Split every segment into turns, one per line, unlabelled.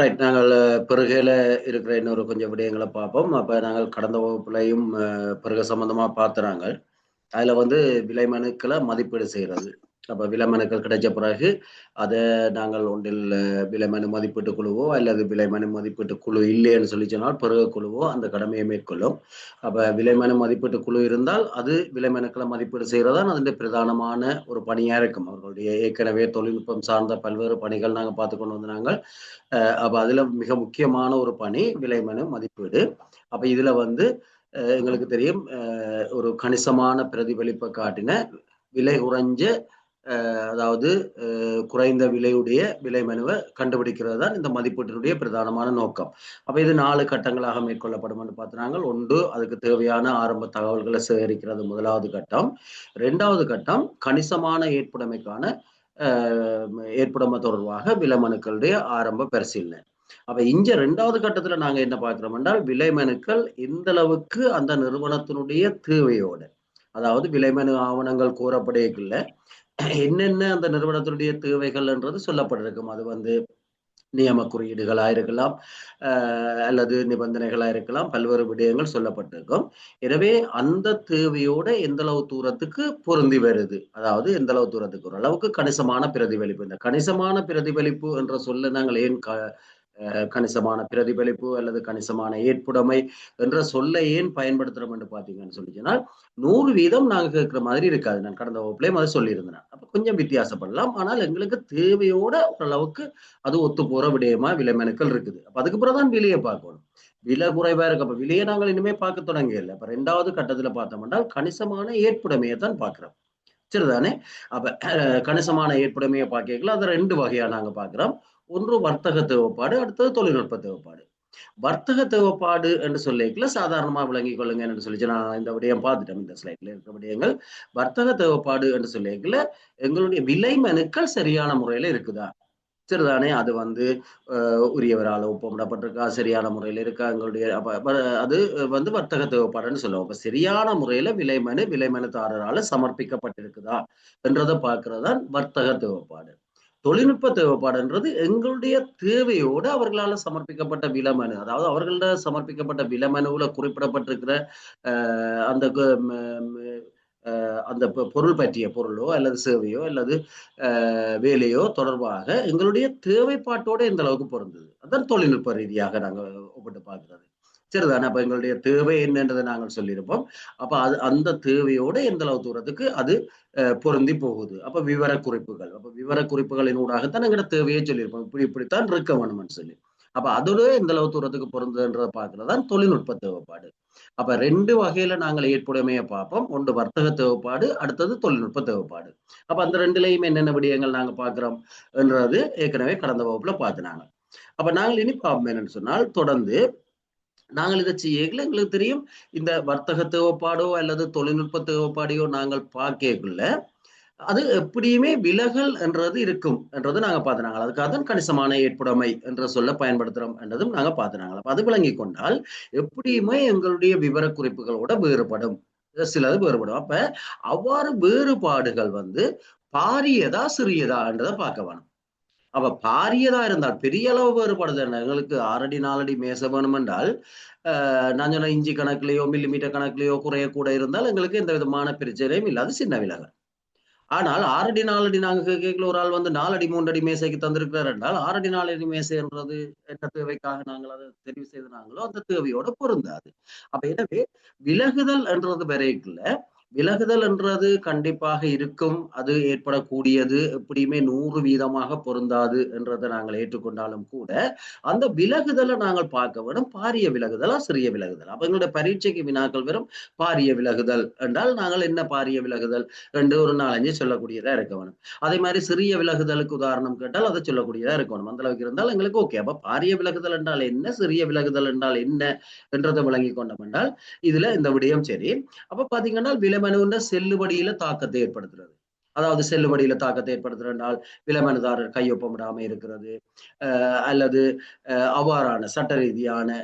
Right. நாங்கள் பெருகையில இருக்கிற இன்னொரு கொஞ்சம் விடயங்கள பார்ப்போம். அப்ப நாங்கள் கடந்த வகுப்புலயும் பெருக சம்பந்தமா பார்த்து நாங்கள். அதுல வந்து விலை மனுக்கள மதிப்பீடு செய்றது. அப்ப விலை மனுக்கள் கிடைச்ச பிறகு, அத நாங்கள் ஒன்றில் விலை மனு மதிப்பீட்டு குழுவோ, அல்லது விலை மனு மதிப்பீட்டு குழு இல்லைன்னு சொல்லி சொன்னால், பிறகு குழுவோ அந்த கடமையை மேற்கொள்ளும். அப்ப விலை மனு மதிப்பீட்டு குழு இருந்தால், அது விலை மனுக்கள மதிப்பீடு செய்றது தான் அதனுடைய பிரதானமான ஒரு பணியா இருக்கும். அவர்களுடைய ஏற்கனவே தொழில்நுட்பம் சார்ந்த பல்வேறு பணிகள் நாங்க பார்த்துக் கொண்டு வந்து நாங்கள். அப்ப அதுல மிக முக்கியமான ஒரு பணி விலை மனு மதிப்பீடு. அப்ப இதுல வந்து எங்களுக்கு தெரியும் ஒரு கணிசமான பிரதிபலிப்பை காட்டின விலை குறைஞ்ச அதாவது குறைந்த விலையுடைய விலை மனுவை கண்டுபிடிக்கிறது தான் இந்த மதிப்பீட்டினுடைய பிரதானமான நோக்கம். அப்ப இது 4 கட்டங்களாக மேற்கொள்ளப்படும் என்று பார்த்தாங்க. ஒன்று, அதுக்கு தேவையான ஆரம்ப தகவல்களை சேகரிக்கிறது முதலாவது கட்டம். 2வது கட்டம் கணிசமான ஏற்புடைமைக்கான ஏற்புடைமை தொடர்பாக விலை மனுக்களுடைய ஆரம்ப பரிசீலனை. அப்ப இங்க 2வது கட்டத்துல நாங்க என்ன பார்க்கிறோம் என்றால், விலை மனுக்கள் எந்த அளவுக்கு அந்த நிறுவனத்தினுடைய தேவையோட, அதாவது விலை மனு ஆவணங்கள் கோரப்படையக்குள்ள என்னென்ன அந்த நிறுவனத்தினுடைய தேவைகள்ன்றது சொல்லப்பட்டிருக்கும். அது வந்து நியம குறியீடுகளா இருக்கலாம், அல்லது நிபந்தனைகளா இருக்கலாம், பல்வேறு விடயங்கள் சொல்லப்பட்டிருக்கும். எனவே அந்த தேவையோட எந்த அளவு தூரத்துக்கு பொருந்தி வருது, அதாவது எந்த அளவு தூரத்துக்கு ஓரளவுக்கு கணிசமான பிரதிபலிப்பு. இந்த கணிசமான பிரதிபலிப்பு என்ற சொல்ல நாங்கள் ஏன் கணிசமான பிரதிபலிப்பு அல்லது கணிசமான ஏற்புடைமை என்ற சொல்லை ஏன் பயன்படுத்துறோம் என்று பார்த்தீங்கன்னு சொல்லிச்சுனால், 100% நாங்க கேட்கிற மாதிரி இருக்காது. நான் கடந்த வகுப்புலையும் அதை சொல்லியிருந்தேன். அப்ப கொஞ்சம் வித்தியாசப்படலாம். ஆனால் எங்களுக்கு தேவையோட ஓரளவுக்கு அது ஒத்து போற விடயமா விலை மனுக்கள் இருக்குது. அப்ப அதுக்கு பிறகுதான் விலையை பார்க்கணும். விலை குறைவா இருக்கு. அப்ப விலையை நாங்கள் இனிமே பார்க்க தொடங்கல. அப்ப 2வது கட்டத்துல பார்த்தோம் என்றால் கணிசமான ஏற்புடைமையை தான் பார்க்கிறோம். சரிதானே? அப்ப கணிசமான ஏற்புடைமையை பார்க்கல அதை 2 வகையா நாங்க பார்க்கிறோம். ஒன்று வர்த்தக தேவைப்பாடு, அடுத்தது தொழில்நுட்ப தேவைப்பாடு. வர்த்தக தேவைப்பாடு என்று சொல்லிக்கல சாதாரணமா விளங்கிக் கொள்ளுங்க என்று சொல்லி நான் இந்த விடயம் பார்த்துட்டேன். இந்த ஸ்லைட்ல இருக்கிற விடயங்கள் வர்த்தக தேவைப்பாடு என்று சொல்லிக்கல எங்களுடைய விலை மனுக்கள் சரியான முறையில இருக்குதா, சரிதானே? அது வந்து உரியவரால் ஒப்பமிடப்பட்டிருக்கா, சரியான முறையில் இருக்கா, எங்களுடைய அது வந்து வர்த்தக தேவைப்பாடுன்னு சொல்லுவோம். அப்ப சரியான முறையில விலை மனுதாரரால சமர்ப்பிக்கப்பட்டிருக்குதா என்றதை பார்க்கறதுதான் வர்த்தக தேவைப்பாடு. தொழில்நுட்ப தேவைப்பாடுன்றது எங்களுடைய தேவையோடு அவர்களால் சமர்ப்பிக்கப்பட்ட விலமனு, அதாவது அவர்கள சமர்ப்பிக்கப்பட்ட விலமனுவுல குறிப்பிடப்பட்டிருக்கிற அந்த அந்த பொருள் பற்றிய பொருளோ அல்லது சேவையோ அல்லது வேலையோ தொடர்பாக எங்களுடைய தேவைப்பாட்டோட எந்த அளவுக்கு பொருந்தது, அதான் தொழில்நுட்ப ரீதியாக நாங்கள் ஒப்பிட்டு பார்க்கிறது. சரிதானே? அப்ப எங்களுடைய தேவை என்னன்றதை நாங்கள் சொல்லியிருப்போம். அப்ப அந்த தேவையோட எந்த அளவு தூரத்துக்கு அது பொருந்தி போகுது. அப்ப விவரக்குறிப்புகள், அப்ப விவரக்குறிப்புகளின் ஊடாகத்தான் எங்களோட தேவையை சொல்லியிருப்போம். இப்படித்தான் இருக்க வேணும்னு சொல்லி. அப்ப அதோட எந்த அளவு தூரத்துக்கு பொருந்துன்றதை பார்க்கறதுதான் தொழில்நுட்ப தேவைப்பாடு. அப்ப 2 வகையில நாங்கள் ஏற்புடைமையை பார்ப்போம். ஒன்று வர்த்தக தேவைப்பாடு, அடுத்தது தொழில்நுட்ப தேவைப்பாடு. அப்ப அந்த 2லயும் என்னென்ன விடயங்கள் நாங்க பார்க்கிறோம் என்றது ஏற்கனவே கடந்த வகுப்புல பார்த்துனாங்க. அப்ப நாங்கள் இனி பார்ப்போம் என்னன்னு சொன்னால், தொடர்ந்து நாங்கள் இதை செய்யல எங்களுக்கு தெரியும் இந்த வர்த்தக தேவைப்பாடோ அல்லது தொழில்நுட்ப தேவைப்பாடையோ நாங்கள் பார்க்கக்குள்ள அது எப்படியுமே விலகல் என்றது இருக்கும் என்றது நாங்க பார்த்துனாங்க. அதுக்காக தான் கணிசமான ஏற்புடைமை என்ற சொல்ல பயன்படுத்துறோம் என்றதும் நாங்க பார்த்துனாங்க. அது விளங்கி கொண்டால் எப்படியுமே எங்களுடைய விவரக்குறிப்புகளோட வேறுபடும், சிலது வேறுபடும். அப்ப அவ்வாறு வேறுபாடுகள் வந்து பாரியதா சிறியதா என்றதை பார்க்க வேணும். அப்ப பாரியதா இருந்தால் பெரிய அளவு வேறுபடுது. எங்களுக்கு 6 அடி 4 அடி மேச வேணும் என்றால் நான் சொன்ன இஞ்சி கணக்குலயோ மில்லிமீட்டர் கணக்குலயோ குறைய கூட இருந்தால் எங்களுக்கு எந்த விதமான பிரச்சனையும் இல்லாது சின்ன விலகல். ஆனால் 6 அடி 4 அடி நாங்க கேட்கல ஒரு ஆள் வந்து 4 அடி 3 அடி மேசைக்கு தந்திருக்கிறார் என்றால் 6 அடி 4 அடி மேசை என்றது என்ன தேவைக்காக நாங்கள் அதை தெரிவு செய்தாங்களோ அந்த தேவையோட பொருந்தாது. அப்ப எனவே விலகுதல் என்றது வரைக்குள்ள விலகுதல் என்றது கண்டிப்பாக இருக்கும், அது ஏற்படக்கூடியது, எப்படியுமே 100% பொருந்தாது என்றதை நாங்கள் ஏற்றுக்கொண்டாலும் கூட அந்த விலகுதலை நாங்கள் பார்க்க வேண்டும். பாரிய விலகுதலா சிறிய விலகுதல். அப்ப எங்களுடைய பரீட்சைக்கு வினாக்கள் வெறும் பாரிய விலகுதல் என்றால் நாங்கள் என்ன பாரிய விலகுதல் ரெண்டு ஒரு 4-5 சொல்லக்கூடியதா இருக்க வேணும். அதே மாதிரி சிறிய விலகுதலுக்கு உதாரணம் கேட்டால் அதை சொல்லக்கூடியதா இருக்கணும். அந்த அளவுக்கு இருந்தால் எங்களுக்கு ஓகே. அப்ப பாரிய விலகுதல் என்றால் என்ன, சிறிய விலகுதல் என்றால் என்ன என்றதை விளங்கி கொண்டோம் என்றால் இதுல இந்த விடயம் சரி. அப்ப பாத்தீங்கன்னா விலைமனுன்ற செல்லுபடியில தாக்கத்தை ஏற்படுத்துறது. அதாவது செல்லுபடியில தாக்கத்தை ஏற்படுத்துகிறால் விலைமனுதாரர் கையொப்பமிடாம இருக்கிறது, அல்லது அவ்வாறான சட்ட ரீதியான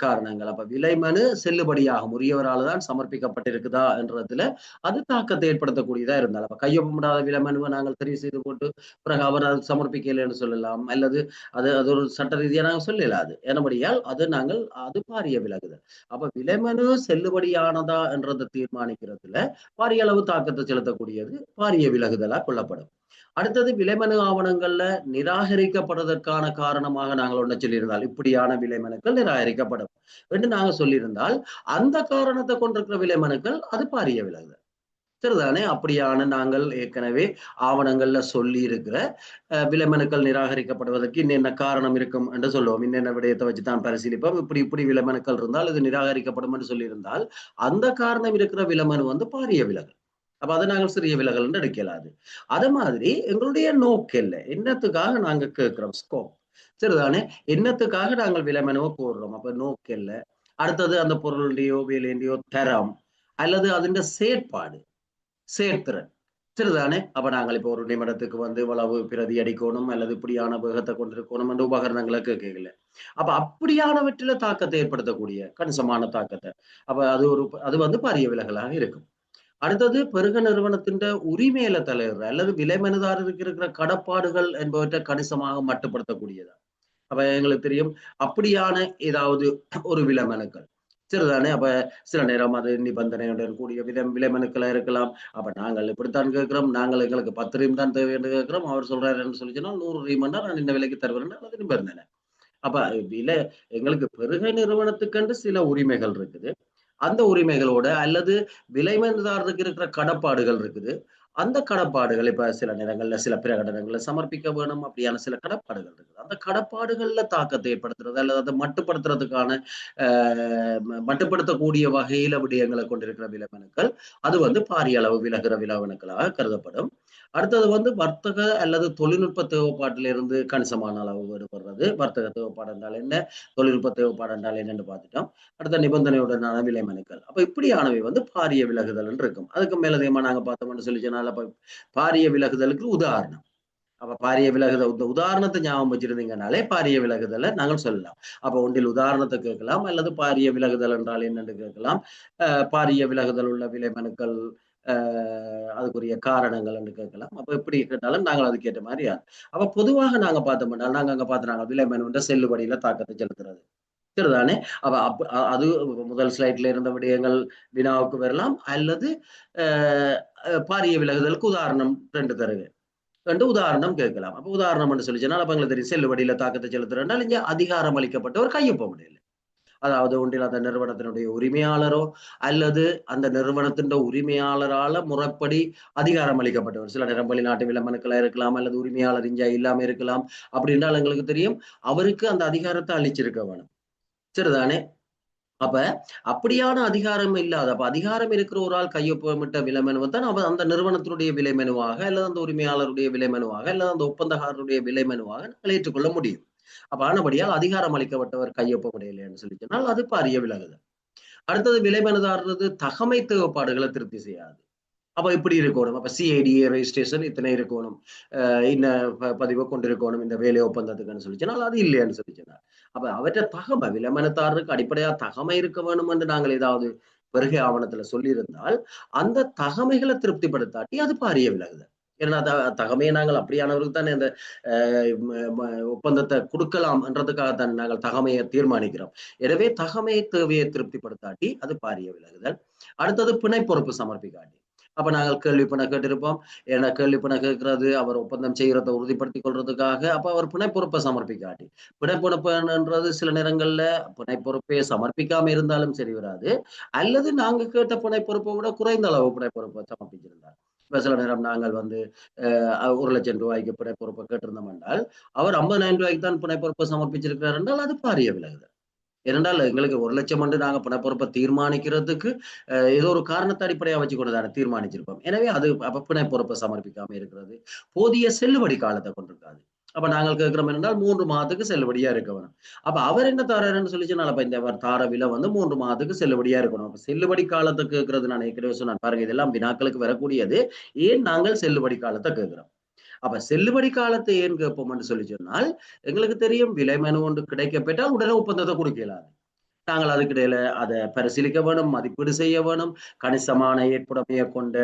காரணங்கள். அப்ப விலைமனு செல்லுபடியாகும் உரியவரால் தான் சமர்ப்பிக்கப்பட்டிருக்குதா என்றதுல அது தாக்கத்தை ஏற்படுத்தக்கூடியதா இருந்தால், அப்ப கையொப்பமிடாத விலைமனுவை நாங்கள் தெரிவு செய்து போட்டு பிறகு அவர் அது சமர்ப்பிக்கலைன்னு சொல்லலாம், அல்லது அது ஒரு சட்ட ரீதியா நாங்கள் சொல்லலாது. எனபடியால் அது பாரிய விலகுதல். அப்ப விலைமனு செல்லுபடியானதா என்றதை தீர்மானிக்கிறதுல பாரிய அளவு தாக்கத்தை செலுத்தக்கூடியது பாரிய விலகுதலா கொள்ளப்படும். அடுத்தது விலைமனு ஆவணங்கள்ல நிராகரிக்கப்படுவதற்கான காரணமாக நாங்கள் ஒண்ணு சொல்லியிருந்தால், இப்படியான விலைமனுக்கள் நிராகரிக்கப்படும் என்று நாங்க சொல்லியிருந்தால், அந்த காரணத்தை கொண்டிருக்கிற விலைமனுக்கள் அது பாரிய விலகுதல். சரிதானே? அப்படியான நாங்கள் ஏற்கனவே ஆவணங்கள்ல சொல்லி இருக்கிற விலைமனுக்கள் நிராகரிக்கப்படுவதற்கு இன்னென்ன காரணம் இருக்கும் என்று சொல்லுவோம். இன்னென்ன விடயத்தை வச்சுதான் பரிசீலிப்போம். இப்படி விலைமனுக்கள் இருந்தால் இது நிராகரிக்கப்படும் என்று சொல்லியிருந்தால், அந்த காரணம் இருக்கிற விலைமனு பாரிய விலகல். அப்ப அதை நாங்கள் சிறிய விலகல் என்று எடுக்கலாது. அது மாதிரி எங்களுடைய நோக்கல்ல என்னத்துக்காக நாங்க கேட்கிறோம் ஸ்கோப். சரிதானே? என்னத்துக்காக நாங்கள் விலைமனுவை போடுறோம். அப்ப நோக்கல்ல. அடுத்தது அந்த பொருளுடையோ வேலையோ தரம் அல்லது அதன் செயற்பாடு சேர்த்திறன். சரிதானே? அப்ப நாங்கள் இப்போ ஒரு நிமிடத்துக்கு இவ்வளவு பிரதி அடிக்கணும் அல்லது இப்படியான வேகத்தை கொண்டிருக்கணும் என்ற உபகரணங்களை கேட்கல. அப்ப அப்படியானவற்றில தாக்கத்தை ஏற்படுத்தக்கூடிய கணிசமான தாக்கத்தை, அப்ப அது பாரிய விலகலாக இருக்கும். அடுத்தது பெருக நிறுவனத்தின் உரிமையில தலைவர் அல்லது விலைமனுதாரருக்கு இருக்கிற கடப்பாடுகள் என்பவற்றை கணிசமாக மட்டுப்படுத்தக்கூடியதா. அப்ப எங்களுக்கு தெரியும் அப்படியான ஏதாவது ஒரு விலைமனுக்கள். சரிதானே? அப்ப சில நேரம் அது நிபந்தனையுடன் கூடிய விலைமனுக்களா இருக்கலாம். அப்ப நாங்கள் இப்படித்தான் கேட்கிறோம், நாங்கள் எங்களுக்கு 10 ரீம் தான் தேவை என்று கேட்கிறோம். அவர் சொல்றாருன்னு சொல்லி சொன்னா 100 ரீம் நான் இந்த விலைக்கு தருவேன், அது நிபந்தனை. அப்ப எங்களுக்கு பெருக நிறுவனத்துக்கு சில உரிமைகள் இருக்குது. அந்த உரிமைகளோட அல்லது விலைமனுதாரருக்கு இருக்கிற கடப்பாடுகள் இருக்குது. அந்த கடப்பாடுகள் இப்ப சில நேரங்கள்ல சில பிரகடனங்களை சமர்ப்பிக்க வேணும், அப்படியான சில கடப்பாடுகள் இருக்குது. அந்த கடப்பாடுகள்ல தாக்கத்தை ஏற்படுத்துறது அல்லது அதை மட்டுப்படுத்துறதுக்கான மட்டுப்படுத்தக்கூடிய வகையில விடயங்களை கொண்டிருக்கிற விலைமனுக்கள் அது பாரிய அளவு விலகுற விலைமனுக்களாக கருதப்படும். அடுத்தது வர்த்தக அல்லது தொழில்நுட்ப தேவைப்பாட்டிலிருந்து கணிசமான அளவு வேறுபடுறது. வர்த்தக தேவைப்பாடு என்றால் என்ன, தொழில்நுட்ப தேவைப்பாடு என்றால் என்னன்னு பார்த்துட்டோம். அடுத்த நிபந்தனையுடனான விலைமனுக்கள். அப்ப இப்படியானவை பாரிய விலகுதல் இருக்கும். அதுக்கு மேலதிகமா நாங்க பார்த்தோம்னு சொல்லி சொன்னால் அப்ப பாரிய விலகுதலுக்கு உதாரணம். அப்ப பாரிய விலகுதல் இந்த உதாரணத்தை ஞாபகம் வச்சிருந்தீங்கனாலே பாரிய விலகுதலை நாங்கள் சொல்லலாம். அப்ப ஒன்றில் உதாரணத்தை கேட்கலாம் அல்லது பாரிய விலகுதல் என்றால் என்னென்று கேட்கலாம். பாரிய விலகுதல் உள்ள விலைமனுக்கள் அதுக்குரிய காரணங்கள் என்று கேட்கலாம். அப்ப எப்படி கேட்டாலும் நாங்கள் அதுக்கேற்ற மாதிரி அப்ப பொதுவாக நாங்க பார்த்தோம்னா நாங்க அங்க பார்த்துனாங்க விலைமனு செல்லுபடியில தாக்கத்தை செலுத்துறது. சரிதானே? அப்ப அது முதல் ஸ்லைட்ல இருந்த விடயங்கள் வினாவுக்கு வரலாம் அல்லது பாரிய விலகுதலுக்கு உதாரணம் 2 தருக 2 உதாரணம் கேட்கலாம். அப்ப உதாரணம் என்று சொல்லி சொன்னால் அப்ப எங்களுக்கு தெரியும் செல்லுபடியில தாக்கத்தை செலுத்துறேன்னால் இங்க அதிகாரம் அளிக்கப்பட்ட ஒரு கையொப்ப முடியல. அதாவது ஒன்றில் அந்த நிறுவனத்தினுடைய உரிமையாளரோ அல்லது அந்த நிறுவனத்தின் உரிமையாளரால முறைப்படி அதிகாரம் அளிக்கப்பட்டவர். சில நேரம் வெளிநாட்டு விலைமனுக்களா இருக்கலாம் அல்லது உரிமையாளர் இங்க இல்லாம இருக்கலாம். அப்படின்றால் எங்களுக்கு தெரியும் அவருக்கு அந்த அதிகாரத்தை அளிச்சிருக்க வேணும். சரிதானே? அப்ப அப்படியான அதிகாரம் இல்லாத அப்ப அதிகாரம் இருக்கிற ஒரு ஆள் கையொப்பமிட்ட விலைமனுவை தான் அவ அந்த நிறுவனத்தினுடைய விலைமனுவாக அல்லது அந்த உரிமையாளருடைய விலைமனுவாக அல்லது அந்த ஒப்பந்தக்காரருடைய விலைமனுவாக நாங்கள் ஏற்றுக்கொள்ள முடியும். அப்ப ஆனபடியால் அதிகாரம் அளிக்கப்பட்டவர் கையொப்பமிடையில்லைன்னு சொல்லி சொன்னால் அது பாரிய விலகுதல். அடுத்தது விலைமனுதாரது தகமை தேவைப்பாடுகளை திருப்தி செய்யாது. அப்ப இப்படி இருக்கணும். அப்ப சிஐடிஏ ரெஜிஸ்ட்ரேஷன் இத்தனை இருக்கணும், இன்ன பதிவை கொண்டிருக்கணும் இந்த வேலை ஒப்பந்தத்துக்குன்னு சொல்லிச்சுனால் அது இல்லையான்னு சொல்லிச்சுனா அப்ப அவற்றை தகமை விலைமனுதாரருக்கு அடிப்படையா தகமை இருக்க வேணும் என்று நாங்கள் ஏதாவது வருகை ஆவணத்துல சொல்லியிருந்தால் அந்த தகமைகளை திருப்திப்படுத்தாட்டி அது பாரிய விலகுதல். ஏன்னா தகமையை நாங்கள் அப்படியானவருக்கு தானே அந்த ஒப்பந்தத்தை கொடுக்கலாம் என்றதுக்காகத்தான் நாங்கள் தகமையை தீர்மானிக்கிறோம். எனவே தகமை தேவையை திருப்திப்படுத்தாட்டி அது பாரிய விலகுதல். அடுத்தது பிணை பொறுப்பு சமர்ப்பிக்காட்டி. அப்ப நாங்கள் கேள்வி பிணை கேட்டிருப்போம். ஏன்னா கேள்வி பிணை கேட்கறது அவர் ஒப்பந்தம் செய்யறதை உறுதிப்படுத்திக் கொள்றதுக்காக. அப்ப அவர் பிணை பொறுப்பை சமர்ப்பிக்காட்டி பிணை பொறுப்புன்றது சில நேரங்கள்ல பிணை பொறுப்பை சமர்ப்பிக்காம இருந்தாலும் சரி வராது, அல்லது நாங்க கேட்ட பிணை பொறுப்பை விட குறைந்த அளவு பிணை பொறுப்பை சமர்ப்பிச்சிருந்தார். இப்ப சில நேரம் நாங்கள் 1,00,000 ரூபாய்க்கு பிணை பொறுப்பை கேட்டிருந்தோம் என்றால் அவர் 50,000 ரூபாய்க்கு தான் பிணை பொறுப்பை சமர்ப்பிச்சிருக்கிறார் என்றால் அது பாரிய விலகுதல். ஏனென்றால் எங்களுக்கு 1,00,000 நாங்க பிணை பொறுப்பை தீர்மானிக்கிறதுக்கு ஏதோ ஒரு காரணத்தை அடிப்படையா வச்சு கொண்டுதானே தீர்மானிச்சிருப்போம். எனவே அது அப்ப பிணை பொறுப்பை சமர்ப்பிக்காம இருக்கிறது. போதிய செல்லுபடி காலத்தை கொண்டிருக்காது. அப்ப நாங்கள் கேட்கிறோம் என்றால் 3 மாதத்துக்கு செல்லுபடியா இருக்க வேணும். அப்ப அவர் என்ன தாராருன்னு சொல்லிச்சுனால அப்ப இந்த தார விலை வந்து 3 மாதத்துக்கு செல்லுபடியா இருக்கணும். அப்ப செல்லுபடி காலத்தை கேட்கறது நான் ஏற்கனவே சொன்னேன் பாருங்க, இதெல்லாம் வினாக்களுக்கு வரக்கூடியது. ஏன் நாங்கள் செல்லுபடி காலத்தை கேட்கிறோம்? அப்ப செல்லுபடி காலத்தை ஏன் கேட்போம்னு சொல்லி சொன்னால், எங்களுக்கு தெரியும் விலை மனு ஒன்று கிடைக்கப்பெற்றால் உடனே ஒப்பந்தத்தை கொடுக்க இயலாது. நாங்கள் அதுக்கிடையில அதை பரிசீலிக்க வேணும், மதிப்பீடு செய்ய வேணும், கணிசமான ஏற்புடைமையை கொண்ட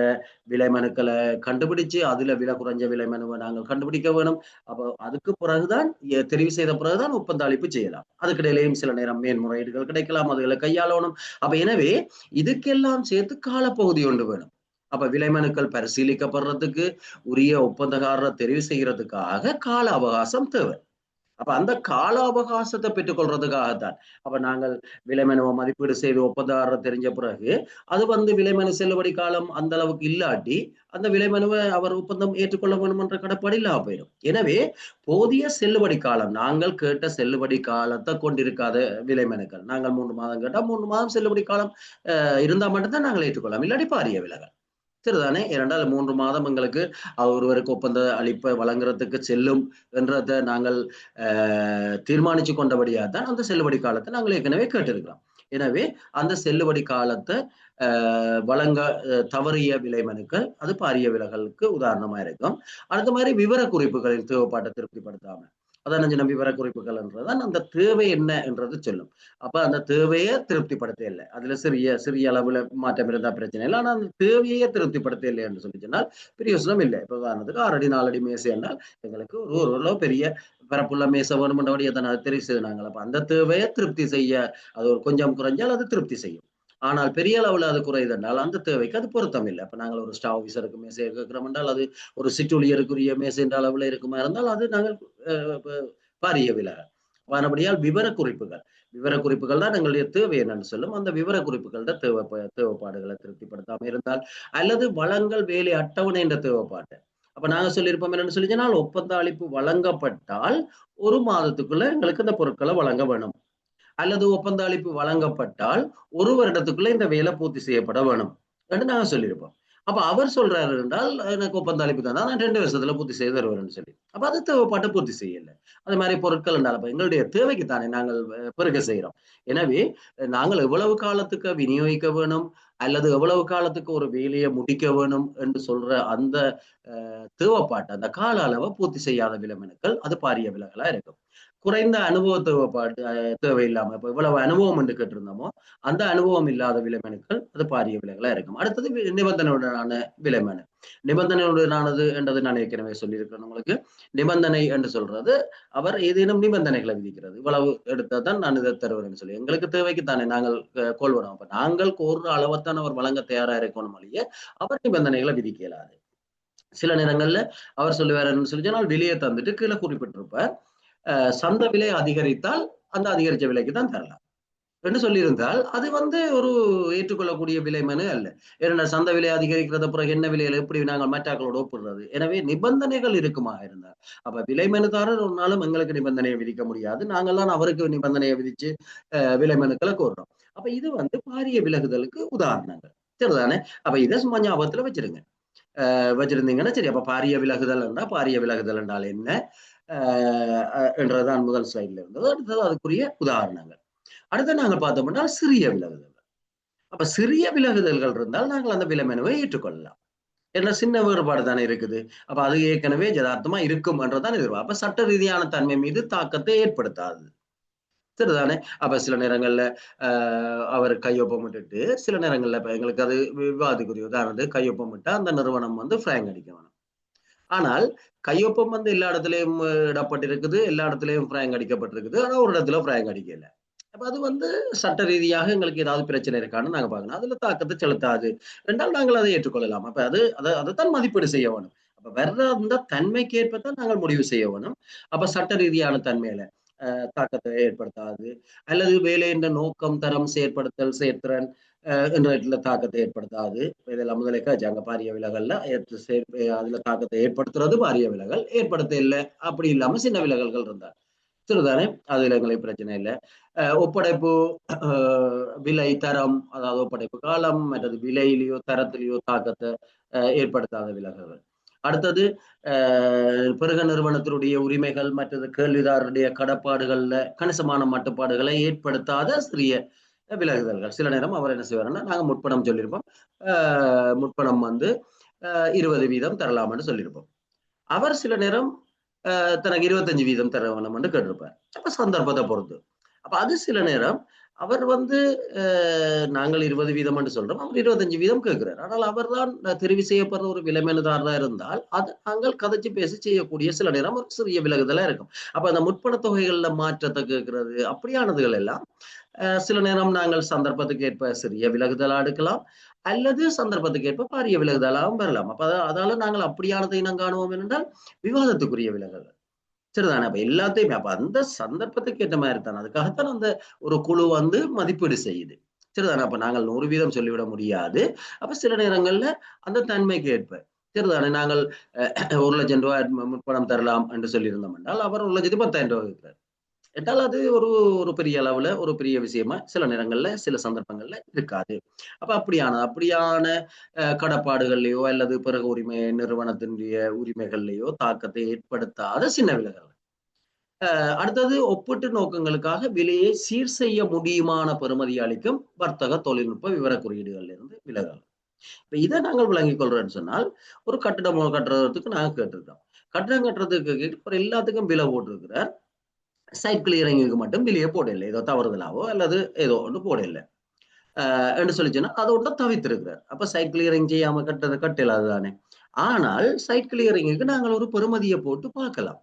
விலை மனுக்களை கண்டுபிடிச்சு அதுல விலை குறைஞ்ச விலை மனுவை நாங்கள் கண்டுபிடிக்க வேணும். அப்போ அதுக்கு பிறகுதான் தெரிவு செய்த பிறகுதான் ஒப்பந்த அளிப்பு செய்யலாம். அதுக்கிடையிலேயும் சில நேரம் மேன்முறையீடுகள் கிடைக்கலாம், அதுகளை கையாளணும். அப்ப எனவே இதுக்கெல்லாம் சேர்த்து காலப்பகுதி ஒன்று வேணும். அப்ப விலை மனுக்கள் பரிசீலிக்கப்படுறதுக்கு உரிய ஒப்பந்தக்காரரை தெரிவு செய்யறதுக்காக கால அவகாசம் தேவை. அப்ப அந்த கால அவகாசத்தை பெற்றுக் கொள்றதுக்காகத்தான். அப்ப நாங்கள் விலைமனுவை மதிப்பீடு செய்து ஒப்பந்ததாரர் தெரிஞ்ச பிறகு அது வந்து விலைமனு செல்லுபடி காலம் அந்த அளவுக்கு இல்லாட்டி அந்த விலைமனுவை அவர் ஒப்பந்தம் ஏற்றுக்கொள்ள வேண்டும் என்ற கடப்பாடு இல்லாம போயிடும். எனவே போதிய செல்லுபடி காலம், நாங்கள் கேட்ட செல்லுபடி காலத்தை கொண்டிருக்காத விலைமனுக்கள், நாங்கள் 3 மாதம் கேட்டா 3 மாதம் செல்லுபடி காலம் இருந்தா மட்டும்தான் நாங்கள் ஏற்றுக்கொள்ளலாம், இல்லாட்டி பாரிய விலகல். சரிதானே? ஏனென்றால் 3 மாதம் எங்களுக்கு ஒருவருக்கு ஒப்பந்த அளிப்பை வழங்குறதுக்கு செல்லும் என்றதை நாங்கள் தீர்மானிச்சு கொண்டபடியாக தான் அந்த செல்லுபடி காலத்தை நாங்கள் ஏற்கனவே கேட்டிருக்கிறோம். எனவே அந்த செல்லுபடி காலத்தை வழங்க தவறிய விலை மனுக்கள் அது பாரிய விலகலுக்கு உதாரணமா இருக்கும். அடுத்த மாதிரி விவர குறிப்புகளின் தேவைப்பாட்டை திருப்திப்படுத்தாம, அதான் நம்ம விவர குறிப்புகள் என்றதான் அந்த தேவை என்ன என்றது சொல்லும். அப்ப அந்த தேவையை திருப்திப்படுத்த இல்லை, அதுல சிறிய சிறிய அளவுல மாற்றம் இருந்தா பிரச்சனை இல்லை. ஆனா அந்த தேவையே திருப்திப்படுத்த இல்லை என்று சொல்லி சொன்னால் பிரயோசனம் இல்லை. இப்ப உதாரணத்துக்கு 6 அடி 4 அடி மேசை என்றால் எங்களுக்கு ஒரு பெரிய பரப்புள்ள மேசை வேணுமென்றபடியே தான் அதை தெரிவு செய்து நாங்கள். அப்ப அந்த தேவையை திருப்தி செய்ய அது ஒரு கொஞ்சம் குறைஞ்சால் அது திருப்தி செய்யும். ஆனால் பெரிய அளவுல அது குறையுதென்றால் அந்த தேவைக்கு அது பொருத்தம் இல்லை. அப்ப நாங்கள் ஒரு ஸ்டாஃப் ஆஃபீஸருக்கு மேசை கேட்கிறோம் என்றால் அது ஒரு சிற்றுளியருக்குரிய மேசை என்ற அளவுல இருக்குமா இருந்தால் அது நாங்கள் பாரிய விலை. மறுபடியால் விவர குறிப்புகள், விவர குறிப்புகள் தான் எங்களுடைய தேவை என்னன்னு சொல்லும். அந்த விவர குறிப்புகளோட தேவைப்பாடுகளை திருப்திப்படுத்தாம இருந்தால், அல்லது வளங்கள் வேலை அட்டவணை என்ற தேவைப்பாடு. அப்ப நாங்க சொல்லியிருப்போம் என்னன்னு சொல்லி சொன்னால், ஒப்பந்த அளிப்பு வழங்கப்பட்டால் 1 மாதத்துக்குள்ள எங்களுக்கு இந்த பொருட்களை வழங்க வேணும். அல்லது ஒப்பந்த அளிப்பு வழங்கப்பட்டால் 1 வருடத்துக்குள்ள இந்த வேலை பூர்த்தி செய்யப்பட வேணும் என்று நாங்க சொல்லியிருப்போம். அப்ப அவர் சொல்றாரு என்றால் எனக்கு ஒப்பந்த அளிப்பு தான் நான் 2 வருஷத்துல பூர்த்தி செய்து தருவேன் சொல்லி. அப்ப அது தேவைப்பாட்டை பூர்த்தி செய்யல. அது மாதிரி பொருட்கள் என்றால் அப்ப எங்களுடைய தேவைக்கு தானே நாங்கள் பெருக செய்யறோம். எனவே நாங்கள் எவ்வளவு காலத்துக்கு விநியோகிக்க வேணும் அல்லது எவ்வளவு காலத்துக்கு ஒரு வேலையை முடிக்க வேணும் என்று சொல்ற அந்த தேவைப்பாட்டை, அந்த கால அளவை பூர்த்தி செய்யாத விலைமனுக்கள் அது பாரிய விலகலா இருக்கும். குறைந்த அனுபவ தேவையில்லாம இப்ப இவ்வளவு அனுபவம் என்று கேட்டிருந்தோமோ அந்த அனுபவம் இல்லாத விலைமனுக்கள் அது பாரிய விலைகளா இருக்கும். அடுத்தது நிபந்தனையுடனான விலைமனு. நிபந்தனையுடனானது என்றது நான் ஏற்கனவே சொல்லியிருக்கிறேன் உங்களுக்கு. நிபந்தனை என்று சொல்றது அவர் ஏதேனும் நிபந்தனைகளை விதிக்கிறது. இவ்வளவு எடுத்தாதான் நான் இதை தருவேன் சொல்லி எங்களுக்கு தேவைக்கு தானே நாங்கள் கோல்வனம். அப்ப நாங்கள் கோர்ற அளவைத்தான் அவர் வழங்க தயாரா இருக்கணும் இல்லையே, அவர் நிபந்தனைகளை விதிக்க இயலாது. சில நேரங்கள்ல அவர் சொல்லுவாருன்னு சொல்லி சொன்னால் விலையை தந்துட்டு கீழே குறிப்பிட்டிருப்பார், சந்தை விலை அதிகரித்தால் அந்த அதிகரிச்ச விலைக்கு தான் தரலாம் என்று சொல்லியிருந்தால் அது வந்து ஒரு ஏற்றுக்கொள்ளக்கூடிய விலை மனு அல்ல. ஏன்னா சந்தை விலை அதிகரிக்கிறத பிறகு என்ன விலையில எப்படி நாங்கள் மற்றாக்களோட ஒப்பிடுறது? எனவே நிபந்தனைகள் இருக்குமா இருந்தால் அப்ப விலை மனுதாரர் ஒரு நாளும் எங்களுக்கு நிபந்தனையை விதிக்க முடியாது. நாங்கள் தான் அவருக்கு நிபந்தனையை விதிச்சு விலை மனுக்களை கோர்றோம். அப்ப இது வந்து பாரிய விலகுதலுக்கு உதாரணங்கள். சரிதானே? அப்ப இதை சும்மா ஞாபகத்துல வச்சிருங்க. வச்சிருந்தீங்கன்னா சரி. அப்ப பாரிய விலகுதல் என்றால் பாரிய விலகுதல் என்றால் என்ன என்றதான் முதல் ஸ்லைட்ல இருந்தது. அடுத்தது அதுக்குரிய உதாரணங்கள். அடுத்து நாங்கள் பார்த்தோம்னா சிறிய விலகுதல்கள். அப்ப சிறிய விலகுதல்கள் இருந்தால் நாங்கள் அந்த விலைமனுவை ஏற்றுக்கொள்ளலாம். ஏன்னா சின்ன வேறுபாடு தானே இருக்குது. அப்ப அது ஏற்கனவே யதார்த்தமா இருக்கும் என்றதான் எதிர்பார்ப்பு. அப்ப சட்ட ரீதியான தன்மை மீது தாக்கத்தை ஏற்படுத்தாது. சரிதானே? அப்ப சில நேரங்கள்ல அவர் கையொப்பமிட்டுட்டு சில நேரங்கள்ல இப்ப எங்களுக்கு அது விவாதத்துக்குரிய உதாரணத்துக்கு கையொப்பமிட்டா அந்த நிறுவனம் வந்து பிராங்க் அடிக்க வேணும். ஆனால் கையொப்பம் வந்து எல்லா இடத்துலயும் இடப்பட்டிருக்குது, எல்லா இடத்துலயும் பிராங்க் அடிக்கப்பட்டிருக்குது. ஆனா ஒரு இடத்துல பிராங்க் அடிக்கல. அப்ப அது வந்து சட்ட ரீதியாக எங்களுக்கு ஏதாவது பிரச்சனை இருக்கான்னு நாங்க பார்க்கணும். அதுல தாக்கத்தை செலுத்தாது என்றால் நாங்கள் அதை ஏற்றுக்கொள்ளலாம். அப்ப அதைத்தான் மதிப்பீடு செய்ய வேணும். அப்ப வர்ற அந்த தன்மைக்கு ஏற்பத்தான் நாங்கள் முடிவு செய்ய வேணும். அப்ப சட்ட ரீதியான தன்மையில தாக்கத்தை ஏற்படுத்தாது, அல்லது வேலை என்ற நோக்கம், தரம், செயற்படுத்தல், செயற்திறன் என்ற தாக்கத்தை ஏற்படுத்தாது. இதெல்லாம் முதலே காய்ச்சாங்க பாரிய விலகல்ல அதுல தாக்கத்தை ஏற்படுத்துறது பாரிய விலகல், ஏற்படுத்த இல்லை அப்படி இல்லாம சின்ன விலகல்கள் இருந்தார் சரிதானே? அதுல எங்களுக்கு பிரச்சனை இல்லை. ஒப்படைப்பு விலை தரம், அதாவது ஒப்படைப்பு காலம் மற்றது விலையிலேயோ தரத்திலேயோ தாக்கத்தை ஏற்படுத்தாத விலகல்கள். அடுத்தது பெருக நிறுவனத்தினுடைய உரிமைகள் மற்றது கேள்விதாரருடைய கடப்பாடுகள்ல கணிசமான மட்டுப்பாடுகளை ஏற்படுத்தாத சிறிய விலகுதல்கள். சில நேரம் அவர் என்ன செய்வாருன்னா, நாங்க முற்பணம் சொல்லியிருப்போம், முற்பணம் வந்து 20% தரலாம்னு சொல்லியிருப்போம். அவர் சில நேரம் தனக்கு 25% தர வேணும் என்று கேட்டிருப்பார். அப்ப சந்தர்ப்பத்தை பொறுத்து. அப்ப அது சில நேரம் அவர் வந்து நாங்கள் 20% என்று சொல்றோம், அவர் 25% கேட்கிறார். ஆனால் அவர் தான் தெரிவு செய்யப்படுற ஒரு விலைமனுதாரராக இருந்தால் அது நாங்கள் கதைச்சு பேசி செய்யக்கூடிய சில நேரம் ஒரு சிறிய விலகுதலா இருக்கும். அப்ப அந்த முற்பண தொகைகள்ல மாற்றத்தை கேட்கிறது அப்படியானதுகள் எல்லாம் சில நேரம் நாங்கள் சந்தர்ப்பத்துக்கு ஏற்ப சிறிய விலகுதலா எடுக்கலாம், அல்லது சந்தர்ப்பத்துக்கு ஏற்ப பாரிய விலகுதலாகவும் வரலாம். அப்ப அதால நாங்கள் அப்படியானதை இனம் காணுவோம் என்றால் விவாதத்துக்குரிய விலகல். சரிதானே? அப்ப எல்லாத்தையுமே அப்ப அந்த சந்தர்ப்பத்துக்கு ஏற்ற மாதிரி தான். அதுக்காகத்தான் அந்த ஒரு குழு வந்து மதிப்பீடு செய்யுது. சரிதானே? அப்ப நாங்கள் 100% சொல்லிவிட முடியாது. அப்ப சில நேரங்கள்ல அந்த தன்மைக்கு ஏற்ப. சரிதானே? நாங்கள் ரூ. 1,00,000 முற்பணம் தரலாம் என்று சொல்லியிருந்தோம் என்றால், அவர் ரூ. 1,10,000 கேட்கிறார். என்றால் அது ஒரு ஒரு பெரிய அளவுல ஒரு பெரிய விஷயமா சில நேரங்கள்ல சில சந்தர்ப்பங்கள்ல இருக்காது. அப்ப அப்படியான கடப்பாடுகள்லயோ அல்லது பிறகு உரிமை நிறுவனத்தினுடைய உரிமைகள்லயோ தாக்கத்தை ஏற்படுத்தாத சின்ன விலகல். அடுத்தது ஒப்பீட்டு நோக்கங்களுக்காக விலையை சீர் செய்ய முடியுமான பெறுமதி அளிக்கும் வர்த்தக தொழில்நுட்ப விவர குறியீடுகள்ல இருந்து விலகல். இப்ப இதை நாங்கள் விளங்கிக் கொள்றோம்னு சொன்னால், ஒரு கட்டிடம் கட்டுறதுக்கு நாங்க கேட்டிருக்கோம். கட்டிடம் கட்டுறதுக்கு ஒரு எல்லாத்துக்கும் விலை போட்டிருக்கிறார். சைட் கிளியரிங்குக்கு மட்டும் விலையை போடல, ஏதோ தவறுதலாவோ அல்லது ஏதோ ஒன்று போடல என்று சொல்லிச்சுன்னா அதோட தவிர்த்திருக்கிறார். அப்ப சைட் கிளியரிங் செய்யாம கட்டலாது தானே. ஆனால் சைட் கிளியரிங்குக்கு நாங்கள் ஒரு பெறுமதியை போட்டு பார்க்கலாம்.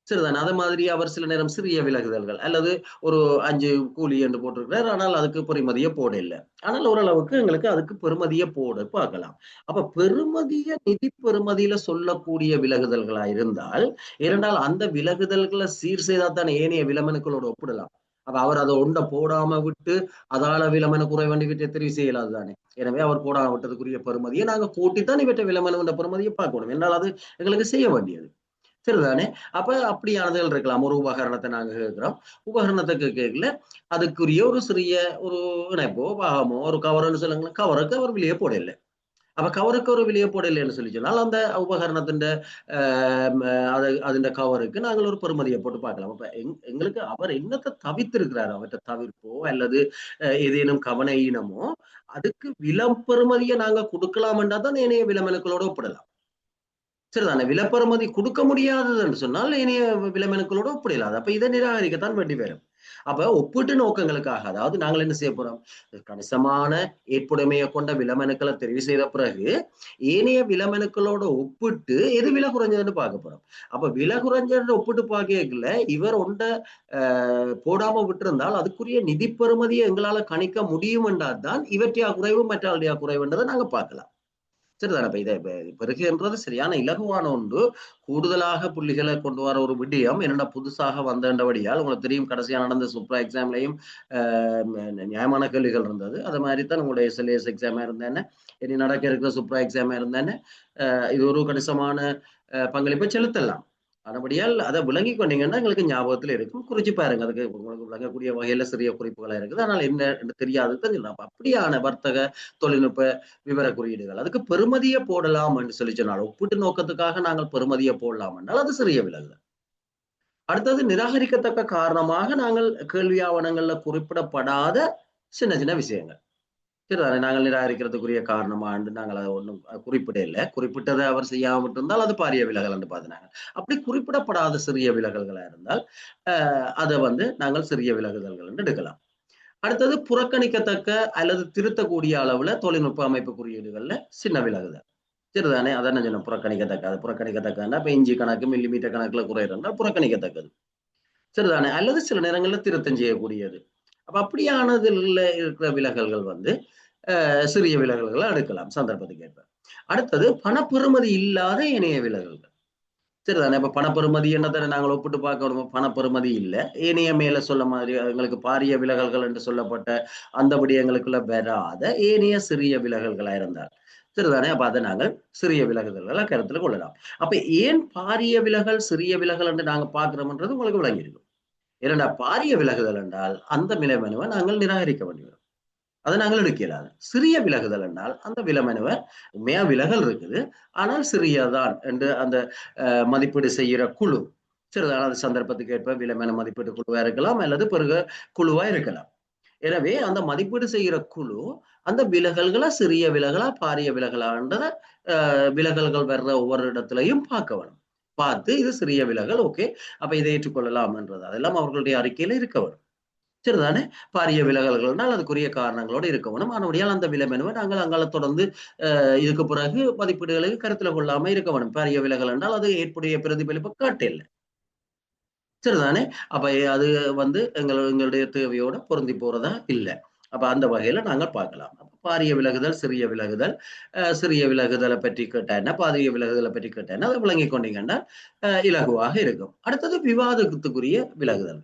சரிதானே? அதே மாதிரி அவர் சில நேரம் சிறிய விலகுதல்கள் அல்லது ஒரு 5 கூலி என்று போட்டிருக்கிறார். ஆனால் அதுக்கு பெறுமதியை போட இல்லை. ஆனால் ஓரளவுக்கு எங்களுக்கு அதுக்கு பெறுமதியை போட பார்க்கலாம். அப்ப பெறுமதிய நிதி பெறுமதியில சொல்லக்கூடிய விலகுதல்களா இருந்தால், இரண்டால் அந்த விலகுதல்களை சீர் செய்தால் தான் ஏனைய விலமனுக்களோடு ஒப்பிடலாம். அப்ப அவர் அதை ஒண்ட போடாம விட்டு அதால விலமனு குறைவண்டி விட்டு தெரிவு செய்யலாது தானே. எனவே அவர் போடாம விட்டதுக்குரிய பெறுமதியை நாங்க கூட்டித்தான் இவற்றை விலமனு பெறுமதியை பார்க்கணும். என்னால் அது எங்களுக்கு செய்ய வேண்டியது. சரிதானே? அப்ப அப்படியானதுகள் இருக்கலாம். ஒரு உபகரணத்தை நாங்க கேட்கிறோம். உபகரணத்துக்கு கேட்கல, அதுக்குரிய ஒரு சிறிய ஒரு இணைப்போ, பாகமோ, ஒரு கவர்ன்னு சொல்லுங்களேன். கவருக்கு அவர் வெளியே போடல. அப்ப கவருக்கு ஒரு வெளியே போடலைன்னு சொல்லி சொன்னால், அந்த உபகரணத்தின் அதிண்ட கவருக்கு நாங்கள் ஒரு பெறுமதியை போட்டு பார்க்கலாம். அப்ப எங்களுக்கு அவர் என்னத்தை தவிர்த்திருக்கிறார், அவற்றை தவிர்ப்போ அல்லது ஏதேனும் கவன ஈனமோ, அதுக்கு பெறுமதியை நாங்க கொடுக்கலாம் என்றால் தான் ஏனைய விலமனுக்களோட ஒப்பிடலாம். சரிதானே? விலைப்பெறுமதி கொடுக்க முடியாதது என்று சொன்னால் இனிய விலைமனுக்களோடு ஒப்பிடலாது. அப்ப இதை நிராகரிக்கத்தான் வேண்டி வரும். அப்ப ஒப்பீட்டு நோக்கங்களுக்காக, அதாவது நாங்கள் என்ன செய்ய போறோம், கணிசமான ஏற்புடைமையை கொண்ட விலமனுக்களை தெரிவு செய்த பிறகு ஏனைய விலமனுக்களோட ஒப்பிட்டு எது விலை குறைஞ்சதுன்னு பார்க்க போறோம். அப்ப விலை குறைஞ்சது ஒப்பிட்டு பார்க்கல இவர் ஒன்றை போடாம விட்டிருந்தால் அதுக்குரிய நிதி பெறுமதியை எங்களால கணிக்க முடியும் என்றால் தான் இவற்றையா குறைவு மற்றாளுடைய குறைவுன்றதை நாங்க பார்க்கலாம். சரிதானே? இப்ப இதை பெருகுன்றது சரியான இலகுவான ஒன்று. கூடுதலாக புள்ளிகளை கொண்டு வர ஒரு விடயம் என்னென்ன புதுசாக வந்தபடியால் உங்களுக்கு தெரியும், கடைசியா நடந்த சூப்பர் எக்ஸாம்லையும் நியாயமான கேள்விகள் இருந்தது. அது மாதிரி தான் உங்களுடைய எஸ்எல்ஏஎஸ் எக்ஸாமா இருந்தேன்னு, இனி நடக்க இருக்கிற சூப்பர் எக்ஸாமா இருந்தேன்னு இது ஒரு கணிசமான பங்களிப்பை செலுத்தலாம். ஆனபடியால் அதை விளங்கி கொண்டீங்கன்னா எங்களுக்கு ஞாபகத்தில் இருக்கும். குறிச்சு பாருங்க, அதுக்கு உங்களுக்கு விளங்கக்கூடிய வகையில சிறிய குறிப்புகளா இருக்குது. ஆனால் என்ன தெரியாது தான் சொல்லலாம். அப்படியான வர்த்தக தொழில்நுட்ப விவர குறியீடுகள் அதுக்கு பெறுமதியை போடலாம் என்று சொல்லி சொன்னால், ஒப்பீட்டு நோக்கத்துக்காக நாங்கள் பெறுமதியை போடலாம் என்றால் அது சிறிய விலகுதல். அடுத்தது நிராகரிக்கத்தக்க காரணமாக நாங்கள் கேள்வி ஆவணங்கள்ல குறிப்பிடப்படாத சின்ன சின்ன விஷயங்கள். சரிதானே? நாங்கள் நிராகரிக்கிறதுக்குரிய காரணமா நாங்கள் அதை ஒன்றும் குறிப்பிட இல்லை. குறிப்பிட்டதை அவர் செய்யாம இருந்தால் அது பாரிய விலகல் என்று பார்த்தினாங்க. அப்படி குறிப்பிடப்படாத சிறிய விலகல்களா இருந்தால் அதை வந்து நாங்கள் சிறிய விலகுதல்கள் என்று எடுக்கலாம். அடுத்தது புறக்கணிக்கத்தக்க அல்லது திருத்தக்கூடிய அளவுல தொழில்நுட்ப அமைப்பு குறியீடுகள்ல சின்ன விலகுதல். சரிதானே? அதான் சொன்ன புறக்கணிக்கத்தக்கது. புறக்கணிக்கத்தக்கன்னா இப்ப இஞ்சி கணக்கு மில்லிமீட்டர் கணக்குல குறையிறதுனா புறக்கணிக்கத்தக்கது. சரிதானே? அல்லது சில நேரங்கள்ல திருத்தம் செய்யக்கூடியது. அப்ப அப்படியானதுல இருக்கிற விலகல்கள் வந்து சிறிய விலகல்களை எடுக்கலாம் சந்தர்ப்பத்துக்கு ஏற்ப. அடுத்தது பணப்பெறுமதி இல்லாத இணைய விலகல்கள். சரிதானே? இப்ப பணப்பெறுமதி என்னதானே நாங்கள் ஒப்பிட்டு பார்க்கணும். பணப்பெறுமதி இல்லை, ஏனைய மேல சொல்ல மாதிரி எங்களுக்கு பாரிய விலகல்கள் என்று சொல்லப்பட்ட அந்த விடயங்களுக்குள்ள வராத ஏனைய சிறிய விலகல்களா இருந்தால் சரிதானே? அப்ப அதை நாங்கள் சிறிய விலகுதல்களை கருத்துல கொள்ளலாம். அப்ப ஏன் பாரிய விலகல் சிறிய விலகல் என்று நாங்க பார்க்கிறோம்ன்றது உங்களுக்கு விளங்கியிருக்கும். ஏன்னா பாரிய விலகுதல் என்றால் அந்த நிலைமனுவை நாங்கள் நிராகரிக்க வேண்டியது. அதை நாங்கள் எடுக்கலாது. சிறிய விலகுதல் என்றால் அந்த விலமனுவை உண்மையா விலகல் இருக்குது, ஆனால் சிறியதான் என்று அந்த மதிப்பீடு செய்கிற குழு சரிதான். அது சந்தர்ப்பத்துக்கு ஏற்ப விலமன மதிப்பீட்டு குழுவா இருக்கலாம் அல்லது பெருக குழுவா இருக்கலாம். எனவே அந்த மதிப்பீடு செய்கிற குழு அந்த விலகல்களை சிறிய விலகலா பாரிய விலகலான்றத விலகல்கள் வர்ற ஒவ்வொரு இடத்துலையும் பார்க்க வேணும். பார்த்து இது சிறிய விலகல், ஓகே, அப்ப இதை ஏற்றுக்கொள்ளலாம் என்றது அதெல்லாம் அவர்களுடைய அறிக்கையில இருக்க வேணும். சரிதானே. பாரிய விலகல்கள்னால் அதுக்குரிய காரணங்களோடு இருக்க வேணும். ஆனால் அந்த விலமெனுவை நாங்கள் அங்கால தொடர்ந்து இதுக்கு பிறகு மதிப்பீடுகளுக்கு கருத்துல கொள்ளாம இருக்க வேணும். பாரிய விலகல் என்றால் அது ஏற்புடைய பிரதிபலிப்பு காட்டில்லை. சரிதானே. அப்ப அது எங்களுடைய தேவையோட பொருந்தி போறதா இல்லை. அப்ப அந்த வகையில நாங்கள் பார்க்கலாம். பாரிய விலகுதல், சிறிய விலகுதல், சிறிய விலகுதலை பற்றி கேட்டேன்னா பாரிய விலகுதலை பற்றி கேட்டேன்னா அதை விளங்கி கொண்டீங்கன்னா இலகுவாக இருக்கும். அடுத்தது விவாதத்துக்குரிய விலகுதல்.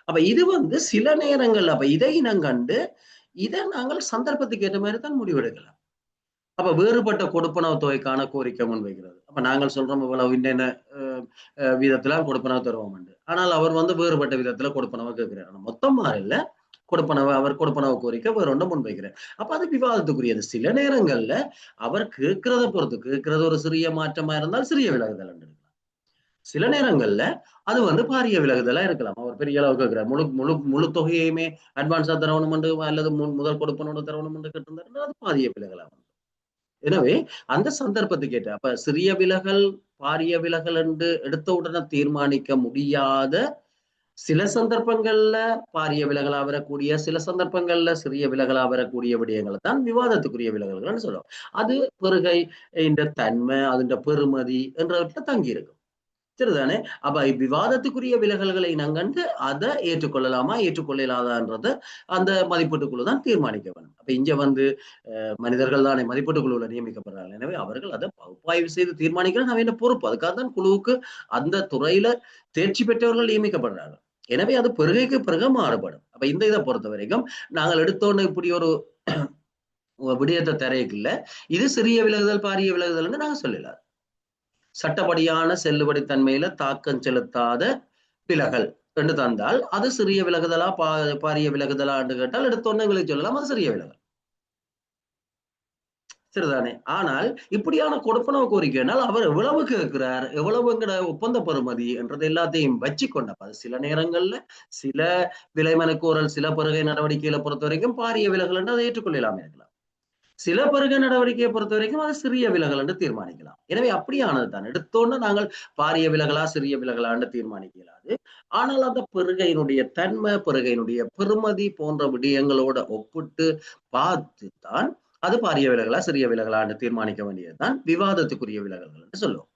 அப்ப இது சில நேரங்கள் அப்ப இதை இனங்கண்டு இதை நாங்கள் சந்தர்ப்பத்துக்கு ஏற்ற மாதிரி தான் முடிவெடுக்கலாம். அப்ப வேறுபட்ட கொடுப்பனவு தொகைக்கான கோரிக்கை முன்வைக்கிறது. அப்ப நாங்கள் சொல்றோம் இவ்வளவு இன்னென்ன விதத்துல கொடுப்பனவு தருவோம். ஆனால் அவர் வேறுபட்ட விதத்துல கொடுப்பனவை கேட்கிறார். மொத்தமா இல்ல, கொடுப்பனவு அவர் கொடுப்பனவு கோரிக்கை வேற ஒன்றும் முன்வைக்கிறார். அப்ப அது விவாதத்துக்குரியது. சில நேரங்கள்ல அவர் கேட்கிறத பொறுத்து, கேட்கிறது ஒரு சிறிய மாற்றமா இருந்தால் சிறிய விலகுதல் இருக்கலாம். சில நேரங்கள்ல அது பாரிய விலகுதலா இருக்கலாம். அவர் பெரிய அளவு கேட்கிறார், முழு முழு முழு தொகையுமே அட்வான்ஸா தரணும் என்று அல்லது முதல் கொடுப்பனோட தரணும் என்று கேட்டிருந்தார், அது பாரிய விலகலா. எனவே அந்த சந்தர்ப்பத்துக்கு ஏற்ற அப்ப சிறிய விலகல் பாரிய விலகல் என்று எடுத்த உடனே தீர்மானிக்க முடியாத சில சந்தர்ப்பங்கள்ல பாரிய விலகலா வரக்கூடிய, சில சந்தர்ப்பங்கள்ல சிறிய விலகலா வரக்கூடிய விடயங்களை தான் விவாதத்துக்குரிய விலகல்கள்னு சொல்லுவோம். அது பெருகை இந்த தன்மை அதன் பெருமதி என்றவற்றை தங்கி இருக்கும். சரிதானே. அப்ப விவாதத்துக்குரிய விலகல்களை நாங்கண்டு அதை ஏற்றுக்கொள்ளலாமா ஏற்றுக்கொள்ளலாதான்றத அந்த மதிப்பீட்டுக்குழு தான் தீர்மானிக்க வேணும். அப்ப இங்க மனிதர்கள் தானே மதிப்பீட்டுக்குழுல நியமிக்கப்படுறாங்க. எனவே அவர்கள் அதை பகுப்பாய்வு செய்து தீர்மானிக்கிறது நம்ம என்ன பொறுப்பு. அதுக்காக தான் குழுவுக்கு அந்த துறையில தேர்ச்சி பெற்றவர்கள் நியமிக்கப்படுறாங்க. எனவே அது பெருகைக்கு பிறகு மாறுபடும். அப்ப இந்த இதை பொறுத்த வரைக்கும் நாங்கள் எடுத்தோன்னு இப்படி ஒரு விடயத்தை தரையில இது சிறிய விலகுதல் பாரிய விலகுதல்னு நாங்க சொல்லலாம். சட்டப்படியான செல்லுபடி தன்மையில தாக்கம் செலுத்தாத விலகல் என்று தந்தால் அது சிறிய விலகுதலா பாரிய விலகுதலா என்று கேட்டால் எடுத்தோன்னு எங்களுக்கு சொல்லலாம் அது சிறிய விலகல். சரிதானே. ஆனால் இப்படியான கொடுப்பனவு கோரிக்கைனால் அவர் எவ்வளவு கேட்கிறார், எவ்வளவுங்கிற ஒப்பந்த பெறுமதி என்றது எல்லாத்தையும் வச்சு கொண்டப்ப சில நேரங்கள்ல சில விலைமனக்கோரல் சில பெருகை நடவடிக்கைகளை பொறுத்த வரைக்கும் பாரிய விலகல் என்று அதை ஏற்றுக்கொள்ளலாமே இருக்கலாம். சில பெருக நடவடிக்கையை பொறுத்த வரைக்கும் அது சிறிய விலகல் என்று தீர்மானிக்கலாம். எனவே அப்படியானது தான் எடுத்தோன்னு நாங்கள் பாரிய விலகலா சிறிய விலகலான்னு தீர்மானிக்கலாது. ஆனால் அந்த பெருகையினுடைய தன்மை பெருகையினுடைய பெருமதி போன்ற விடயங்களோட ஒப்பிட்டு பார்த்து தான் அது பாரிய விலகலா சிறிய விலகலான்னு தீர்மானிக்க வேண்டியதுதான் விவாதத்துக்குரிய விலகல்கள் என்று சொல்லுவோம்.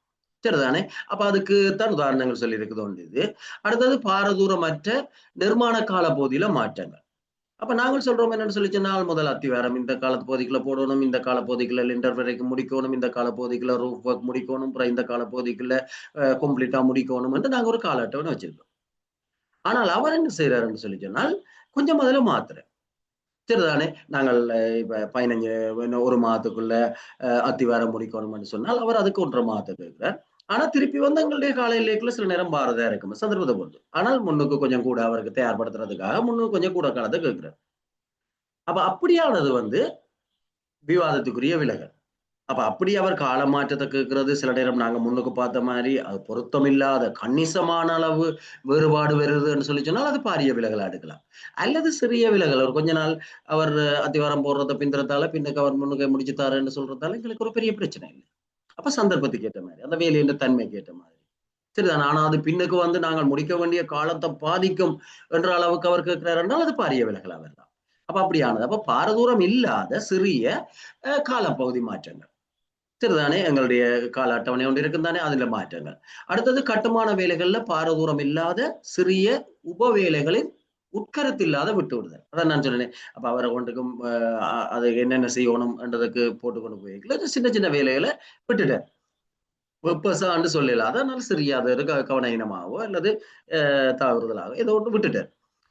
சரிதானே. அப்ப அதுக்கு தான் உதாரணங்கள் சொல்லி இருக்குது ஒன்று. இது அடுத்தது பாரதூரமற்ற நிர்மாண கால போதில மாற்றங்கள். அப்ப நாங்கள் சொல்றோம் என்னன்னு சொல்லி சொன்னால் முதல் அத்திவாரம் இந்த காலத்து பகுதிக்குள்ள போடணும், இந்த கால பகுதிக்குள்ள லிண்டர் வரைக்கும் முடிக்கணும், இந்த கால பகுதிக்குள்ள ரூஃப் ஒர்க் முடிக்கணும், அப்புறம் இந்த கால பகுதிக்குள்ள கம்ப்ளீட்டா முடிக்கணும் என்று நாங்க ஒரு கால அட்டவணை வச்சிருக்கோம். ஆனால் அவர் என்ன செய்யறாருன்னு சொல்லி சொன்னால் கொஞ்சம் முதல்ல மாத்துறேன். சரிதானே. நாங்கள் இப்ப 15 ஒரு மாதத்துக்குள்ள அத்திவாரம் முடிக்கணும்னு சொன்னால் அவர் அதுக்கு 1.5 மாதத்துக்கு இருக்கிறார். ஆனா திருப்பி எங்களுடைய காலையிலேக்குள்ள சில நேரம் பாரதா இருக்கும் சந்தர்ப்பத்தை பொறுத்து. ஆனால் முன்னுக்கு கொஞ்சம் கூட அவருக்கு தயார்படுத்துறதுக்காக முன்னுக்கு கொஞ்சம் கூட காலத்தை கேட்கிறார். அப்ப அப்படியானது விவாதத்துக்குரிய விலகல். அப்ப அப்படி அவர் கால மாற்றத்தை கேட்கிறது சில நேரம் நாங்க முன்னுக்கு பார்த்த மாதிரி அது பொருத்தமில்லாத கணிசமான அளவு வேறுபாடு வருதுன்னு சொல்லி சொன்னால் அது பாரிய விலகலா எடுக்கலாம். அல்லது சிறிய விலகல் ஒரு கொஞ்ச நாள் அவர் அத்திவாரம் போடுறத பின்னுறதால பின்னுக்கு அவர் முன்னுக்கு முடிச்சுத்தாருன்னு சொல்றதால எங்களுக்கு ஒரு பெரிய பிரச்சனை இல்லை. அப்ப சந்தர்ப்பத்துக்கு ஏற்ற மாதிரி அந்த வேலையின் தன்மைக்கு ஏற்ற மாதிரி சரிதான். ஆனா அது பின்னுக்கு நாங்கள் முடிக்க வேண்டிய காலத்தை பாதிக்கும் என்ற அளவுக்கு அவர் கேட்கிறார் என்றால் அது பாரிய விலகலா வரலாம். அப்ப அப்படியானது. அப்ப பாரதூரம் இல்லாத சிறிய காலப்பகுதி மாற்றங்கள் சரிதானே. எங்களுடைய கால அட்டவணை ஒன்று இருக்குந்தானே அதுல மாற்றங்கள். அடுத்தது கட்டுமான வேலைகள்ல பாரதூரம் இல்லாத சிறிய உப வேலைகளின் உட்கருத்து இல்லாத விட்டு விடுதல். அதான் நான் சொன்னேன். அப்ப அவரை ஒன்றுக்கும் அது என்னென்ன செய்யணும் என்றதுக்கு போட்டுக்கொண்டு போயிருக்கல சின்ன சின்ன வேலைகளை விட்டுட்டார். வெப்பசான்னு சொல்லல. அதனால சிறிய அது கவனமாகவோ அல்லது தவறுதலாகவோ ஏதோ ஒன்று விட்டுட்டார்.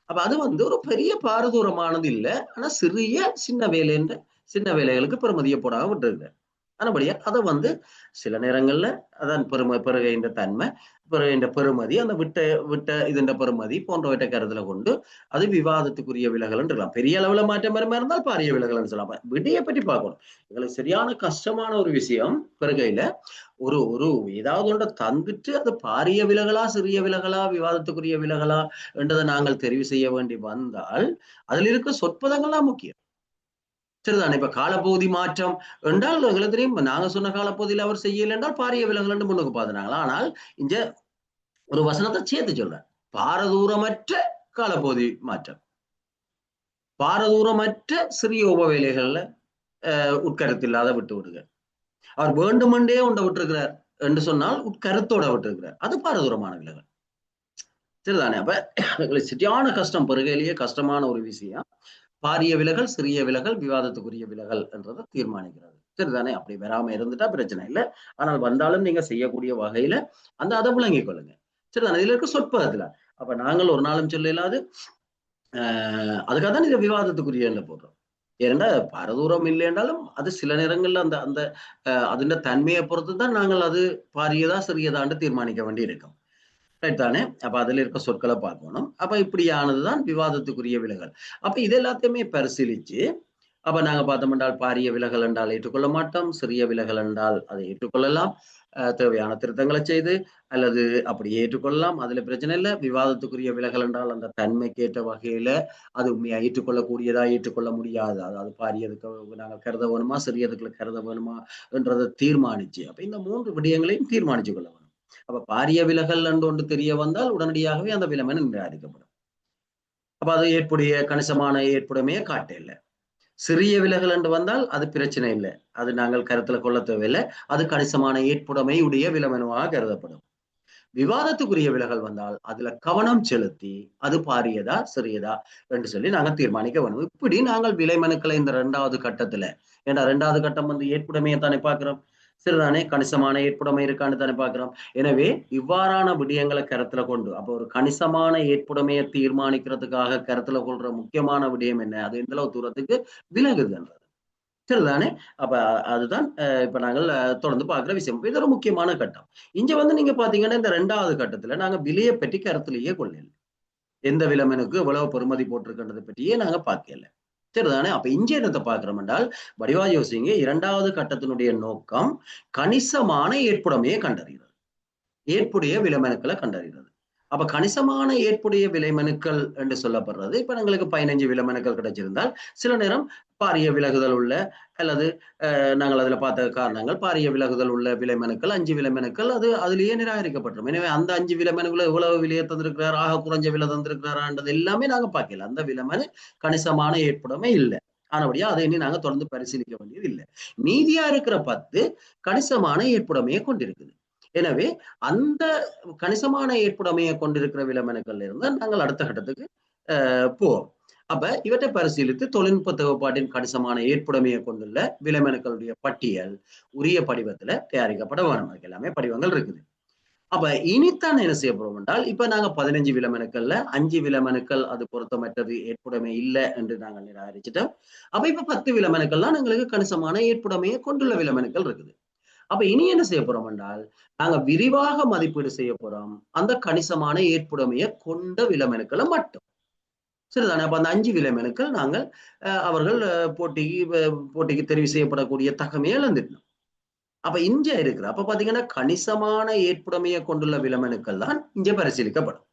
அப்ப அது ஒரு பெரிய பாரதூரமானது இல்லை. ஆனா சிறிய சின்ன வேலைன்ற சின்ன வேலைகளுக்கு பெருமதியை போடாம விட்டுருக்கார். ஆனபடியா அதை வந்து சில நேரங்கள்ல அதான் பெருகின்ற தன்மை, பெறுகின்ற பெறுமதி, அந்த விட்ட விட்ட இதுன்ற பெறுமதி போன்றவற்றை கருத்துல கொண்டு அது விவாதத்துக்குரிய விலகல் இருக்கலாம். பெரிய அளவுல மாற்றம் வருமா இருந்தால் பாரிய விலகல்னு சொல்லலாம். விடையை பற்றி பார்க்கணும். எங்களுக்கு சரியான கஷ்டமான ஒரு விஷயம் பெறுகையில ஒரு ஒரு ஏதாவது ஒன்றை தந்துட்டு அது பாரிய விலகலா சிறிய விலகலா விவாதத்துக்குரிய விலகலா என்றதை நாங்கள் தெரிவு செய்ய வேண்டி வந்தால் அதில் இருக்க சொற்பதங்கள்லாம் முக்கியம். சரிதானே? இப்ப காலப்பகுதி மாற்றம் என்றால் எங்களுக்கு தெரியும், நாங்க சொன்ன காலப்பகுதியில் அவர் செய்யல என்றால் பாரிய விலகல் என்று முன்னுக்கு பாத்துனாங்களா. ஆனால் இங்க ஒரு வசனத்தை சேர்த்து சொல்ற, பாரதூரமற்ற காலப்பகுதி மாற்றம், பாரதூரமற்ற சிறிய உபவேலைகள்ல உட்கருத்தில்லாத விட்டு விடுங்க. அவர் வேண்டுமென்றே உண்டை விட்டுருக்கிறார் என்று சொன்னால் உட்கருத்தோட விட்டுருக்கிறார், அது பாரதூரமான விலகல். சரிதானே? அப்ப சரியான கஷ்டம், பெருகையிலேயே கஷ்டமான ஒரு விஷயம். பாரிய விலகல், சிறிய விலகல், விவாதத்துக்குரிய விலகல் என்றதை தீர்மானிக்கிறது. சரிதானே? அப்படி வராம இருந்துட்டா பிரச்சனை இல்லை. ஆனால் வந்தாலும் நீங்க செய்யக்கூடிய வகையில அந்த அதை விளங்கிக் கொள்ளுங்க. சரிதானே? இதுல இருக்க சொற்பதத்துல அப்ப நாங்கள் ஒரு நாளும் சொல்ல இல்லாது அதுக்காக தான் இதை விவாதத்துக்குரிய போடுறோம். ஏன்னா பாரதூரம் இல்லை என்றாலும் அது சில நேரங்கள்ல அந்த அந்த அதுன்ற தன்மையை பொறுத்து தான் நாங்கள் அது பாரியதா சிறியதான்னு தீர்மானிக்க வேண்டி இருக்கும். ரைட் தானே? அப்ப அதுல இருக்க சொற்களை பார்க்கணும். அப்ப இப்படியானதுதான் விவாதத்துக்குரிய விலகல். அப்ப இது எல்லாத்தையுமே பரிசீலிச்சு அப்ப நாங்க பார்த்தோம் என்றால் பாரிய விலகல் என்றால் ஏற்றுக்கொள்ள மாட்டோம், சிறிய விலகல் என்றால் அதை ஏற்றுக்கொள்ளலாம், தேவையான திருத்தங்களை செய்து அல்லது அப்படி ஏற்றுக்கொள்ளலாம், அதுல பிரச்சனை இல்லை. விவாதத்துக்குரிய விலகல் என்றால் அந்த தன்மைக்கேற்ற வகையில அது உண்மையா ஏற்றுக்கொள்ளக்கூடியதா ஏற்றுக்கொள்ள முடியாதா, அதாவது பாரியதுக்கு நாங்கள் கருத வேணுமா சிறியதுக்குள்ள கருத வேணுமா என்றதை தீர்மானிச்சு அப்ப இந்த 3 விடயங்களையும் தீர்மானிச்சு கொள்ள வேணும். அப்ப பாரிய விலகல் என்று ஒன்று தெரிய வந்தால் உடனடியாகவே அந்த விலமன் நிராகரிக்கப்படும். அப்ப அது ஏற்புடைய கணிசமான ஏற்புடைமையை காட்ட இல்லை. சிறிய விலகல் என்று வந்தால் அது பிரச்சனை இல்லை, அது நாங்கள் கருத்துல கொள்ள தேவையில்லை, அது கணிசமான ஏற்புடைமை உடைய விலமனுவாக கருதப்படும். விவாதத்துக்குரிய விலகல் வந்தால் அதுல கவனம் செலுத்தி அது பாரியதா சிறியதா என்று சொல்லி நாங்கள் தீர்மானிக்க வேணும். இப்படி நாங்கள் விலைமனுக்களை இந்த 2வது கட்டத்துல, ஏன்னா 2வது கட்டம் வந்து ஏற்புடைமையை தானே பார்க்கிறோம், சரிதானே? கணிசமான ஏற்புடைமை இருக்கான்னு தானே பார்க்கிறோம். எனவே இவ்வாறான விடயங்களை கருத்துல கொண்டு அப்ப ஒரு கணிசமான ஏற்புடைமையை தீர்மானிக்கிறதுக்காக கருத்துல கொள்ற முக்கியமான விடயம் என்ன, அது எந்த அளவு தூரத்துக்கு விலகுதுன்றது. சரிதானே? அப்ப அதுதான் இப்ப நாங்கள் தொடர்ந்து பார்க்கிற விஷயம். இது ஒரு முக்கியமான கட்டம். இங்க வந்து நீங்க பாத்தீங்கன்னா இந்த 2வது கட்டத்துல நாங்க விலையை பற்றி கருத்திலேயே கொள்ளல, எந்த விலமனுக்கு எவ்வளவு பெறுமதி போட்டிருக்கின்றதை பற்றியே நாங்க பார்க்கல. சரிதானே? அப்ப இங்க என்னத்தை பார்க்கிறோம் என்றால் வடிவா யோசிங்க, 2வது கட்டத்தினுடைய நோக்கம் கணிசமான ஏற்புடைமையை கண்டறிகிறது, ஏற்புடைய விலைமனுக்களை கண்டறிகிறது. அப்ப கணிசமான ஏற்புடைய விலைமனுக்கள் என்று சொல்லப்படுறது இப்ப எங்களுக்கு 15 விலைமனுக்கள் கிடைச்சிருந்தால் சில நேரம் பாரிய விலகுதல் உள்ள அல்லது நாங்கள் அதுல பார்த்த காரணங்கள் பாரிய விலகுதல் உள்ள விலைமனுக்கள் 5 விலைமனுக்கள் அது அதுலயே நிராகரிக்கப்பட்டோம். எனவே அந்த 5 விலைமனுக்களை எவ்வளவு விலையை தந்திருக்கிறார், ஆக குறைஞ்ச விலை தந்திருக்கிறாரான்றது எல்லாமே நாங்க பார்க்கல. அந்த விலைமனு கணிசமான ஏற்புடைமை இல்லை, ஆனபடியா அதை இனி நாங்க தொடர்ந்து பரிசீலிக்க வேண்டியது இல்லை. மீதியா இருக்கிற 10 கணிசமான ஏற்புடைமையை கொண்டிருக்குது. எனவே அந்த கணிசமான ஏற்புடைமையை கொண்டிருக்கிற விலைமனுக்கள்ல இருந்து நாங்கள் அடுத்த கட்டத்துக்கு போவோம். அப்ப இவற்றை பரிசீலித்து தொழில்நுட்ப தேவைப்பாட்டின் கணிசமான ஏற்புடைமையை கொண்டுள்ள விலைமனுக்களுடைய பட்டியல் உரிய படிவத்துல தயாரிக்கப்பட வேணும். அதுக்கு எல்லாமே படிவங்கள் இருக்குது. அப்ப இனித்தான் என்ன செய்யப்படும் என்றால் இப்ப நாங்க 15 விலைமனுக்கள்ல 5 விலைமனுக்கள் அது பொருத்தமற்றது ஏற்புடைமை இல்லை என்று நாங்கள் நிராகரிச்சுட்டோம். அப்ப இப்ப 10 விலைமனுக்கள்லாம் எங்களுக்கு கணிசமான ஏற்புடைமையை கொண்டுள்ள விலைமனுக்கள் இருக்குது. அப்ப இனி என்ன செய்ய போறோம் என்றால் நாங்க விரிவாக மதிப்பீடு செய்ய போறோம் அந்த கணிசமான ஏற்புடைமையை கொண்ட விலைமனுக்களை மட்டும். சரிதானே? அப்ப அந்த 5 விலைமனுக்கள் நாங்கள் அவர்கள் போட்டிக்கு தெரிவு செய்யப்படக்கூடிய தகமையை இழந்துட்டோம். அப்ப இங்க இருக்கிற அப்ப பாத்தீங்கன்னா கணிசமான ஏற்புடைமையை கொண்டுள்ள விலைமனுக்கள் தான் இங்க பரிசீலிக்கப்படும்.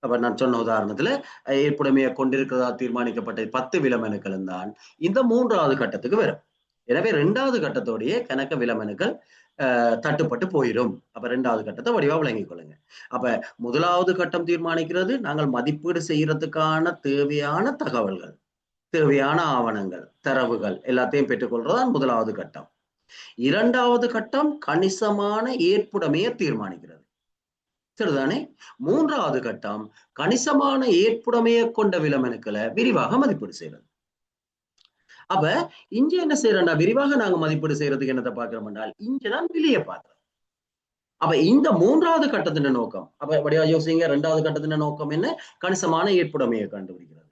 அப்ப நான் சொன்ன உதாரணத்துல ஏற்புடைமையை கொண்டிருக்கிறதா தீர்மானிக்கப்பட்ட 10 விலைமனுக்களும் தான் இந்த 3வது கட்டத்துக்கு வரும். எனவே 2வது கட்டத்தோடைய கணக்க விலைமனுக்கள் தட்டுப்பட்டு போயிடும். அப்ப 2வது கட்டத்தை வடிவா விளங்கிக் கொள்ளுங்க. அப்ப 1வது கட்டம் தீர்மானிக்கிறது நாங்கள் மதிப்பீடு செய்யறதுக்கான தேவையான தகவல்கள், தேவையான ஆவணங்கள், தரவுகள் எல்லாத்தையும் பெற்றுக்கொள்றதுதான் 1வது கட்டம். 2வது கட்டம் கணிசமான ஏற்புடைமையை தீர்மானிக்கிறது. சரிதானே? 3வது கட்டம் கணிசமான ஏற்புடைமையை கொண்ட விலைமனுக்களை விரிவாக மதிப்பீடு செய்யறது. அப்ப இங்க என்ன செய்யறோம்னா விரிவாக நாங்க மதிப்பீடு செய்யறதுக்கு என்னத்தை பார்க்கிறோம் என்றால் இங்கதான் விலையை பார்க்கிறோம். அப்ப இந்த 3வது கட்டத்தின் நோக்கம் அப்ப யோசிங்க, 2வது கட்டத்தின் நோக்கம் என்ன, கணிசமான ஏற்புடைமையை கண்டுபிடிக்கிறது.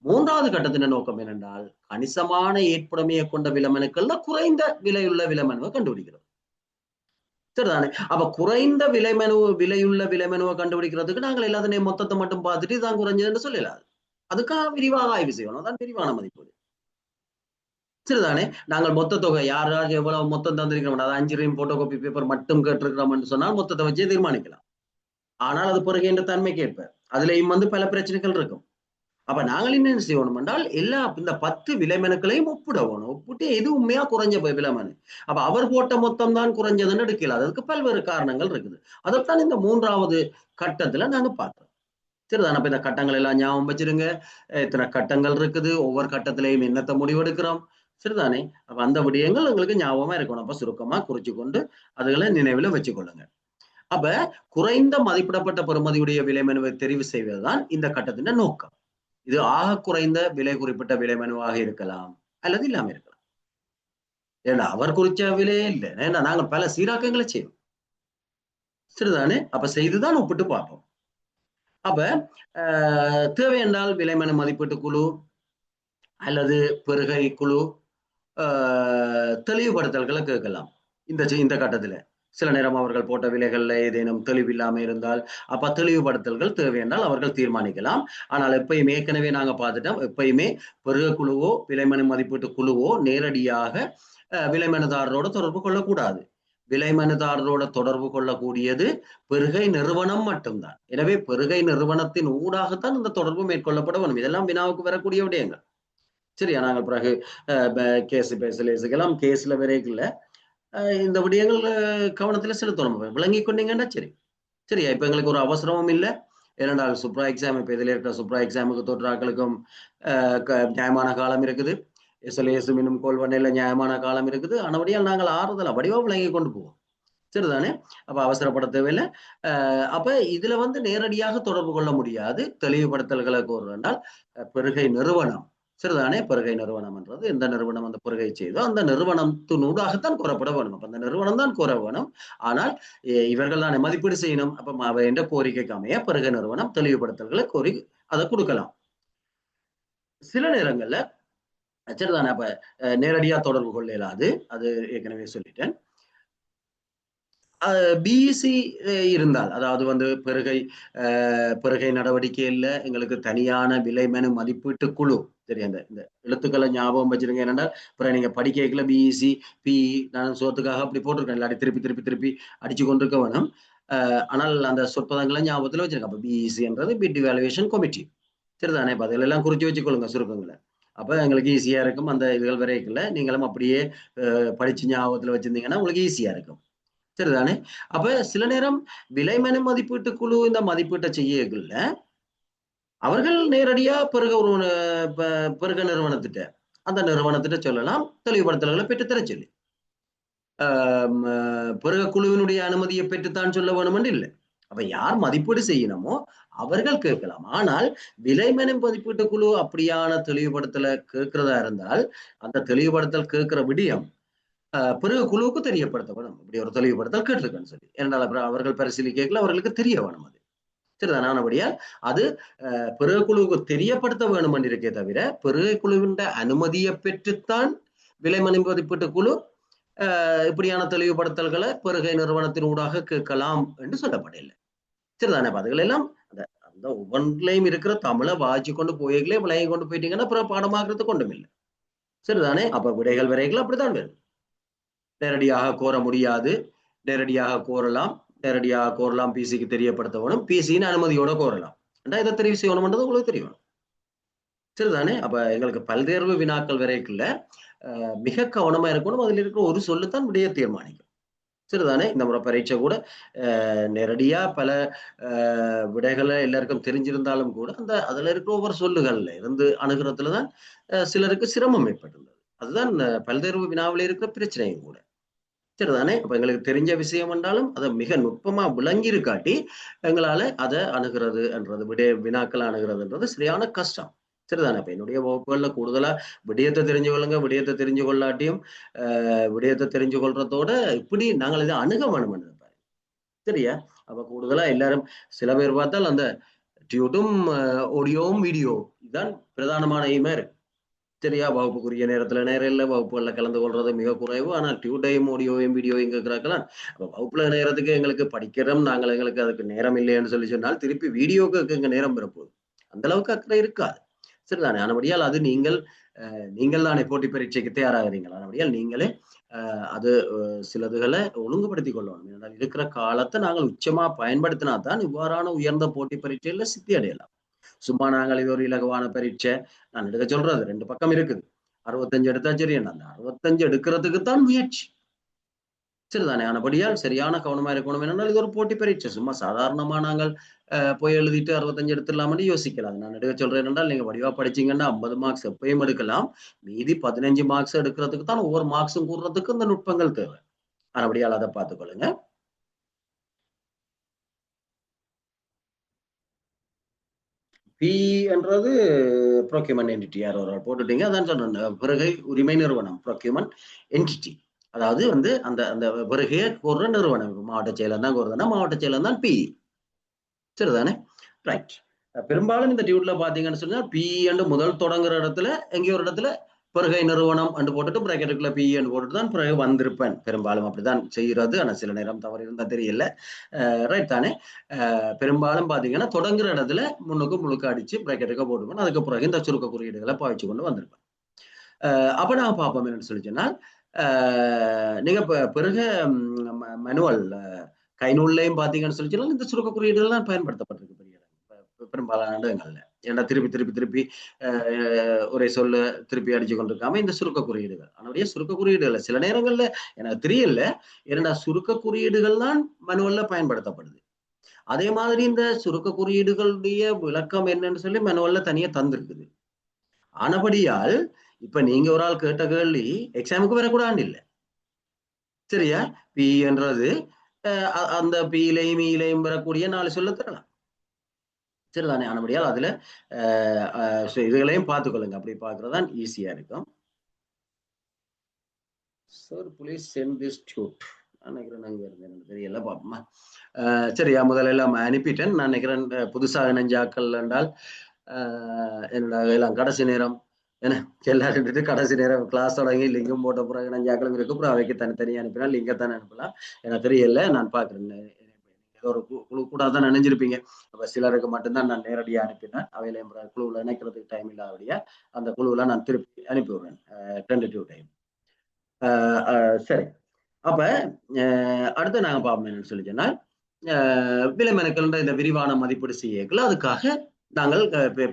மூன்றாவது கட்டத்தின் நோக்கம் என்னென்றால் கணிசமான ஏற்புடைமையை கொண்ட விலமனுக்கள்ல குறைந்த விலையுள்ள விலமனுவை கண்டுபிடிக்கிறது. சரிதானே? அப்ப குறைந்த விலையுள்ள விலைமனுவை கண்டுபிடிக்கிறதுக்கு நாங்கள் எல்லாத்தையும் மொத்தத்தை மட்டும் பார்த்துட்டு இதான் குறைஞ்சதுன்னு சொல்லலாது. அதுக்காக விரிவாக ஆய்வு செய்யணும். அதான் விரிவான மதிப்பீடு. சரிதானே? நாங்கள் மொத்த தொகை யார் யார் எவ்வளவு மொத்தம் தந்திருக்கிறோம், அதாவது 5 ரூபாய் போட்டோ காப்பி பேப்பர் மட்டும் கேட்டிருக்கிறோம் சொன்னால் மொத்தத்தை வச்சே தீர்மானிக்கலாம். ஆனால் அது பிறகு தன்மைக்கு ஏற்ப அதுலயும் பல பிரச்சனைகள் இருக்கும். அப்ப நாங்கள் என்ன செய்யணும் என்றால் எல்லா இந்த 10 விலைமனுக்களையும் ஒப்பிடணும். ஒப்பிட்டு எது உண்மையா குறைஞ்ச விலைமனு. அப்ப அவர் போட்ட மொத்தம் தான் குறைஞ்சதுன்னு எடுக்கல. அதுக்கு பல்வேறு காரணங்கள் இருக்குது. அதைத்தான் இந்த 3வது கட்டத்துல நாங்க பார்க்கிறோம். சரிதானே? அப்ப இந்த கட்டங்கள் எல்லாம் ஞாபகம் வச்சிருங்க. இத்தனை கட்டங்கள் இருக்குது. ஒவ்வொரு கட்டத்திலையும் என்னத்தை முடிவெடுக்கிறோம். சரிதானே? அப்ப அந்த விடயங்கள் உங்களுக்கு ஞாபகமா இருக்கணும். அப்ப சுருக்கமா குறிச்சு கொண்டு அதுகளை நினைவுல வச்சுக்கொள்ளுங்க. அப்ப குறைந்த மதிப்பிடப்பட்ட பெறுமதியுடைய விலைமனுவை தெரிவு செய்வதுதான் இந்த கட்டத்தின் நோக்கம். இது ஆக குறைந்த விலை குறிப்பிட்ட விலைமனுவாக இருக்கலாம் அல்லது இல்லாம இருக்கலாம். ஏன்னா அவர் குறிச்ச விலையே இல்லை. ஏன்னா நாங்கள் பல சீராக்கங்களை செய்வோம். சரிதானே? அப்ப செய்துதான் ஒப்பிட்டு பார்ப்போம். அப்ப தேவை என்றால் விலைமனு மதிப்பீட்டு குழு அல்லது பெறுகை குழு தெளிவுபடுத்தல்களை கேட்கலாம். இந்த கட்டத்துல சில நேரம் அவர்கள் போட்ட விலைகள்ல ஏதேனும் தெளிவில்லாம இருந்தால் அப்ப தெளிவுபடுத்தல்கள் தேவை என்றால் அவர்கள் தீர்மானிக்கலாம். ஆனால் எப்பயுமே ஏற்கனவே நாங்க பார்த்துட்டோம், எப்பயுமே பெருக குழுவோ விலைமனு மதிப்பீட்டு குழுவோ நேரடியாக விலைமனுதாரரோட தொடர்பு கொள்ளக்கூடாது. விலைமனுதாரரோட தொடர்பு கொள்ளக்கூடியது பெருகை நிறுவனம் மட்டும்தான். எனவே பெருகை நிறுவனத்தின் ஊடாகத்தான் இந்த தொடர்பு மேற்கொள்ளப்பட வேண்டும். இதெல்லாம் வினாவுக்கு வரக்கூடிய விடயங்கள். சரியா? நாங்கள் பிறகு கேஸ் பேசலாம் கேஸ்ல வரைக்குள்ள இந்த விடயங்கள் கவனத்துல செலுத்தணும். விளங்கி கொண்டீங்கன்னா சரி. சரியா? இப்ப எங்களுக்கு ஒரு அவசரமும் இல்லை. ஏனென்றால் சுப்ரா எக்ஸாம் இப்ப இதுல இருக்கிற சுப்ரா எக்ஸாமுக்கு தோற்றாக்களுக்கும் நியாயமான காலம் இருக்குது. SLS இன்னும் கோல்வனையில நியாயமான காலம் இருக்குது. ஆனபடியால் நாங்கள் ஆறுதலா வடிவா விளங்கி கொண்டு போவோம். சரிதானே? அப்ப அவசரப்பட தேவையில்லை. அப்ப இதுல நேரடியாக தொடர்பு கொள்ள முடியாது. தெளிவுபடுத்தல்களை கூறுவதால் பெருகை நிறுவனம். சரிதானே? பெருகை நிறுவனம் என்றது எந்த நிறுவனம் அந்த பெருகை செய்தோ அந்த நிறுவனத்தினூடாகத்தான் கூறப்பட வேணும். அப்ப அந்த நிறுவனம் தான் கூற வேணும். ஆனால் இவர்கள் தானே மதிப்பீடு செய்யணும். அப்ப என்ற கோரிக்கைக்கு அமைய பெருகை நிறுவனம் தெளிவுபடுத்தல்களை கோரி அதை கொடுக்கலாம். சில நேரங்கள்ல சரிதானே? அப்ப நேரடியா தொடர்பு கொள்ள இயலாது. அது ஏற்கனவே சொல்லிட்டேன். பிஇசி இருந்தால் அதாவது பெருகை நடவடிக்கையில் எங்களுக்கு தனியான விலைமனு மதிப்பீட்டு குழு சரி இந்த எழுத்துக்களை ஞாபகம் வச்சிருங்க. என்னென்றால் அப்புறம் நீங்க படிக்கல பிஇசி பிஇ நான் சோத்துக்காக அப்படி போட்டிருக்கேன். இல்லாட்டி திருப்பி அடிச்சு கொண்டிருக்க வேணும். ஆனால் அந்த சொற்பதங்களை ஞாபகத்தில் வச்சிருக்கேன். அப்ப பிஇசி என்றது பிட் இவாலுவேஷன் கமிட்டி. சரிதானே? இப்ப அதில் எல்லாம் குறிச்சு வச்சுக்கொள்ளுங்க சுருக்கங்களை. அப்ப எங்களுக்கு ஈஸியா இருக்கும். அந்த இதுகள் வரைக்குள்ள நீங்களும் அப்படியே படிச்சு ஞாபகத்துல வச்சிருந்தீங்கன்னா உங்களுக்கு ஈஸியா இருக்கும். சரிதானே? அப்ப சில நேரம் விலைமனு மதிப்பீட்டு குழு இந்த மதிப்பீட்டை செய்யல அவர்கள் நேரடியா பெருக நிறுவனத்திட்ட அந்த நிறுவனத்திட்ட சொல்லலாம் தெளிவுபடுத்தல்களை பெற்றுத்தர சொல்லி பெருக குழுவினுடைய அனுமதியை பெற்றுத்தான் சொல்ல வேணும் என்று இல்லை. அப்ப யார் மதிப்பீடு செய்யணுமோ அவர்கள் கேட்கலாம். ஆனால் விலைமனு மதிப்பீட்டு குழு அப்படியான தெளிவுபடுத்தலை கேட்கிறதா இருந்தால் அந்த தெளிவுபடுத்தல் கேட்கிற விடயம் பிறகு குழுவுக்கு தெரியப்படுத்த வேணும். இப்படி ஒரு தெளிவுபடுத்தல் கேட்டிருக்கேன்னு சொல்லி. ஏனால் அப்புறம் அவர்கள் பரிசீலிக்கல அவர்களுக்கு தெரிய வேணும். அது சரிதான். ஆனபடியால் அது பிறகு குழுவுக்கு தெரியப்படுத்த வேணும் என்று இருக்கே தவிர பிறகு குழுவின் அனுமதியை பெற்றுத்தான் விலைமனு மதிப்பீட்டு குழு இப்படியான தெளிவுபடுத்தல்களை பெருகை நிறுவனத்தின் ஊடாக கேட்கலாம் என்று சொல்லப்படவில்லை. சரிதானே? அதுகள் எல்லாம் அந்த ஒவ்வொன்றிலையும் இருக்கிற தமிழை வாய்ச்சி கொண்டு போய்களே விளங்கி கொண்டு போயிட்டீங்கன்னா அப்புறம் பாடமாக்குறது கொண்டும் இல்லை. சரிதானே? அப்ப விடைகள் வரைகள் அப்படித்தான் வேணும். நேரடியாக கோர முடியாது. நேரடியாக கோரலாம் பிசிக்கு தெரியப்படுத்த வேணும். பிசின்னு அனுமதியோட கோரலாம். இதை தெரிவு செய்யணும்ன்றது உங்களுக்கு தெரியும். சரிதானே? அப்ப எங்களுக்கு பல்தேர்வு வினாக்கள் வரைக்குள்ள மிக கவனமா இருக்கணும். அதுல இருக்கிற ஒரு சொல்லுத்தான் விடைய தீர்மானிக்கும். சரிதானே? இந்த முறை பரீட்சை கூட நேரடியா பல விடைகளை எல்லாருக்கும் தெரிஞ்சிருந்தாலும் கூட அதுல இருக்கிற ஒவ்வொரு சொல்லுகள்ல இருந்து அணுகிறதுலதான் சிலருக்கு சிரமம் ஏற்பட்டிருந்தது. அதுதான் பல்தேர்வு வினாவில் இருக்கிற பிரச்சனையும் கூட. சரிதானே? அப்ப எங்களுக்கு தெரிஞ்ச விஷயம் என்றாலும் அதை மிக நுட்பமா விளங்கி இருக்காட்டி எங்களால அதை அணுகிறது என்றது வினாக்கள் அணுகிறதுன்றது சரியான கஷ்டம். சரிதானே? அப்ப என்னுடைய வகுப்புகள்ல கூடுதலா விடயத்தை தெரிஞ்சு கொள்ளுங்க. விடயத்தை தெரிஞ்சு கொள்ளாட்டியும் விடயத்தை தெரிஞ்சு கொள்றதோட இப்படி நாங்கள் இதை அணுக வேணும். சரியா? அப்ப கூடுதலா எல்லாரும் சில பேர் பார்த்தால் அந்த டியூட்டும் ஆடியோவும் வீடியோ இதுதான் பிரதானமான எய்மா இருக்கு. சரியா, வகுப்புக்குரிய நேரத்துல நேரம் இல்லை, வகுப்புகள்ல கலந்து கொள்றது மிக குறைவு. ஆனால் டியூ டைம் ஆடியோயும் வீடியோயும் கேட்கிறாக்கலாம். அப்ப வகுப்புல நேரத்துக்கு எங்களுக்கு படிக்கிறோம், நாங்கள் எங்களுக்கு அதுக்கு நேரம் இல்லைன்னு சொன்னால் திருப்பி வீடியோக்கு எங்க நேரம் பெறப்போகுது. அந்த அளவுக்கு அக்கறை இருக்காது. சரிதானே? ஆனபடியால் அது நீங்கள் தானே போட்டி பரீட்சைக்கு தயாராகிறீங்களா? ஆனபடியால் நீங்களே அது சிலதுகளை ஒழுங்குபடுத்திக் கொள்ளணும். ஏனென்றால் இருக்கிற காலத்தை நாங்கள் உச்சமா பயன்படுத்தினா தான் இவ்வாறான உயர்ந்த போட்டி பரீட்சையில சித்தி அடையலாம். சும்மா நாங்கள் இது ஒரு இலகுவான பரீட்சை, நான் எடுக்க சொல்றது 2 பக்கம் இருக்குது. 65 எடுத்தா சரி, அந்த 65 எடுக்கிறதுக்கு தான் முயற்சி. சரிதானே? ஆனபடியால் சரியான கவனமா இருக்கணும். என்னென்றால் இது ஒரு போட்டி பரீட்சை. சும்மா சாதாரணமா நாங்கள் போய் எழுதிட்டு 65 எடுத்துடலாம்னு யோசிக்கலாம். நான் எடுக்க சொல்றேன் என்றால், நீங்க வடிவா படிச்சீங்கன்னா 50 மார்க்ஸ் எப்பயும் எடுக்கலாம். மீதி 15 மார்க்ஸ் எடுக்கிறதுக்கு தான் ஒவ்வொரு மார்க்ஸும் கூடுறதுக்கு இந்த நுட்பங்கள் தேவை. ஆனபடியால் அதை பார்த்துக்கொள்ளுங்க. பி என்றது ப்ரோக்யூமெண்ட் என்டிட்டி, யாரோ ஒரு போட்டுட்டீங்க. அதான் சொல்றேன், வருகை உரிமை நிறுவனம், ப்ரோக்யூமெண்ட் என்டிட்டி. அதாவது அந்த அந்த வருகையை கோர்ற நிறுவனம். மாவட்ட செயலர் தான் கோருதுன்னா மாவட்ட செயலர் தான் பி. சரிதானே? ரைட். பெரும்பாலும் இந்த டியூட்ல பாத்தீங்கன்னு சொன்னா பி என்று முதல் தொடங்குற இடத்துல எங்கேயோ ஒரு இடத்துல வருகை நிறுவனம் என்று போட்டுட்டு பிராக்கெட்டுக்குள்ள பி என்று போட்டுட்டு தான் பிறகு வந்திருப்பேன். பெரும்பாலும் அப்படிதான் செய்யறது. ஆனா சில நேரம் தவறு இருந்தா தெரியல. ரைட் தானே? பெரும்பாலும் பாத்தீங்கன்னா தொடங்குற இடத்துல முன்னுக்கு முழுக்க அடிச்சு பிராக்கெட்டுக்கு போட்டுப்பேன். அதுக்கு பிறகு இந்த சுருக்க குறியீடுகளை பாய்ச்சி கொண்டு வந்திருப்பேன். அப்ப நான் பார்ப்போம் என்னன்னு சொல்லி சொன்னால், நீங்க பிறகு மேனுவல் கைநூல்லையும் பாத்தீங்கன்னு சொல்லி சொன்னால் இந்த சுருக்க குறியீடுகள் தான் பயன்படுத்தப்பட்டிருக்கு பெரும்பாலான இடங்கள்ல. ஏன்னா திருப்பி திருப்பி திருப்பி ஒரே சொல்ல திருப்பி அடிச்சு கொண்டிருக்காம இந்த சுருக்க குறியீடுகள், அதனுடைய சுருக்க குறியீடுகள் சில நேரங்கள்ல எனக்கு தெரியல, ஏன்னா சுருக்க குறியீடுகள் தான் மனுவல்ல பயன்படுத்தப்படுது. அதே மாதிரி இந்த சுருக்க குறியீடுகளுடைய விளக்கம் என்னன்னு சொல்லி மனுவல்ல தனியா தந்திருக்குது. ஆனபடியால் இப்ப நீங்க ஒரு ஆள் கேட்ட கேள்வி எக்ஸாமுக்கு வரக்கூடாது இல்லை. சரியா? பி என்றது அந்த பியிலையும் ஈலையும் வரக்கூடிய 4 சொல்ல தரலாம். சரிதானே? ஆனபடியால் அதுல இதுகளையும் பார்த்துக்கொள்ளுங்க. அப்படி பார்க்கறதுதான் ஈஸியா இருக்கும். Sir please send this dude. நினைக்கிறேன் அங்க இருந்தேன், எனக்கு தெரியல, பாப்போமா. சரியா, முதல்ல எல்லாம் அனுப்பிட்டேன். நான் நினைக்கிறேன் புதுசாக இணைஞ்சாக்கள் என்றால் என்னோட எல்லாம் கடைசி நேரம் ஏன்னா எல்லாரும் கடைசி நேரம் கிளாஸ் தொடங்கி லிங்கம் போட்ட பிறகு இணைஞ்சாக்களும் இருக்கு. அப்புறம் அவைக்கு தனித்தனியாக அனுப்பினா லிங்கத்தானே அனுப்பலாம். எனக்கு தெரியல, நான் பார்க்குறேன். ஒரு குழு கூட தான் நினைஞ்சிருப்பீங்க. அப்ப சிலருக்கு மட்டும்தான் நான் நேரடியாக அனுப்பினேன். அவையில குழுவில் இணைக்கிறதுக்கு டைம் இல்லாதபடியா அந்த குழுவில் நான் திருப்பி அனுப்பி விடுறேன் டென்டேட்டிவ் டைம். சரி, அப்ப அடுத்து நாங்க பார்ப்போம் என்னன்னு சொல்லி சொன்னால், விலைமனுக்கள்ன்ற இந்த விரிவான மதிப்பீடு செய்யல அதுக்காக நாங்கள்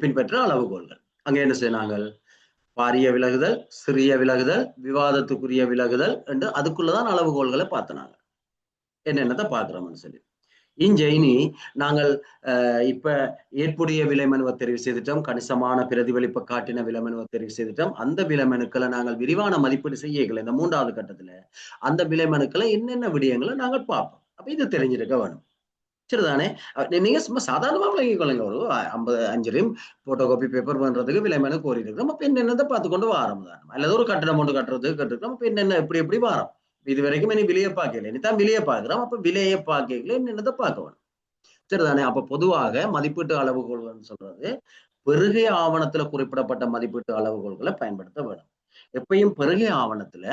பின்பற்ற அளவுகோல்கள். அங்க என்ன செய்ய, பாரிய விலகுதல், சிறிய விலகுதல், விவாதத்துக்குரிய விலகுதல் என்று அதுக்குள்ளதான் அளவுகோல்களை பார்த்தனாங்க. என்னென்னதை பார்க்கிறோம்னு சொல்லி இனி நாங்கள் இப்ப ஏற்புடைய விலைமனுவை தெரிவு செய்துட்டோம். கணிசமான பிரதிபலிப்பை காட்டின விலைமனுவை தெரிவு செய்துட்டோம். அந்த விலைமனுக்களை நாங்கள் விரிவான மதிப்பீடு செய்யல. இந்த 3வது கட்டத்துல அந்த விலைமனுக்களை என்னென்ன விடயங்களை நாங்கள் பார்ப்போம். அப்ப இது தெரிஞ்சிருக்க வேணும். சரிதானே? நீங்க சும்மா சாதாரணமா விளங்கிக்கொள்ளுங்க. ஒரு 55 போட்டோ காப்பி பேப்பர் பண்றதுக்கு விலைமனு கோரி இருக்கிறோம். அப்ப என்னென்னதை பார்த்துக்கொண்டு வாரம் தான், அல்லது ஒரு கட்டணம் ஒன்று கட்டுறதுக்கு கட்டுறோம். அப்ப என்னென்ன எப்படி வாரம் இது வரைக்கும் இனி விலையை பார்க்கல, இனிதான் விலையை பார்க்கிறோம். அப்ப விலையை பார்க்கல என்னென்னதை பார்க்க வேணும். சரிதானே? அப்ப பொதுவாக மதிப்பீட்டு அளவுகோல்கள் சொல்றது பெருகை ஆவணத்துல குறிப்பிடப்பட்ட மதிப்பீட்டு அளவுகோல்களை பயன்படுத்த வேணும். எப்பயும் பெருகை ஆவணத்துல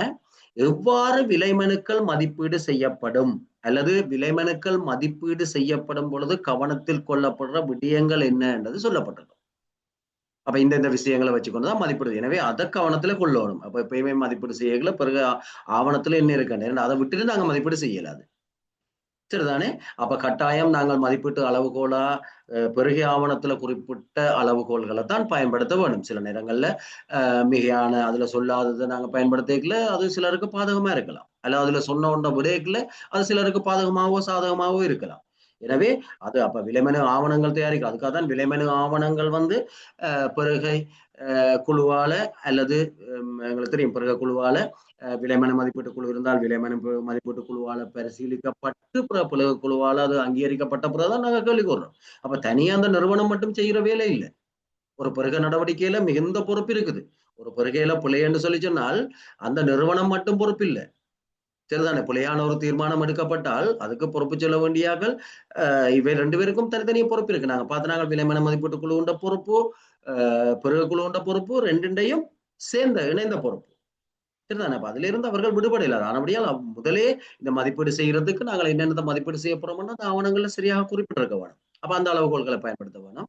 எவ்வாறு விலைமனுக்கள் மதிப்பீடு செய்யப்படும் அல்லது விலைமனுக்கள் மதிப்பீடு செய்யப்படும் பொழுது கவனத்தில் கொள்ளப்படுற விடயங்கள் என்ன என்றது சொல்லப்பட்டிருக்கும். அப்ப இந்த விஷயங்களை வச்சுக்கொண்டுதான் மதிப்பீடு. எனவே அதை கவனத்துல கொள்ளணும். அப்ப எப்பயுமே மதிப்பீடு செய்யல பிறகு ஆவணத்துல என்ன இருக்கு அதை விட்டுட்டு நாங்க மதிப்பீடு செய்யலாது. சரிதானே? அப்ப கட்டாயம் நாங்கள் மதிப்பீட்டு அளவுகோலா பெருகை ஆவணத்துல குறிப்பிட்ட அளவுகோல்களை தான் பயன்படுத்த வேண்டும். சில நேரங்கள்ல மிகையான அதுல சொல்லாததை நாங்க பயன்படுத்திக்கல, அது சிலருக்கு பாதகமா இருக்கலாம். அல்ல அதுல சொன்ன ஒன்ற விடயத்துல அது சிலருக்கு பாதகமாகவோ சாதகமாகவோ இருக்கலாம். எனவே அது அப்ப விலைமனு ஆவணங்கள் தயாரிக்கும். அதுக்காக தான் விலைமனு ஆவணங்கள் பெருகை குழுவால அல்லது எங்களுக்கு தெரியும் பெருகை குழுவால விலைமன மதிப்பீட்டு குழு இருந்தால் விலைமன மதிப்பீட்டு குழுவால பரிசீலிக்கப்பட்டு பிறகு குழுவால அது அங்கீகரிக்கப்பட்ட பிறகுதான் நாங்க கேள்வி கூறுறோம். அப்ப தனியா அந்த நிறுவனம் மட்டும் செய்யற வேலை இல்லை. ஒரு பெருக நடவடிக்கையில மிகுந்த பொறுப்பு இருக்குது. ஒரு பெருகையில பிழை என்று சொல்லி சொன்னால் அந்த நிறுவனம் மட்டும் பொறுப்பு இல்லை. சரிதானே? பிழையான ஒரு தீர்மானம் எடுக்கப்பட்டால் அதுக்கு பொறுப்பு சொல்ல வேண்டியார்கள் இவை 2 பேருக்கும் தனித்தனிய பொறுப்பு இருக்கு. நாங்க பார்த்து விலைமன மதிப்பீட்டு குழுவுண்ட பொறுப்பு பிறகு குழுண்ட பொறுப்பு ரெண்டுண்டையும் சேர்ந்த இணைந்த பொறுப்பு. சரிதானே? அப்ப அதுல இருந்து அவர்கள் விடுபடல. ஆனபடியால் முதலே இந்த மதிப்பீடு செய்யறதுக்கு நாங்கள் என்னென்ன மதிப்பீடு செய்ய போறோம்னா அந்த ஆவணங்கள்ல சரியாக குறிப்பிட்டிருக்க வேணும். அப்ப அந்த அளவுகோல்களை பயன்படுத்த வேணும்.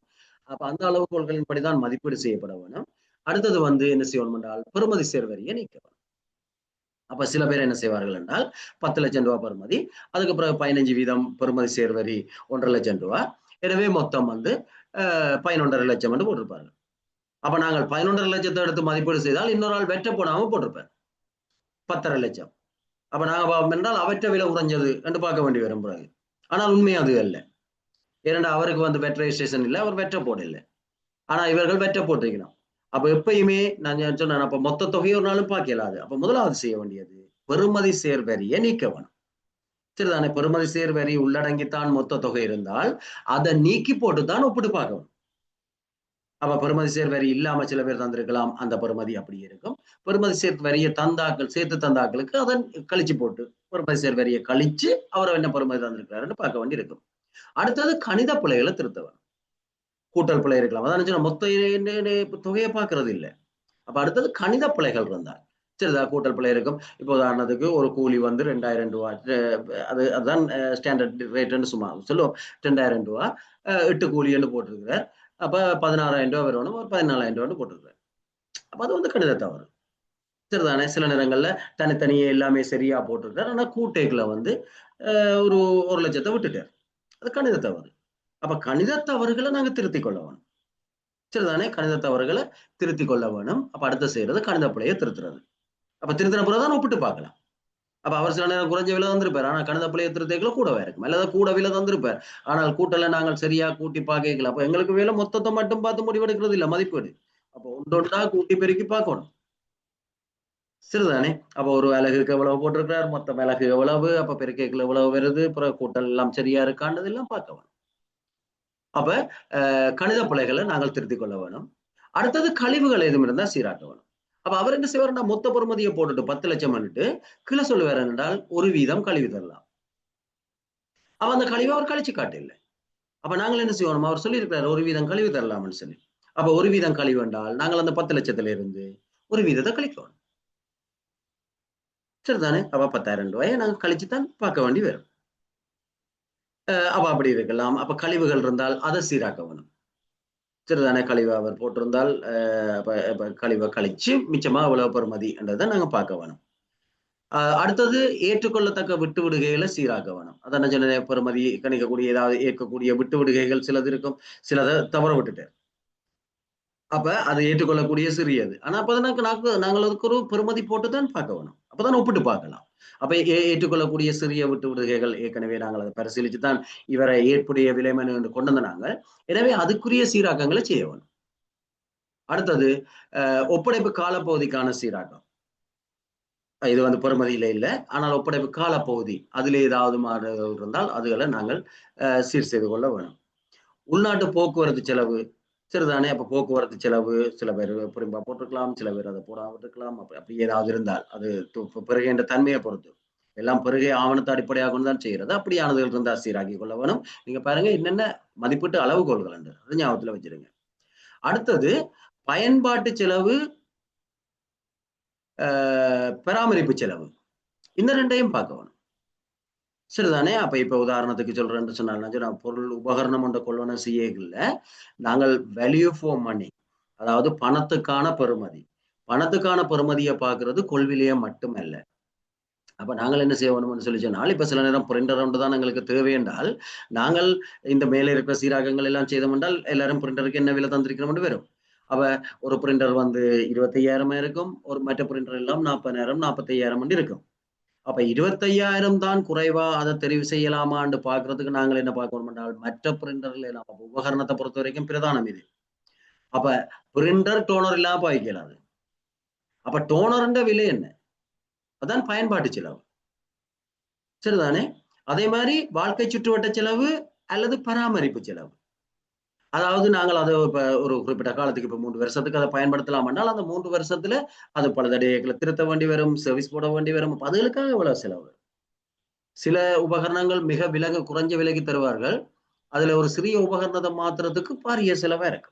அப்ப அந்த அளவுகோல்களின்படிதான் மதிப்பீடு செய்யப்பட வேணும். அடுத்தது என்ன செய்யணும் என்றால் பெறுமதி சேர்வரியை நீக்க வேணும். அப்ப சில பேர் என்ன செய்வார்கள் என்றால் 10 லட்சம் ரூபாய் பெறுமதி, அதுக்கு பிறகு 15% பெறுமதி சேர்வரி 1,50,000 ரூபாய். எனவே மொத்தம் 11,50,000 என்று போட்டிருப்பார்கள். அப்ப நாங்கள் 11,50,000 லட்சத்தை எடுத்து மதிப்பீடு செய்தால் இன்னொரு ஆள் வெட்ட போடாம போட்டிருப்பேன் 10,5 லட்சம். அப்ப நாங்க பார்ப்போம் என்றால் அவற்றை விலை உறைஞ்சது என்று பார்க்க வேண்டி வரும் பிறகு. ஆனால் உண்மை அது அல்ல. ஏனென்றா அவருக்கு வெட் ரெஜிஸ்ட்ரேஷன் இல்லை, அவர் வெற்ற போடல. ஆனா இவர்கள் வெற்ற போட்டிருக்கணும். அப்ப எப்பயுமே நான் சொன்னேன், அப்ப மொத்த தொகையை ஒரு நாளும் பார்க்கலாது. அப்ப முதலாவது செய்ய வேண்டியது பெறுமதி சேர்வரியை நீக்க வேணும். சரிதானே? பெறுமதி சேர்வரி உள்ளடங்கித்தான் மொத்த தொகை இருந்தால் அதை நீக்கி போட்டுத்தான் ஒப்பிட்டு பார்க்கணும். அப்ப பெறுமதி சேர்வரி இல்லாம சில பேர் தந்திருக்கலாம், அந்த பெறுமதி அப்படி இருக்கும். பெறுமதி சேர்வரியை சேர்த்து தந்தாக்களுக்கு அதை கழிச்சு போட்டு பெறுமதி சேர்வரியை கழிச்சு அவரை என்ன பெறுமதி தந்திருக்கிறாருன்னு பார்க்க வேண்டி இருக்கும். அடுத்தது கணித பிழைகளை திருத்தவன். கூட்டல் பிழை இருக்கலாம், அதான் மொத்த தொகையை பார்க்கறது இல்லை. அப்ப அடுத்தது கணித பிழைகள் இருந்தால் சரிதா, கூட்டல் பிழை இருக்கும். இப்போ உதாரணத்துக்கு ஒரு கூலி 2,000 ரூபாய், அதுதான் ஸ்டாண்டர்ட் ரேட்னு சும்மா சொல்லுவோம். 2,000 ரூபாய் 8 கூலின்னு போட்டிருக்கிறார். அப்ப 16,000 ரூபாய் வரணும், ஒரு 14,000 ரூபான்னு போட்டிருக்கிறார். அப்ப அது கணித தவறு. சரிதானே? சில நேரங்கள்ல தனித்தனியே எல்லாமே சரியா போட்டிருக்காரு, ஆனா கூட்டேக்குல ஒரு 1,00,000 விட்டுட்டார். அது கணித தவறு. அப்ப கணித தவறுகளை நாங்க திருத்திக் கொள்ள வேணும். சரிதானே? கணித தவறுகளை திருத்திக் கொள்ள வேணும். அப்ப அடுத்த செய்யறது கணித பிழையை திருத்துறது. அப்ப திருத்தின பிறகுதான் ஒப்பிட்டு பார்க்கலாம். அப்ப அவர் சில நேரம் குறைஞ்ச விலை தந்திருப்பார், ஆனா கணித பிழையை திருத்தைகளை கூடவே இருக்கும், அல்லது கூட விலை தந்திருப்பார், ஆனால் கூட்டல நாங்கள் சரியா கூட்டி பார்க்கல. அப்ப எங்களுக்கு வேலை மொத்தத்தை மட்டும் பார்த்து முடிவெடுக்கிறது இல்லை, மதிப்பீடு. அப்போ ஒன்றொன்றா கூட்டி பெருக்கி பார்க்கணும். சரிதானே? அப்ப ஒரு அலகுக்கு எவ்வளவு போட்டிருக்கிறார், மொத்த அலகு எவ்வளவு, அப்ப பெருக்கைகள் எவ்வளவு வருது, பிறகு கூட்டல் எல்லாம் சரியா இருக்கான்றது எல்லாம் பார்க்க வேணும். அப்ப கணித பிழைகளை நாங்கள் திருத்திக் கொள்ள வேணும். அடுத்தது கழிவுகள் எதுவும் இருந்தா சீராட்ட வேணும். அப்ப அவர் என்ன செய்வாருன்னா மொத்த பொறுமதியை போட்டுட்டு 10 லட்சம் பண்ணிட்டு கீழே சொல்லுவார் என்றால் 1% கழிவு தரலாம். அவ அந்த கழிவை அவர் கழிச்சு காட்டில்லை. அப்ப நாங்கள் என்ன செய்வோம், அவர் சொல்லியிருக்கிறார் 1% கழிவு தரலாம்னு சொல்லி. அப்ப 1% கழிவு என்றால் நாங்கள் அந்த 10 லட்சத்துல இருந்து 1% கழிக்கணும். சரிதானே? அப்ப 10,000 ரூபாயை நாங்க கழிச்சுத்தான் பார்க்க வேண்டி வரும். அப்ப அப்படி இருக்கலாம். அப்ப கழிவுகள் இருந்தால் அதை சீராக்க வேணும். சரிதானே? கழிவு அவர் போட்டிருந்தால் கழிவை கழிச்சு மிச்சமா எவ்வளவு பெறுமதி என்றதை நாங்க பார்க்க வேணும். அடுத்தது ஏற்றுக்கொள்ளத்தக்க விட்டு விடுகைகளை சீராக்க வேணும். அதான் சொன்ன பெறுமதி கணிக்கக்கூடிய ஏதாவது ஏற்கக்கூடிய விட்டு விடுகைகள் சிலது இருக்கும், சிலதை தவற விட்டுட்டு. அப்ப அதை ஏற்றுக்கொள்ளக்கூடிய சிறியது. ஆனா அப்பதான் நாங்கள் அதுக்கு ஒரு பெறுமதி போட்டுதான் பார்க்க வேணும். அப்பதான் ஒப்பிட்டு பார்க்கலாம். அப்ப ஏற்றுக்கொள்ளக்கூடிய சிறிய விட்டு விடுகைகள் ஏற்கனவே நாங்கள் அதை பரிசீலிச்சுதான் இவரை ஏற்புடைய விலைமனு என்று கொண்டு வந்த நாங்கள். எனவே அதுக்குரிய சீராக்கங்களை செய்ய வேணும். அடுத்தது ஒப்படைப்பு காலப்பகுதிக்கான சீராக்கம். இது பெறுமதியில இல்லை, ஆனால் ஒப்படைப்பு காலப்பகுதி அதுல ஏதாவது மாறுதல் இருந்தால் அதுகளை நாங்கள் சீர் செய்து கொள்ள வேணும். உள்நாட்டு போக்குவரத்து செலவு சரிதானே? அப்ப போக்குவரத்து செலவு சில பேர் புரிம்பா போட்டிருக்கலாம், சில பேர் அதை போடாமல் இருக்கலாம். அப்படி ஏதாவது இருந்தால் அது பெருகின்ற தன்மையை பொறுத்து எல்லாம் பெருகை ஆவணத்தை அடிப்படையாக கொண்டு தான் செய்யறது. அப்படியானது இருந்தா சீராக்கி கொள்ள வேணும். நீங்க பாருங்க என்னென்ன மதிப்பீட்டு அளவுகோல்கள் என்று அது ஞாபகத்துல வச்சிருங்க. அடுத்தது பயன்பாட்டு செலவு, பராமரிப்பு செலவு, இந்த ரெண்டையும் பார்க்க வேணும். சரிதானே? அப்ப இப்ப உதாரணத்துக்கு சொல்றேன்னு சொன்னால் பொருள் உபகரணம் என்ற கொள்வன செய்யல நாங்கள் வேல்யூ ஃபார் மணி, அதாவது பணத்துக்கான பெறுமதி, பணத்துக்கான பெறுமதியை பார்க்கறது கொள்விலையே மட்டுமல்ல. அப்ப நாங்கள் என்ன செய்யணும்னு சொல்லி சொன்னால் இப்ப சில நேரம் பிரிண்டர் ஒன்று தான் எங்களுக்கு தேவை என்றால் நாங்கள் இந்த மேலே இருக்கிற சீராகங்கள் எல்லாம் செய்தோம் என்றால் எல்லாரும் பிரிண்டருக்கு என்ன விலை தந்திருக்கிறோம் வரும். அப்ப ஒரு பிரிண்டர் 25,000 இருக்கும், ஒரு மற்ற பிரிண்டர் எல்லாம் 40,000 45,000 இருக்கும். அப்ப 25,000 தான் குறைவா அதை தெரிவு செய்யலாமான்னு பாக்குறதுக்கு நாங்கள் என்ன பார்க்கணும் என்றால் மற்ற பிரிண்டர்ல நம்ம உபகரணத்தை பொறுத்த வரைக்கும் பிரதானம் இது. அப்ப பிரிண்டர் டோனர் இல்லாம பாய்க்கலாது. அப்ப டோனர்ன்ற விலை என்ன, அதான் பயன்பாட்டு செலவு. சரிதானே? அதே மாதிரி வாழ்க்கை சுற்றுவட்ட செலவு அல்லது பராமரிப்பு செலவு. அதாவது நாங்கள் அதை ஒரு குறிப்பிட்ட காலத்துக்கு இப்ப 3 வருஷத்துக்கு அதை பயன்படுத்தலாம் என்றால் அந்த 3 வருஷத்துல அது பல தடைகளை திருத்த வேண்டி வரும், சர்வீஸ் போட வேண்டி வரும். அதுகளுக்காக எவ்வளவு செலவு. சில உபகரணங்கள் மிக குறைஞ்ச விலைக்கு தருவார்கள், அதுல ஒரு சிறிய உபகரணத்தை மாத்துறதுக்கு பாரிய செலவா இருக்கு.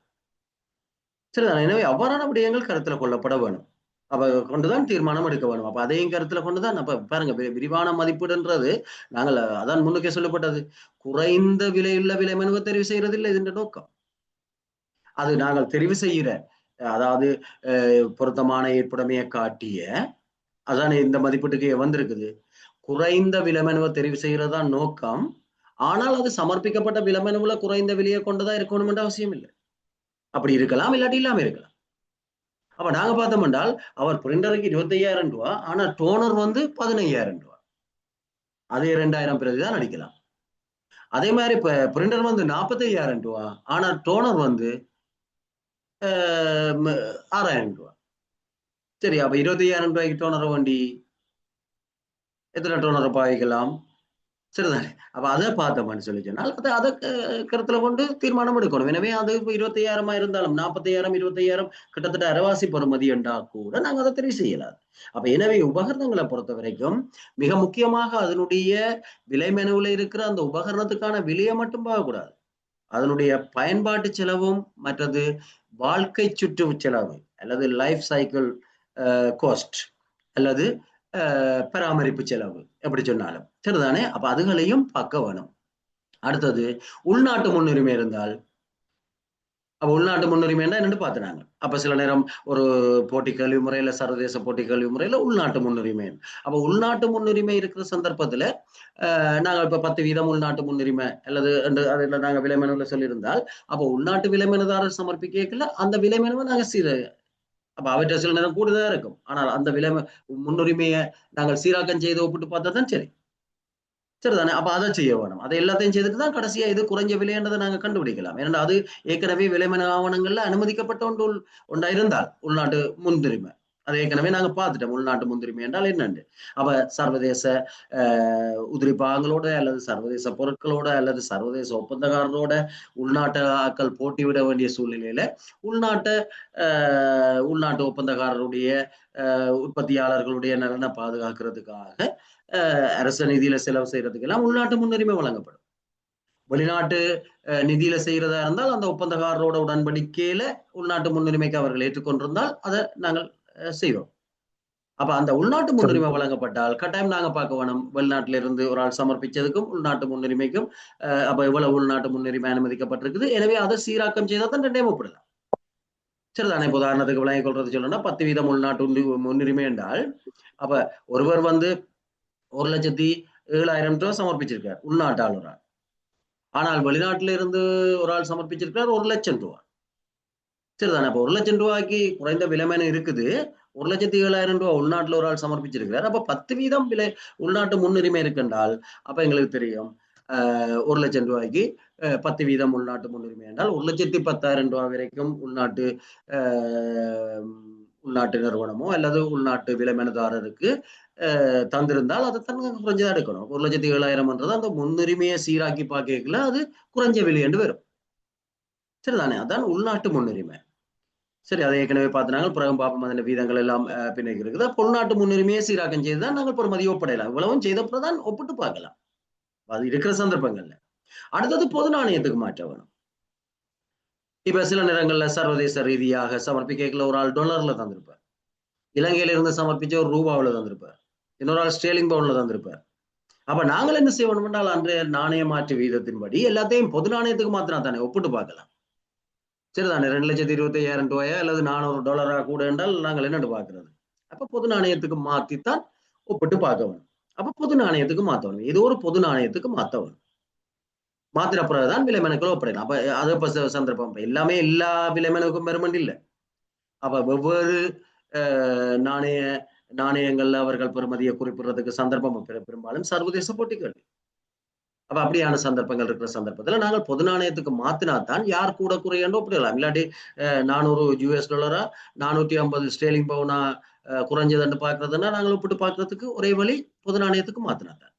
சரிதான். எனவே அவ்வாறான விடயங்கள் கருத்துல கொள்ளப்பட வேணும். அப்ப கொண்டுதான் தீர்மானம் எடுக்க வேணும். அப்ப அதையும் கருத்துல கொண்டுதான் அப்ப பாருங்க விரிவான மதிப்பீடுன்றது நாங்கள் அதான் முன்னுக்கே சொல்லப்பட்டது. குறைந்த விலையுள்ள விலை மனுவை தெரிவு செய்யறதில்லை இதுன்ற நோக்கம். அது நாங்கள் தெரிவு செய்கிற அதாவது பொருத்தமான ஏற்புடைமையை காட்டிய அதான் இந்த மதிப்பீட்டுக்கு வந்திருக்குது. குறைந்த விலைமனுவை தெரிவு செய்யறதுதான் நோக்கம். ஆனால் அது சமர்ப்பிக்கப்பட்ட விலைமனுவுல குறைந்த விலையை கொண்டுதான் இருக்கணும் என்ற அவசியம் இல்லை. அப்படி இருக்கலாம், இல்லாட்டி இல்லாம இருக்கலாம். அப்ப நாங்க பார்த்தோம் என்றால் அவர் பிரிண்டருக்கு 25,000 ரூபாய், ஆனா டோனர் வந்து 15,000 ரூபாய். அதே 2,000 பிரதி தான் அடிக்கலாம். அதே மாதிரி இப்ப பிரிண்டர் வந்து 45,000 ரூபாய், ஆனா டோனர் வந்து 6,000 ரூபாய். சரி, அப்ப 25,000 ரூபாய்க்கு டோனர் வண்டி எத்தனை டோனரை பாவிக்கலாம்? சரிதானே. அப்ப அதை பார்த்தோம்னு சொல்லி சொன்னால் அதை கருத்துல கொண்டு தீர்மானம் எடுக்கணும். எனவே அது 25,000 இருந்தாலும் 45,000 25,000 கிட்டத்தட்ட அரைவாசி பெறுமதி என்றா கூட நாங்கள் அதை தெரிவு செய்யலாம். அப்ப எனவே உபகரணங்களை பொறுத்த வரைக்கும் மிக முக்கியமாக அதனுடைய விலை மெனுவில் இருக்கிற அந்த உபகரணத்துக்கான விலையை மட்டும் பார்க்கக்கூடாது. அதனுடைய பயன்பாட்டு செலவும் மற்றது வாழ்க்கை சுற்று செலவு அல்லது லைஃப் சைக்கிள் காஸ்ட் அல்லது பராமரிப்பு செலவு எப்படி சொன்னாலும் சரிதானே. அப்ப அதுகளையும் பார்க்க வேணும். அடுத்தது உள்நாட்டு முன்னுரிமை இருந்தால் அப்ப உள்நாட்டு முன்னுரிமை என்னன்னு பார்த்துனாங்க. அப்ப சில நேரம் ஒரு போட்டி கல்வி முறையில சர்வதேச போட்டி கல்வி முறையில உள்நாட்டு முன்னுரிமை. அப்ப உள்நாட்டு முன்னுரிமை இருக்கிற சந்தர்ப்பத்துல நாங்கள் இப்ப 10% உள்நாட்டு முன்னுரிமை அல்லது அதுல நாங்க விலைமனுல சொல்லியிருந்தால் அப்ப உள்நாட்டு விலைமனுதாரர் சமர்ப்பிக்கல அந்த விலைமனுவை நாங்க அப்ப அவற்றை சில நேரம் கூடுதலா இருக்கும். ஆனால் அந்த விலை முன்னுரிமையை நாங்கள் சீராக்கம் செய்து ஒப்பிட்டு பார்த்தா தான் சரி. சரிதானே. அப்ப அதை செய்ய வேணும். அதை எல்லாத்தையும் செய்துட்டு தான் கடைசியா இது குறைஞ்ச விலைன்றதை நாங்க கண்டுபிடிக்கலாம். ஏன்னா அது ஏற்கனவே விலைமன ஆவணங்கள்ல அனுமதிக்கப்பட்ட ஒன்றா இருந்தால் உள்நாட்டு முன்னுரிமை அதை ஏற்கனவே நாங்க பார்த்துட்டோம். உள்நாட்டு முன்னுரிமை என்றால் என்னண்டு. அப்ப சர்வதேச உதிரி பாகங்களோட அல்லது சர்வதேச பொருட்களோட அல்லது சர்வதேச ஒப்பந்தக்காரரோட உள்நாட்டு ஆக்கள் போட்டி விட வேண்டிய சூழ்நிலையில உள்நாட்டு ஒப்பந்தக்காரருடைய உற்பத்தியாளர்களுடைய நலனை பாதுகாக்கிறதுக்காக அரச நிதியில செலவு செய்யறதுக்கு எல்லாம் உள்நாட்டு முன்னுரிமை வழங்கப்படும். வெளிநாட்டு நிதியில செய்யறதா இருந்தால் அந்த ஒப்பந்தக்காரரோட உடன்படிக்கையில உள்நாட்டு முன்னுரிமைக்கு அவர்கள் ஏற்றுக்கொண்டிருந்தால் அதை நாங்கள் செய்வோம். அப்ப அந்த உள்நாட்டு முன்னுரிமை வழங்கப்பட்டால் கட்டாயம் நாங்க பார்க்க வேணும். வெளிநாட்டில இருந்து ஒரு ஆள் சமர்ப்பிச்சதுக்கும் உள்நாட்டு முன்னுரிமைக்கும் அப்ப எவ்வளவு உள்நாட்டு முன்னுரிமை அனுமதிக்கப்பட்டிருக்குது. எனவே அதை சீராக்கம் செய்தால் தான் ரெண்டே ஒப்பிடலாம். சரிதானே. இப்ப உதாரணத்துக்கு விளங்கிக் கொள்றது சொல்லணும்னா 10% உள்நாட்டு முன்னுரிமை என்றால் அப்ப ஒருவர் வந்து 1,07,000 ரூபாய் சமர்ப்பிச்சிருக்கார் உள்நாட்டு ஆளுநர். ஆனால் வெளிநாட்டில இருந்து ஒரு ஆள் சமர்ப்பிச்சிருக்கார் 1,00,000 ரூபாய். சரிதானே. அப்ப 1,00,000 ரூபாய்க்கு குறைந்த விலைமனு இருக்குது. 1,07,000 ரூபாய் உள்நாட்டுல ஒரு ஆள் சமர்ப்பிச்சிருக்கிறார். அப்ப 10% விலை உள்நாட்டு முன்னுரிமை இருக்குன்றால் அப்ப எங்களுக்கு தெரியும் 1,00,000 ரூபாய்க்கு 10% உள்நாட்டு முன்னுரிமை என்றால் 1,10,000 ரூபாய் வரைக்கும் உள்நாட்டு நிறுவனமோ அல்லது உள்நாட்டு விலைமனுதாரருக்கு தந்திருந்தால் அதை தான் குறைஞ்சதா எடுக்கணும். 1,07,000 அந்த முன்னுரிமையை சீராக்கி பார்க்கல அது குறைஞ்ச விலை என்று வரும். சரிதானே. அதான் உள்நாட்டு முன்னுரிமை. சரி, அதை ஏற்கனவே பார்த்து பிறகு பாப்பம் அதன் வீதங்கள் எல்லாம் பின்னுக்கு இருக்குது. உள்நாட்டு முன்னுரிமையை சீராக்கம் செய்துதான் நாங்கள் பொறுமதி ஒப்படையலாம். இவ்வளவும் செய்தப்பதான் ஒப்பிட்டு பார்க்கலாம் அது இருக்கிற சந்தர்ப்பங்கள்ல. அடுத்தது பொது நாணயத்துக்கு மாற்ற வேணும். இப்ப சில நேரங்கள்ல சர்வதேச ரீதியாக சமர்ப்பிக்கல ஒரு ஆள் டாலர்ல தந்திருப்பார். இலங்கையில இருந்து சமர்ப்பிச்ச ஒரு ரூபாவில தந்திருப்பார். இன்னொரு ஆள் ஸ்டேலிங் பவுன்ல தந்திருப்பார். அப்ப நாங்கள் என்ன செய்யணும் என்றால் அன்றைய நாணய மாற்று வீதத்தின்படி எல்லாத்தையும் பொது நாணயத்துக்கு மாத்தினா தானே ஒப்பிட்டு பார்க்கலாம். சரிதானே. 2,25,000 ரூபாயா அல்லது $400 கூட என்றால் நாங்கள் என்னென்னு பார்க்கிறது. அப்ப பொது நாணயத்துக்கு மாத்தித்தான் ஒப்பிட்டு பார்க்க வேணும். அப்ப பொது நாணயத்துக்கு மாத்தணும். ஏதோ ஒரு பொது நாணயத்துக்கு மாத்தணும். மாத்திர பிறகுதான் விலைமனுக்களை ஒப்படைக்கலாம். அப்ப அது இப்ப சந்தர்ப்பம் எல்லாமே எல்லா விலைமனுக்கும் பெருமண்டி இல்லை. அப்ப வெவ்வேறு நாணயங்கள்ல அவர்கள் பெறுமதியை குறிப்பிடுறதுக்கு சந்தர்ப்பம் பெரும்பாலும் சர்வதேச போட்டிகள். அப்ப அப்படியான சந்தர்ப்பங்கள் இருக்கிற சந்தர்ப்பத்துல நாங்கள் பொது நாணயத்துக்கு மாத்தினாத்தான் யார் கூட குறையண்டோ ஒப்பிடலாம். இல்லாட்டி $400 450 ஸ்டேலிங் பவுனா குறைஞ்சதுன்னு பாக்குறதுன்னா நாங்கள் ஒப்பிட்டு பாக்குறதுக்கு ஒரே வழி பொது நாணயத்துக்கு மாத்தினாத்தான்.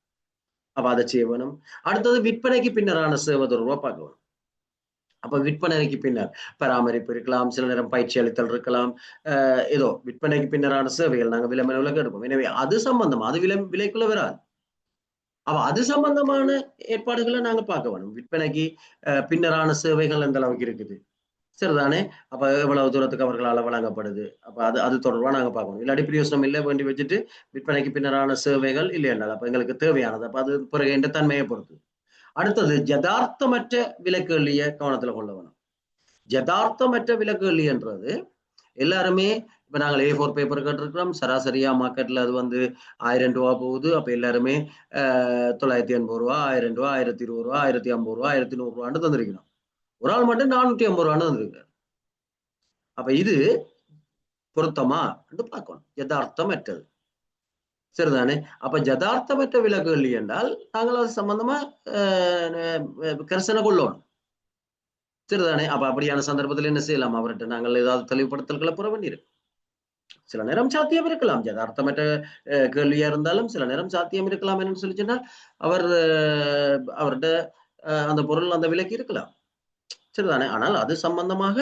அப்ப அதை செய்ய வேணும். அடுத்தது விற்பனைக்கு பின்னரான சேவை தொடர்பா பார்க்க வேணும். அப்ப விற்பனைக்கு பின்னர் பராமரிப்பு இருக்கலாம், சில நேரம் பயிற்சி அளித்தல் இருக்கலாம், ஏதோ விற்பனைக்கு பின்னரான சேவைகள் நாங்கள் விலைமனுல எடுப்போம். எனவே அது சம்பந்தம் அது விலைக்குள்ள வராது. அப்ப அது சம்பந்தமான ஏற்பாடுகளை நாங்க பார்க்க வேணும். விற்பனைக்கு பின்னரான சேவைகள் எந்த அளவுக்கு இருக்குது. சரிதானே? அப்ப எவ்வளவு தூரத்துக்கு அவர்களால வழங்கப்படுது. அப்ப அது தொடர்பா நாங்க பார்க்கணும். இல்லாட்டி பிரயோசனம் இல்ல வேண்டி வச்சுட்டு விற்பனைக்கு பின்னரான சேவைகள் இல்லையென்றால், அப்ப எங்களுக்கு தேவையானது. அப்ப அது பிறகு என்ற தன்மையை பொறுத்து. அடுத்தது ஜதார்த்தமற்ற விலக்குகள்லிய கவனத்துல கொள்ள வேணும். ஜதார்த்தமற்ற விலக்குகள்லியன்றது எல்லாருமே இப்ப நாங்கள் A4 பேப்பர் கேட்டிருக்கிறோம். சராசரியா மார்க்கெட்ல அது வந்து ரூ. 1000 போகுது. அப்ப எல்லாருமே ரூ. 980, ரூ. 1000, ரூ. 1020, ரூ. 1050, ரூ. 1100 தந்திருக்கணும். ஒரு ஆள் மட்டும் ரூ. 450 தந்திருக்காரு. அப்ப இது பொருத்தமா என்று பார்க்கணும். யதார்த்தமற்றது. சரிதானே? அப்ப ஜதார்த்தமற்ற விலக்குகள் என்றால், நாங்கள் அது சம்பந்தமா கரிசனை கொள்ளணும். சரிதானே? அப்ப அப்படியான சந்தர்ப்பத்தில் என்ன செய்யலாம்? அவர்கிட்ட நாங்கள் ஏதாவது தெளிவுபடுத்தல்களை பெற வேண்டியிருக்கு. சில நேரம் சாத்தியம் இருக்கலாம். யதார்த்தமற்ற கேள்வியா இருந்தாலும் சில நேரம் சாத்தியம் இருக்கலாம் என்னன்னு சொல்லி சொன்னால், அவர் அவர்கிட்ட அந்த பொருள் அந்த விலைக்கு இருக்கலாம். சரிதானே? ஆனால் அது சம்பந்தமாக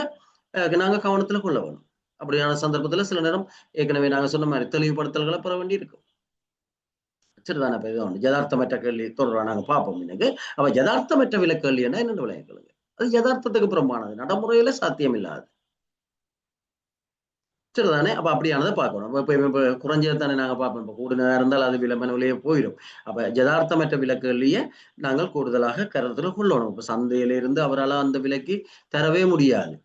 நாங்க கவனத்துல கொள்ள வேணும். அப்படியான சந்தர்ப்பத்துல சில நேரம் ஏற்கனவே நாங்க சொன்ன மாதிரி தெளிவுபடுத்தல்களை பெற வேண்டியிருக்கும். சரிதானே? அப்ப இது ஒண்ணு. யதார்த்தமற்ற கேள்வி தொடர்பா நாங்க பார்ப்போம் இன்னைக்கு. அப்ப யதார்த்தமற்ற விலக்கேள்வின்னா என்னென்ன விளங்குங்க? அது யதார்த்தத்துக்கு புறம்பானது. நடைமுறையில சாத்தியம் இல்லாது. சரிதானே? அப்ப அப்படியானதை பார்க்கணும். இப்ப குறைஞ்சது தானே நாங்க பார்ப்போம். இப்ப கூடுதலா இருந்தால் அது விளம்பர விலையே போயிடும். அப்ப யதார்த்தமற்ற விலக்குகள்லயே நாங்கள் கூடுதலாக கருத்துல கொள்ளணும். இப்ப சந்தையில இருந்து அவரால அந்த விலைக்கு தரவே முடியாது.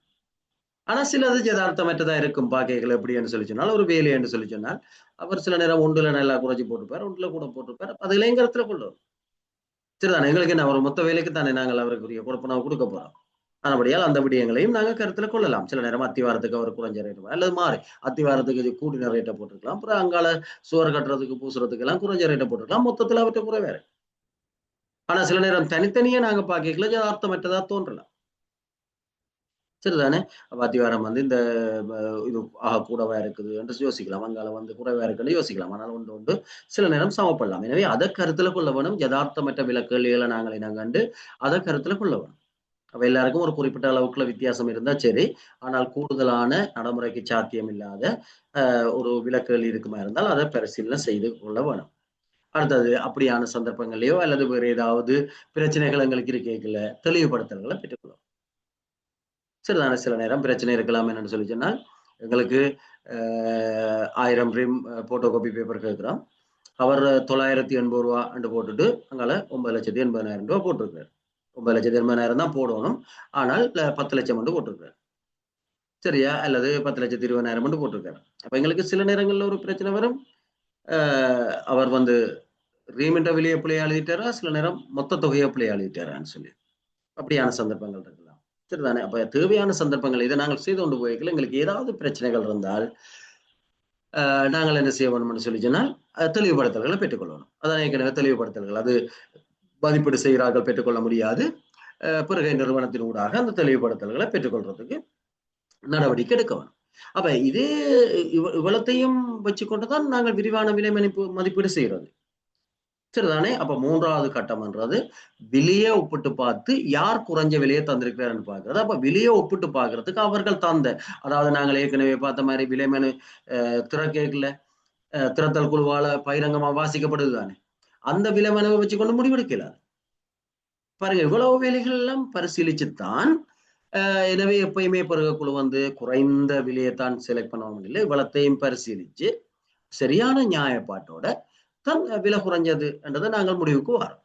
ஆனா சிலது யதார்த்தமற்றதா இருக்கும் பாக்கைகள் எப்படின்னு சொல்லி சொன்னால், ஒரு வேலை என்று சொல்லி சொன்னால், அவர் சில நேரம் ஒன்றுல நல்லா குறைச்சு போட்டிருப்பார், ஒன்றுல கூட போட்டிருப்பார். அதுல எங்கத்துல கொள்ளணும். சரிதானே? எங்களுக்கு என்ன ஒரு மொத்த வேலைக்கு தானே நாங்கள் அவருக்குரிய கொடுப்பனவு கொடுக்க போறோம். ஆனபடியால் அந்த விடயங்களையும் நாங்க கருத்துல கொள்ளலாம். சில நேரம் அத்திவாரத்துக்கு அவர் குறைஞ்ச ரேட் அல்லது மாறி அத்திவாரத்துக்கு இது கூடின ரேட்டை போட்டிருக்கலாம். அப்புறம் அங்கால சுவர் கட்டுறதுக்கு பூசுறதுக்கு எல்லாம் குறைஞ்ச ரேட்டை போட்டிருக்கலாம். மொத்தத்துல அவற்றை குறை வேற. ஆனா சில நேரம் தனித்தனியே நாங்க பார்க்கல யதார்த்தமற்றதா தோன்றலாம். சரிதானே? அப்ப அத்திவாரம் வந்து இந்த ப இது கூடவா இருக்குது என்று யோசிக்கலாம். அங்கால வந்து குறைவா இருக்குன்னு யோசிக்கலாம். ஆனால் ஒன்று ஒன்று சில நேரம் சமப்படலாம். எனவே அதை கருத்துல கொள்ள வேணும். யதார்த்தமற்ற விலக்குகளை நாங்கள் இனங்கண்டு அதை கருத்துல கொள்ள வேணும். அப்ப எல்லாருக்கும் ஒரு குறிப்பிட்ட அளவுக்குள்ள வித்தியாசம் இருந்தா சரி. ஆனால் கூடுதலான நடைமுறைக்கு சாத்தியம் இல்லாத ஒரு விலக்குகள் இருக்குமா இருந்தால் அதை பரிசீலனை செய்து கொள்ள வேணும். அடுத்தது அப்படியான சந்தர்ப்பங்களையோ அல்லது வேறு ஏதாவது பிரச்சனைகள் எங்களுக்கு இருக்கல தெளிவுபடுத்தல்களை பெற்றுக்கொள்ளும். சரிதானே? சில நேரம் பிரச்சனை இருக்கலாம் என்னன்னு சொல்லி சொன்னால், எங்களுக்கு 1000 ரிம் போட்டோ காப்பி பேப்பர் கேட்கிறோம். அவர் ரூ. 980 போட்டுட்டு அங்கால ரூ. 9,80,000 போட்டிருக்காரு. 9,80,000 தான் போடணும். ஆனால் 10,00,000 போட்டிருக்காரு. சரியா? அல்லது 10,20,000 போட்டிருக்காரு. அப்ப எங்களுக்கு சில நேரங்கள்ல ஒரு பிரச்சனை வரும். அ அவர் வந்து ரீமின்ற விலைய பிழையா எழுதிட்டாரா? சில நேரம் மொத்த தொகைய பிழையா எழுதிட்டாரான்னு சொல்லி. அப்படியான சந்தர்ப்பங்கள் இருக்கலாம். சரிதானே? அப்ப தேவையான சந்தர்ப்பங்கள் இதை நாங்கள் செய்து கொண்டு போய்க்கல எங்களுக்கு ஏதாவது பிரச்சனைகள் இருந்தால், நாங்கள் என்ன செய்ய வேணும்னு சொல்லி சொன்னால், தெளிவுபடுத்தல்களை பெற்றுக்கொள்ளணும். அதான் ஏற்கனவே தெளிவுபடுத்தல்கள். அது மதிப்பீடு செய்கிறார்கள் பெற்றுக்கொள்ள முடியாது. பிறகு நிறுவனத்தின் ஊடாக அந்த தெளிவுபடுத்தல்களை பெற்றுக்கொள்றதுக்கு நடவடிக்கை எடுக்க வேணும். அப்ப இதே இவ்வளத்தையும் வச்சுக்கொண்டுதான் நாங்கள் விரிவான விலை மதிப்பீடு செய்யறது. சரிதானே? அப்ப 3வது கட்டம்ன்றது விலையை ஒப்பிட்டு பார்த்து யார் குறைஞ்ச விலையை தந்திருக்கிறார்னு பார்க்கிறது. அப்ப விலையை ஒப்பிட்டு பார்க்கறதுக்கு அவர்கள் தந்த அதாவது நாங்கள் ஏற்கனவே பார்த்த மாதிரி விலை மனு திறக்கல திறத்தல் குழுவால பகிரங்கமா வாசிக்கப்படுது தானே. அந்த விலை மனுவை வச்சுக்கொண்டு முடிவெடுக்கலாது. பாருங்க இவ்வளவு வேலைகள் எல்லாம் பரிசீலிச்சுத்தான் எனவே எப்பயுமே பிறகு குழு வந்து குறைந்த விலையைத்தான் செலக்ட் பண்ணவும் இல்லை. இவ்வளத்தையும் பரிசீலிச்சு சரியான நியாயப்பாட்டோட தான் விலை குறைஞ்சது என்றதை நாங்கள் முடிவுக்கு வரோம்.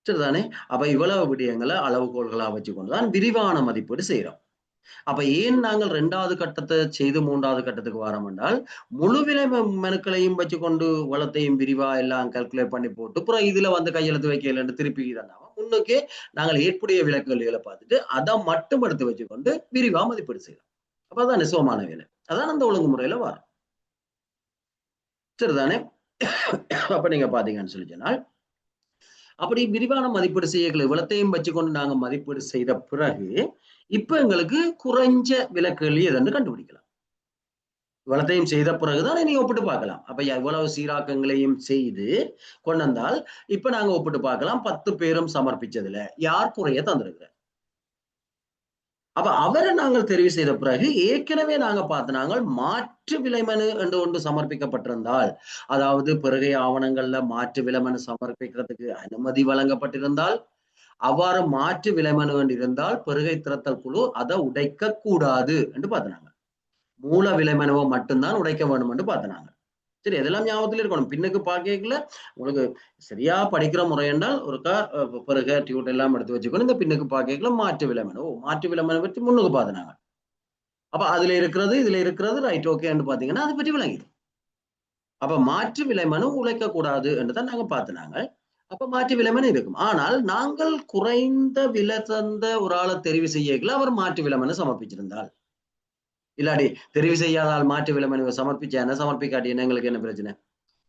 சரிதானே? அப்ப இவ்வளவு விடயங்களை அளவுகோல்களா வச்சுக்கொண்டுதான் விரிவான மதிப்பீடு செய்யறோம். அப்ப ஏன் நாங்கள் 2வது கட்டத்தை செய்து 3வது கட்டத்துக்கு வரோம் என்றால் முழு விலை மனுக்களையும் வச்சுக்கொண்டு வளத்தையும் விரிவா எல்லாம் கால்குலேட் பண்ணி போட்டு அப்புறம் இதுல வந்து கையெழுத்து வைக்கலன்னு திருப்பி முன்னுக்கே நாங்கள் ஏற்புடைய விலக்குகளை பார்த்துட்டு அதை மட்டும் எடுத்து வச்சுக்கொண்டு விரிவா மதிப்பீடு செய்யறோம். அப்ப அதான் நிசமான வேலை. அதான் அந்த ஒழுங்குமுறையில வரும். சரிதானே? அப்ப நீங்க பாத்தீங்கன்னு சொல்லி சொன்னால் அப்படி விரிவான மதிப்பீடு செய்யல இவ்வளத்தையும் வச்சுக்கொண்டு நாங்க மதிப்பீடு செய்த பிறகு இப்ப எங்களுக்கு குறைஞ்ச விலக்குகள் எதுன்னு கண்டுபிடிக்கலாம். இவ்வளத்தையும் செய்த பிறகுதான் நீ ஒப்பிட்டு பார்க்கலாம். அப்ப எவ்வளவு சீராக்கங்களையும் செய்து கொண்டு வந்தால் இப்ப நாங்க ஒப்பிட்டு பார்க்கலாம் 10 பேரும் சமர்ப்பிச்சதுல யார் குறைய தந்திருக்கிற. அப்ப அவரை நாங்கள் தெரிவு செய்த பிறகு ஏற்கனவே நாங்க பார்த்த நாங்கள் மாற்று விலைமனு என்று ஒன்று சமர்ப்பிக்கப்பட்டிருந்தால் அதாவது பிறகு ஆவணங்கள்ல மாற்று விலைமனு சமர்ப்பிக்கிறதுக்கு அனுமதி வழங்கப்பட்டிருந்தால் அவ்வாறு மாற்று விலைமனு இருந்தால் பெருகை திறத்தல் குழு அதை உடைக்க கூடாது என்று பார்த்தினாங்க. மூல விலைமனுவை மட்டும்தான் உடைக்க வேண்டும் என்று பார்த்தினாங்க. சரி, இதெல்லாம் ஞாபகத்தில் இருக்கணும். பின்னுக்கு பார்க்கல உங்களுக்கு சரியா படிக்கிற முறை என்றால் ஒருக்கா பிறகு டியூட் எல்லாம் எடுத்து வச்சுக்கணும். இந்த பின்னுக்கு பார்க்கல மாற்று விலைமனு பற்றி முன்னுக்கு பார்த்தினாங்க. அப்ப அதுல இருக்கிறது இதுல இருக்கிறது ரைட் ஓகேன்னு பாத்தீங்கன்னா அதை பற்றி விளங்கிடும். அப்ப மாற்று விலைமனு உழைக்க கூடாது என்றுதான் நாங்க பார்த்தினாங்க. அப்ப மாற்று விலைமனு இருக்கும். ஆனால் நாங்கள் குறைந்த விலை தந்த ஒரு ஆளை தெரிவு செய்யல அவர் மாற்று விலைமனு சமர்ப்பிச்சிருந்தால், இல்லாடி தெரிவு செய்யாதால் மாற்று விலைமனு சமர்ப்பிச்சா சமர்ப்பிக்காட்டி எங்களுக்கு என்ன பிரச்சனை?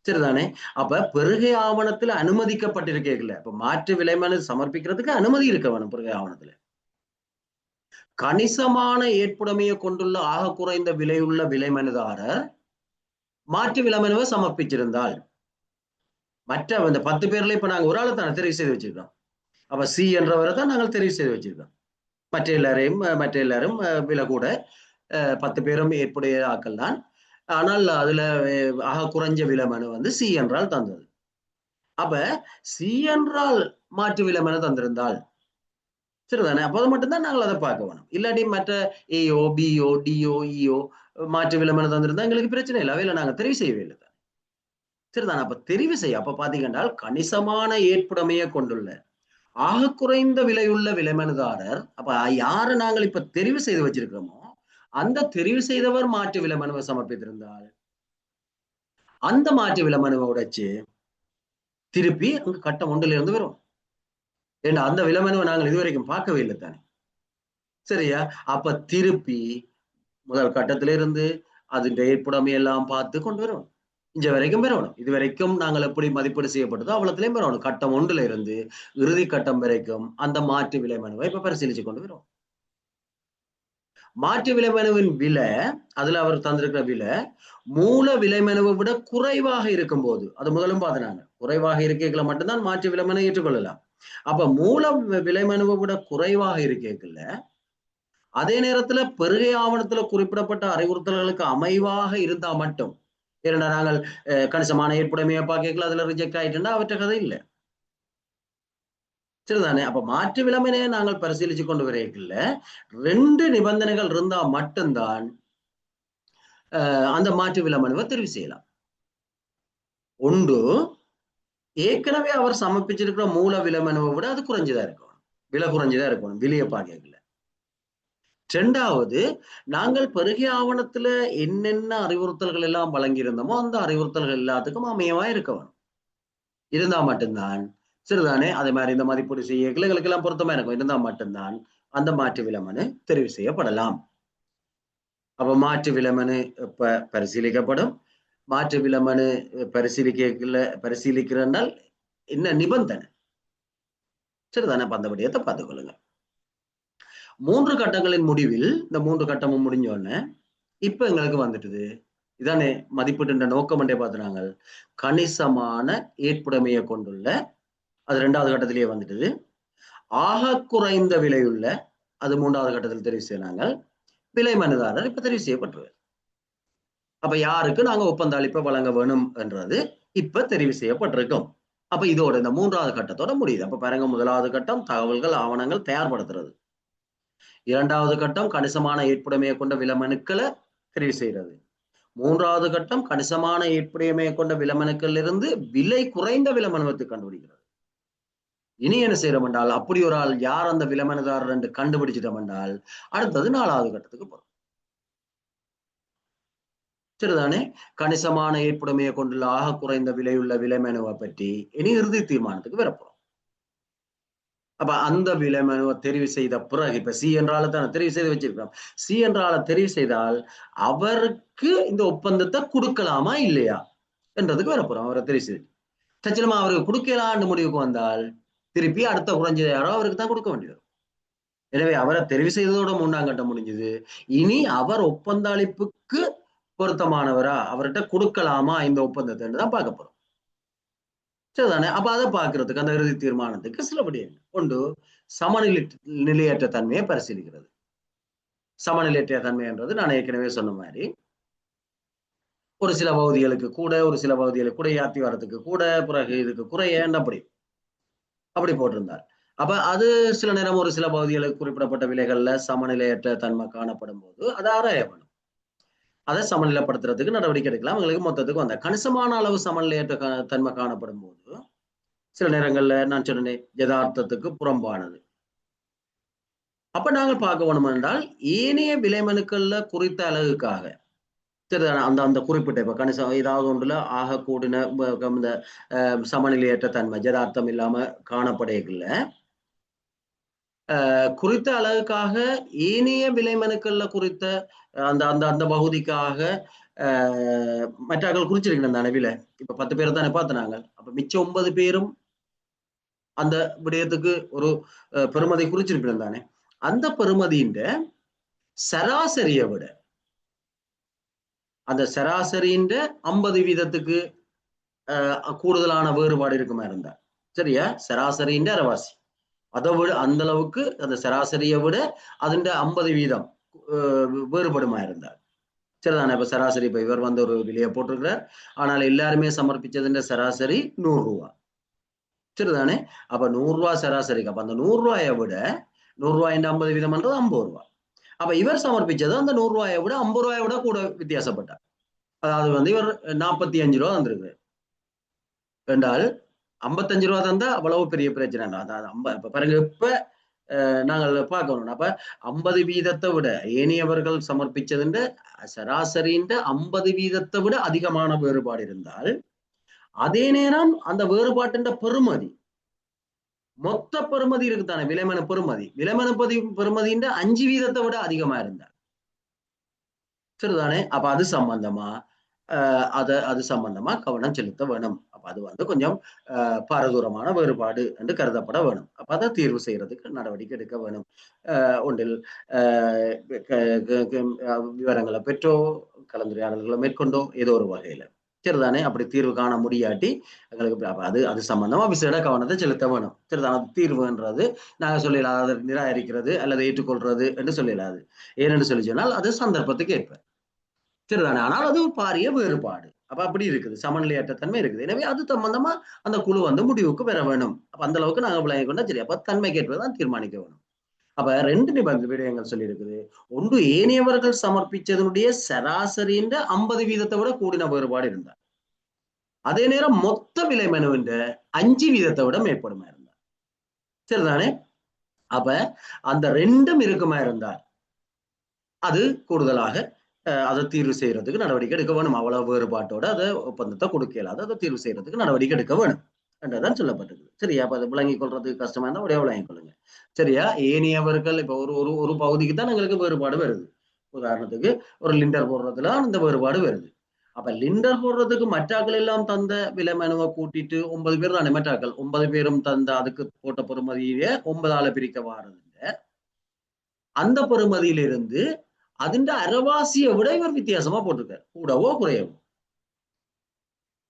சரிதானே? அப்ப பெருகை ஆவணத்துல அனுமதிக்கப்பட்டிருக்கல. இப்ப மாற்று விலைமனு சமர்ப்பிக்கிறதுக்கு அனுமதி இருக்க வேணும் பெருகை ஆவணத்துல. கணிசமான ஏற்புடைமையை கொண்டுள்ள ஆக குறைந்த விலையுள்ள விலைமனுதாரர் மாற்று விலைமனுவை சமர்ப்பிச்சிருந்தால், மற்ற அந்த 10 பேர்ல இப்ப நாங்க ஒரு ஆளை தானே தெரிவு செய்து வச்சிருக்கோம். அப்ப சி என்றவரை தான் நாங்கள் தெரிவு செய்து வச்சிருக்கோம். மற்ற எல்லாரும் விலை கூட 10 பேரும் ஏற்புடைய ஆக்கள் தான். ஆனால் அதுல ஆக குறைஞ்ச விலைமனு வந்து சி என்றால் தந்தது. அப்ப சி என்றால் மாற்று விலைமனு தந்திருந்தால் சரிதானே? அப்போது மட்டும்தான் நாங்கள் அதை பார்க்க வேணும். இல்லாட்டி மற்ற ஏஓ பிஓ டிஓ இஓ மாற்று விலைமனு தந்திருந்தா எங்களுக்கு பிரச்சனை இல்லை. அவையில நாங்கள் தெரிவு செய்யவே இல்லை தான். சரிதானே? அப்ப தெரிவு செய்ய அப்ப பாத்தீங்கன்னா கணிசமான ஏற்புடைமையை கொண்டுள்ள ஆக குறைந்த விலையுள்ள விலைமனுதாரர். அப்ப யாரு நாங்கள் இப்ப தெரிவு செய்து வச்சிருக்கிறோமோ அந்த தெரிவு செய்தவர் மாற்று விலைமனுவை சமர்ப்பித்திருந்தால் அந்த மாற்று விலைமனுவை உடைச்சு திருப்பி அங்க கட்டம் ஒன்றில் இருந்து வரும். ஏன்னா அந்த விலைமனுவை நாங்கள் இதுவரைக்கும் பார்க்கவே இல்லை தானே. சரியா? அப்ப திருப்பி முதல் கட்டத்திலிருந்து அது ஏற்புடைமையெல்லாம் பார்த்து கொண்டு வரணும். இங்க வரைக்கும் பெறணும். இது வரைக்கும் நாங்கள் எப்படி மதிப்பீடு செய்யப்பட்டதோ அவ்வளவுலயும் பெறணும். கட்டம் 1 இருந்து இறுதி கட்டம் வரைக்கும் அந்த மாற்று விலைமனுவை இப்ப பரிசீலிச்சு கொண்டு வரும். மாற்று விலைமனுவின் விலை அதுல அவர் தந்திருக்கிற விலை மூல விலைமனுவை விட குறைவாக இருக்கும் போது, அது முதலும் பார்த்தாங்க, குறைவாக இருக்கைகளை மட்டும்தான் மாற்று விலைமனு ஏற்றுக்கொள்ளலாம். அப்ப மூல விலைமனுவை விட குறைவாக இருக்கைகள்ல அதே நேரத்துல பெருகை ஆவணத்துல குறிப்பிடப்பட்ட அறிவுறுத்தல்களுக்கு அமைவாக இருந்தா மட்டும், ஏன்னா நாங்கள் கணிசமான ஏற்புடைமையை பார்க்கல அதுல ரிஜெக்ட் ஆயிட்டுன்னா அவற்ற கதை இல்லை. சரிதானே? அப்ப மாற்று விலைமனையை நாங்கள் பரிசீலிச்சு கொண்டு வரையில 2 நிபந்தனைகள் இருந்தா மட்டும்தான் அந்த மாற்று விலைமனுவை தெரிவு செய்யலாம். ஒன்று, ஏற்கனவே அவர் சமர்ப்பிச்சிருக்கிற மூல விலைமனுவை விட அது குறைஞ்சுதான் இருக்கணும், விலை குறைஞ்சுதான் இருக்கணும் விலையை பார்க்கல. 2வது, நாங்கள் பெருகை ஆவணத்துல என்னென்ன அறிவுறுத்தல்கள் எல்லாம் வழங்கியிருந்தோமோ அந்த அறிவுறுத்தல்கள் எல்லாத்துக்கும் அமையவா இருக்க வேணும். இருந்தா மட்டும்தான் சரிதானே? அதே மாதிரி இந்த மதிப்பீடு செய்ய எங்களுக்கு எல்லாம் பொருத்தமா இருக்கும். இருந்தா மட்டும்தான் அந்த மாற்று விலைமனு தெரிவு செய்யப்படலாம். அப்ப மாற்று விலைமனு பரிசீலிக்கப்படும். மாற்று விலைமனு பரிசீலிக்கிறனால் என்ன நிபந்தனை? சரிதானே? அப்ப அந்த விடயத்தை பார்த்துக்கொள்ளுங்க. 3 கட்டங்களின் முடிவில் இந்த 3 கட்டமும் முடிஞ்சோடனே இப்ப எங்களுக்கு வந்துட்டுது இதானே மதிப்பீட்டு நோக்கம் என்றே பார்த்துனாங்க. கணிசமான ஏற்புடைமையை கொண்டுள்ள அது 2வது கட்டத்திலேயே வந்துட்டுது. ஆக குறைந்த விலையுள்ள அது 3வது கட்டத்தில் தெரிவு செய்யறாங்க. விலை மனுதாரர் இப்ப தெரிவு செய்யப்பட்டுருவார். அப்ப யாருக்கு நாங்க ஒப்பந்த அளிப்பை வழங்க வேணும் என்றது இப்ப தெரிவு செய்யப்பட்டிருக்கும். அப்ப இதோட இந்த 3வது கட்டத்தோட முடியுது. அப்ப பாருங்க, 1வது கட்டம் தகவல்கள் ஆவணங்கள் தயார்படுத்துறது. 2வது கட்டம் கணிசமான ஏற்புடைமையை கொண்ட விலைமனுக்களை தெரிவு செய்யறது. 3வது கட்டம் கணிசமான ஏற்புடைமையை கொண்ட விலைமனுக்கள் இருந்து விலை குறைந்த விலைமனுவத்தை கண்டுபிடிக்கிறது. இனி என்ன செய்யறோம் என்றால், அப்படி ஒரு ஆள் யார் அந்த விலைமனுதாரர் என்று கண்டுபிடிச்சிட்டோம் என்றால் அடுத்தது 4வது கட்டத்துக்கு போறோம். சரிதானே? கணிசமான ஏற்புடைமையை கொண்டுள்ள ஆக குறைந்த விலையுள்ள விலைமனுவை பற்றி இனி இறுதி தீர்மானத்துக்கு வரப்போறோம். அப்ப அந்த விலைமனுவை தெரிவு செய்த பிறகு இப்ப சி என்றால தானே தெரிவு செய்து வச்சிருக்கோம். சி என்றால தெரிவு செய்தால் அவருக்கு இந்த ஒப்பந்தத்தை கொடுக்கலாமா இல்லையா என்றதுக்கு வரப்போறோம். அவரை தெரிவு செய்து சச்சலமா அவருக்கு கொடுக்கலான்னு முடிவுக்கு வந்தால் திருப்பி அடுத்த குறைஞ்சது யாரோ அவருக்கு தான் கொடுக்க வேண்டியது. எனவே அவரை தெரிவு செய்ததோட 3ஆம் கட்டம் முடிஞ்சது. இனி அவர் ஒப்பந்த அளிப்புக்கு பொருத்தமானவரா, அவர்கிட்ட கொடுக்கலாமா இந்த ஒப்பந்தத்தை தான் பார்க்க போறோம். சரிதானே? அப்ப அதை பார்க்கறதுக்கு அந்த இறுதி தீர்மானத்துக்கு சிலபடி ஒன்று சமநிலையற்ற தன்மையை பரிசீலிக்கிறது. சமநிலையற்ற தன்மை என்றது நான் ஏற்கனவே சொன்ன மாதிரி ஒரு சில பகுதிகளுக்கு கூட ஒரு சில பகுதிகளுக்கு கூட யாத்தி வரத்துக்கு கூட பிறகு இதுக்கு குறைய அப்படி போட்டிருந்தார். அப்ப அது சில நேரம் ஒரு சில பகுதிகளுக்கு குறிப்பிடப்பட்ட விலைகள்ல சமநிலையற்ற தன்மை காணப்படும் போது அதை ஆராய வேணும். அதை சமநிலைப்படுத்துறதுக்கு நடவடிக்கை எடுக்கலாம். எங்களுக்கு மொத்தத்துக்கு வந்த கணிசமான அளவு சமநிலையற்ற தன்மை காணப்படும் போது சில நேரங்கள்ல நான் சொன்னேன் யதார்த்தத்துக்கு புறம்பானது. அப்ப நாங்கள் பார்க்க வேணும் என்றால் ஏனைய விலை மனுக்கள்ல குறித்த அலகுக்காக அந்த அந்த குறிப்பிட்ட இப்ப கணிசம் ஏதாவது ஒன்றுல ஆக கூடின இந்த சமநிலையற்ற தன்மை யதார்த்தம் இல்லாம காணப்படையல குறித்த அலகுக்காக ஏனைய விலை மனுக்கள்ல குறித்த அந்த அந்த அந்த பகுதிக்காக மற்றவர்கள் குறிச்சிருக்கணும் அந்த அளவில இப்ப 10 பேரை தானே பார்த்தினாங்க. அப்ப மிச்சம் 9 பேரும் அந்த விடயத்துக்கு ஒரு பெருமதி குறிச்சிருக்கணும் தானே. அந்த பெருமதியின் சராசரியை விட அந்த சராசரியின் 50% கூடுதலான வேறுபாடு இருக்குமா இருந்தா சரியா, சராசரியின் அரைவாசி அதை விட அந்த அளவுக்கு அந்த சராசரியை விட அதிண்ட 50% வேறுபடுமா இருந்தார் சரிதானே. இப்ப சராசரி இப்ப இவர் வந்து ஒரு விலையை போட்டிருக்கிறார், ஆனால் எல்லாருமே சமர்ப்பிச்சதுன்ற சராசரி 100 ரூபா சரிதானே. அப்ப 100 ரூபா சராசரிக்கு அப்ப அந்த 100 ரூபாயை விட 100 ரூபாய் 50% 50 ரூபா. அப்ப இவர் சமர்ப்பிச்சது அந்த 100 ரூபாயை விட 50 ரூபாயை விட கூட வித்தியாசப்பட்டார். அதாவது வந்து இவர் 45 ரூபா தந்திருக்கு என்றால் 55 ரூபா தந்தா அவ்வளவு பெரிய பிரச்சனை. அதாவது பாருங்க இப்ப நாங்கள் பார்க்கணும். அப்ப 50% விட ஏனையவர்கள் சமர்ப்பிச்சதுன்ற சராசரின்ற 50% விட அதிகமான வேறுபாடு இருந்தால் அதே நேரம் அந்த வேறுபாட்டின் பெருமதி மொத்த பெருமதி இருக்குதானே விலைமன பெருமதி பெருமதின்ற 5% விட அதிகமா இருந்தார் சரிதானே. அப்ப அது சம்பந்தமா அது சம்பந்தமா கவனம் செலுத்த வேணும். அப்ப அது வந்து கொஞ்சம் பாரதூரமான வேறுபாடு என்று கருதப்பட வேணும். அப்ப அதை தீர்வு செய்யறதுக்கு நடவடிக்கை எடுக்க வேணும். ஒன்றில் விவரங்களை பெற்றோ கலந்துரையாடல்களை மேற்கொண்டோ ஏதோ ஒரு வகையில சரிதானே. அப்படி தீர்வு காண முடியாட்டி எங்களுக்கு அது சம்பந்தமா விசேட கவனத்தை செலுத்த வேணும் சரிதானே. தீர்வுன்றது நாங்க சொல்லலாம் அதை நிராகரிக்கிறது அல்லது ஏற்றுக்கொள்றது என்று சொல்லலாது. ஏனென்று சொல்லி சொன்னால் அது சந்தர்ப்பத்துக்கு ஏற்ப சரிதானே. ஆனால் அது பாரிய வேறுபாடு. அப்ப அப்படி இருக்குது, சமநிலையற்ற தன்மை இருக்குது. எனவே அது சம்பந்தமா அந்த குழு வந்து முடிவுக்கு பெற வேணும். அப்ப அந்த அளவுக்கு நாங்க விளங்கி கொண்டா சரி. அப்ப தன்மைக்கு ஏற்பதான் தீர்மானிக்க வேணும். அப்ப 2 விடயங்கள் சொல்லி இருக்குது. ஒன்று ஏனையவர்கள் சமர்ப்பிச்சதனுடைய சராசரியின் 50% விட கூடின வேறுபாடு இருந்தார். அதே நேரம் மொத்த விலை மனுவின் 5% விட மேற்படுமா இருந்தார் சரிதானே. அப்ப அந்த 2ம் இருக்குமா இருந்தார் அது கூடுதலாக அதை தீர்வு செய்யறதுக்கு நடவடிக்கை எடுக்க வேணும். அவ்வளவு வேறுபாட்டோட அதை ஒப்பந்தத்தை கொடுக்கலாது அதை தீர்வு செய்யறதுக்கு நடவடிக்கை எடுக்க வேணும் என்றுதான் சொல்லப்பட்டிருக்கு சரியா. அப்ப அதை விளங்கிக் கொள்றதுக்கு கஷ்டமா இருந்தா உடைய விளங்கிக் கொள்ளுங்க சரியா. ஏனியவர்கள் இப்ப ஒரு ஒரு ஒரு பகுதிக்கு தான் எங்களுக்கு வேறுபாடு வருது. உதாரணத்துக்கு ஒரு லிண்டர் போடுறதுல இந்த வேறுபாடு வருது. அப்ப லிண்டர் போடுறதுக்கு மற்றாக்கள் எல்லாம் தந்த விலை மனுவை கூட்டிட்டு 9 பேர் தானே மற்றாக்கள் 9 பேரும் தந்த அதுக்கு போட்ட பெறுமதியே 9ஆல பிரிக்க வாரது அந்த பெறுமதியிலிருந்து அதிண்ட அரைவாசியை விட இவர் வித்தியாசமா போட்டிருக்காரு, கூடவோ குறையவோ.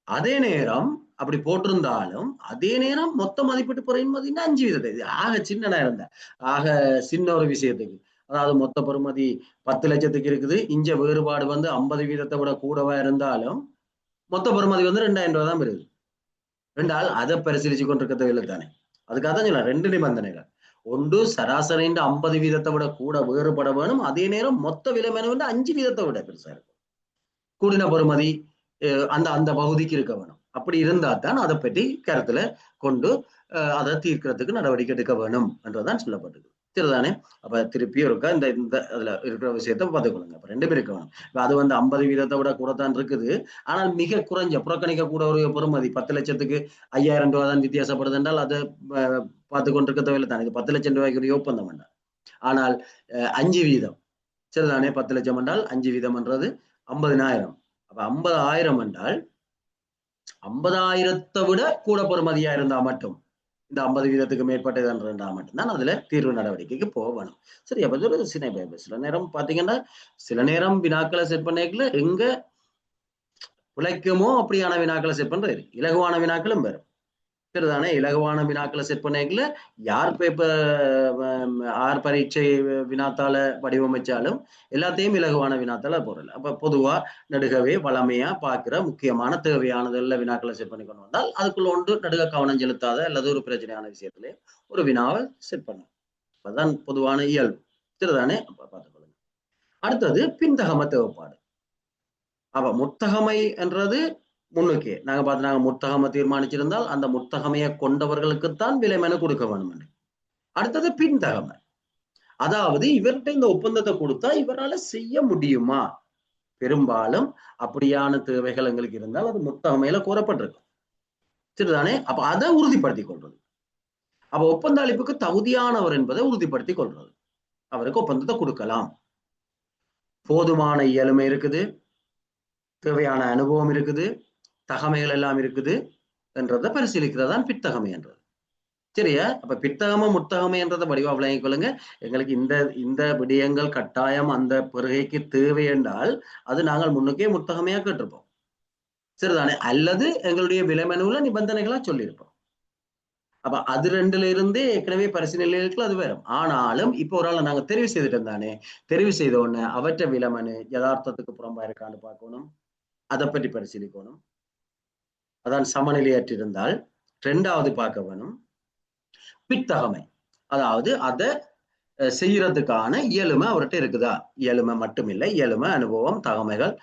அதே நேரம் அப்படி போட்டிருந்தாலும் அதே நேரம் மொத்த மதிப்பீட்டு பெறுமதி 5%. இது ஆக சின்ன இருந்தா ஆக சின்ன ஒரு விஷயத்துக்கு அதாவது மொத்த பெறுமதி 10 லட்சத்துக்கு இருக்குது, இங்க வேறுபாடு வந்து 50% விட கூடவா இருந்தாலும் மொத்த பெறுமதி வந்து 2000 ரூபாய் தான் வருது. ரெண்டால் அதை பரிசீலிச்சு கொண்டிருக்க தேவையில்லை தானே. அதுக்காக தான் சொல்லலாம் 2 நிபந்தனைகள். ஒன்று சராசரியின் 50% விட கூட வேறுபட வேணும். அதே நேரம் மொத்த விலை மனுவின் 5% விட பெருசா இருக்கும். கூடின பெறுமதி அந்த அந்த பகுதிக்கு இருக்க வேணும். அப்படி இருந்தா தான் அதை பற்றி கருத்துல கொண்டு அதை தீர்க்கிறதுக்கு நடவடிக்கை எடுக்க வேணும் என்றுதான் சொல்லப்பட்டது சரிதானே. அப்ப திருப்பி இருக்கா இந்த இந்த அதுல இருக்கிற விஷயத்த பார்த்துக்கொள்ளுங்க. அப்ப 2 பேர் இருக்க வேணும். அது வந்து 50% விட கூட தான் இருக்குது. ஆனால் மிக குறைஞ்ச புறக்கணிக்க கூட ஒரு பெறுமதி 10 லட்சத்துக்கு 5000 ரூபாய் தான் வித்தியாசப்படுது என்றால் அதை பார்த்து கொண்டிருக்க தேவையில்லை தானே. இது 10 லட்சம் ரூபாய்க்கு ஒரு ஒப்பந்தம் வேண்டாம். ஆனால் 5% சரிதானே. 10 லட்சம் என்றால் 5% என்றது 50,000. அப்ப 50,000 என்றால் 50,000 விட கூட பெறுமதியா இருந்தா மட்டும் இந்த 50% மேற்பட்டது என்றா மட்டும்தான் அதுல தீர்வு நடவடிக்கைக்கு போகணும் சரி. அப்ப சில நேரம் பாத்தீங்கன்னா சில நேரம் வினாக்களை செட் பண்ணிக்கல எங்க உழைக்குமோ அப்படியான வினாக்களை செட் பண்றது இலகுவான வினாக்களும் வரும். சரிதானே? இலகுவான வினாக்களை செட் பண்ணல யார் பேப்பர் ஆர் பரீட்சை வினாத்தால வடிவமைச்சாலும் எல்லாத்தையும் இலகுவான வினாத்தால போடல. அப்ப பொதுவா நடுகவே வளமையா பார்க்கிற முக்கியமான தேவையானதெல்லாம் வினாக்களை செட் பண்ணி கொண்டு வந்தால் அதுக்குள்ள ஒன்று நடுக கவனம் செலுத்தாத அல்லது ஒரு பிரச்சனையான விஷயத்திலே ஒரு வினாவை செட் பண்ணும். அதுதான் பொதுவான இயல்பு. சரிதானே? அப்ப பார்த்துக்கொள்ளுங்க. அடுத்தது பின்தகம தேவைப்பாடு. அப்ப முத்தகமை என்றது முன்னுக்கே நாங்க முத்தகமை தீர்மானிச்சிருந்தால் அந்த முத்தகமையை கொண்டவர்களுக்குத்தான் விலை மனு கொடுக்க வேணும். அடுத்தது பின்தகமை, அதாவது இவர்கிட்ட இந்த ஒப்பந்தத்தை கொடுத்தா இவரால் செய்ய முடியுமா? பெரும்பாலும் அப்படியான தேவைகள் எங்களுக்கு இருந்தால் அது முத்தகமையில கூறப்பட்டிருக்கும். சரிதானே? அப்ப அதை உறுதிப்படுத்திக் கொள்றது. அப்ப ஒப்பந்த அளிப்புக்கு தகுதியானவர் என்பதை உறுதிப்படுத்திக் கொள்றது. அவருக்கு ஒப்பந்தத்தை கொடுக்கலாம். போதுமான இயலுமை இருக்குது, தேவையான அனுபவம் இருக்குது, தகமைகள் எல்லாம் இருக்குது என்றதை பரிசீலிக்கிறதான் பித்தகமை என்றது. சரியா? அப்ப பித்தகம முத்தகமை என்றதை வடிவா விளங்கிக் கொள்ளுங்க. எங்களுக்கு இந்த விடயங்கள் கட்டாயம் அந்த பெருகைக்கு தேவை என்றால் அது நாங்கள் முன்னுக்கே முத்தகமையா கேட்டிருப்போம். சரிதானே? அல்லது எங்களுடைய விலைமனுல நிபந்தனைகளா சொல்லியிருப்போம். அப்ப அது ரெண்டுல இருந்து ஏற்கனவே பரிசீலனைகளுக்கு அது வரும். ஆனாலும் இப்போ ஒரு ஆள் நாங்க தெரிவு செய்துட்டோம் தானே, தெரிவு செய்த உடனே அவற்றை விலைமனு யதார்த்தத்துக்கு புறம்பா இருக்கான்னு பார்க்கணும், அதை பற்றி பரிசீலிக்கணும். அதான் சமநிலையற்றிருந்தால். இரண்டாவது பார்க்க வேணும் பித்தகமை, அதாவது அதை செய்யறதுக்கான இயலுமை அவர்கிட்ட இருக்குதா? இயலுமை மட்டும் இல்லை, இயலுமை, அனுபவம், தகமைகள்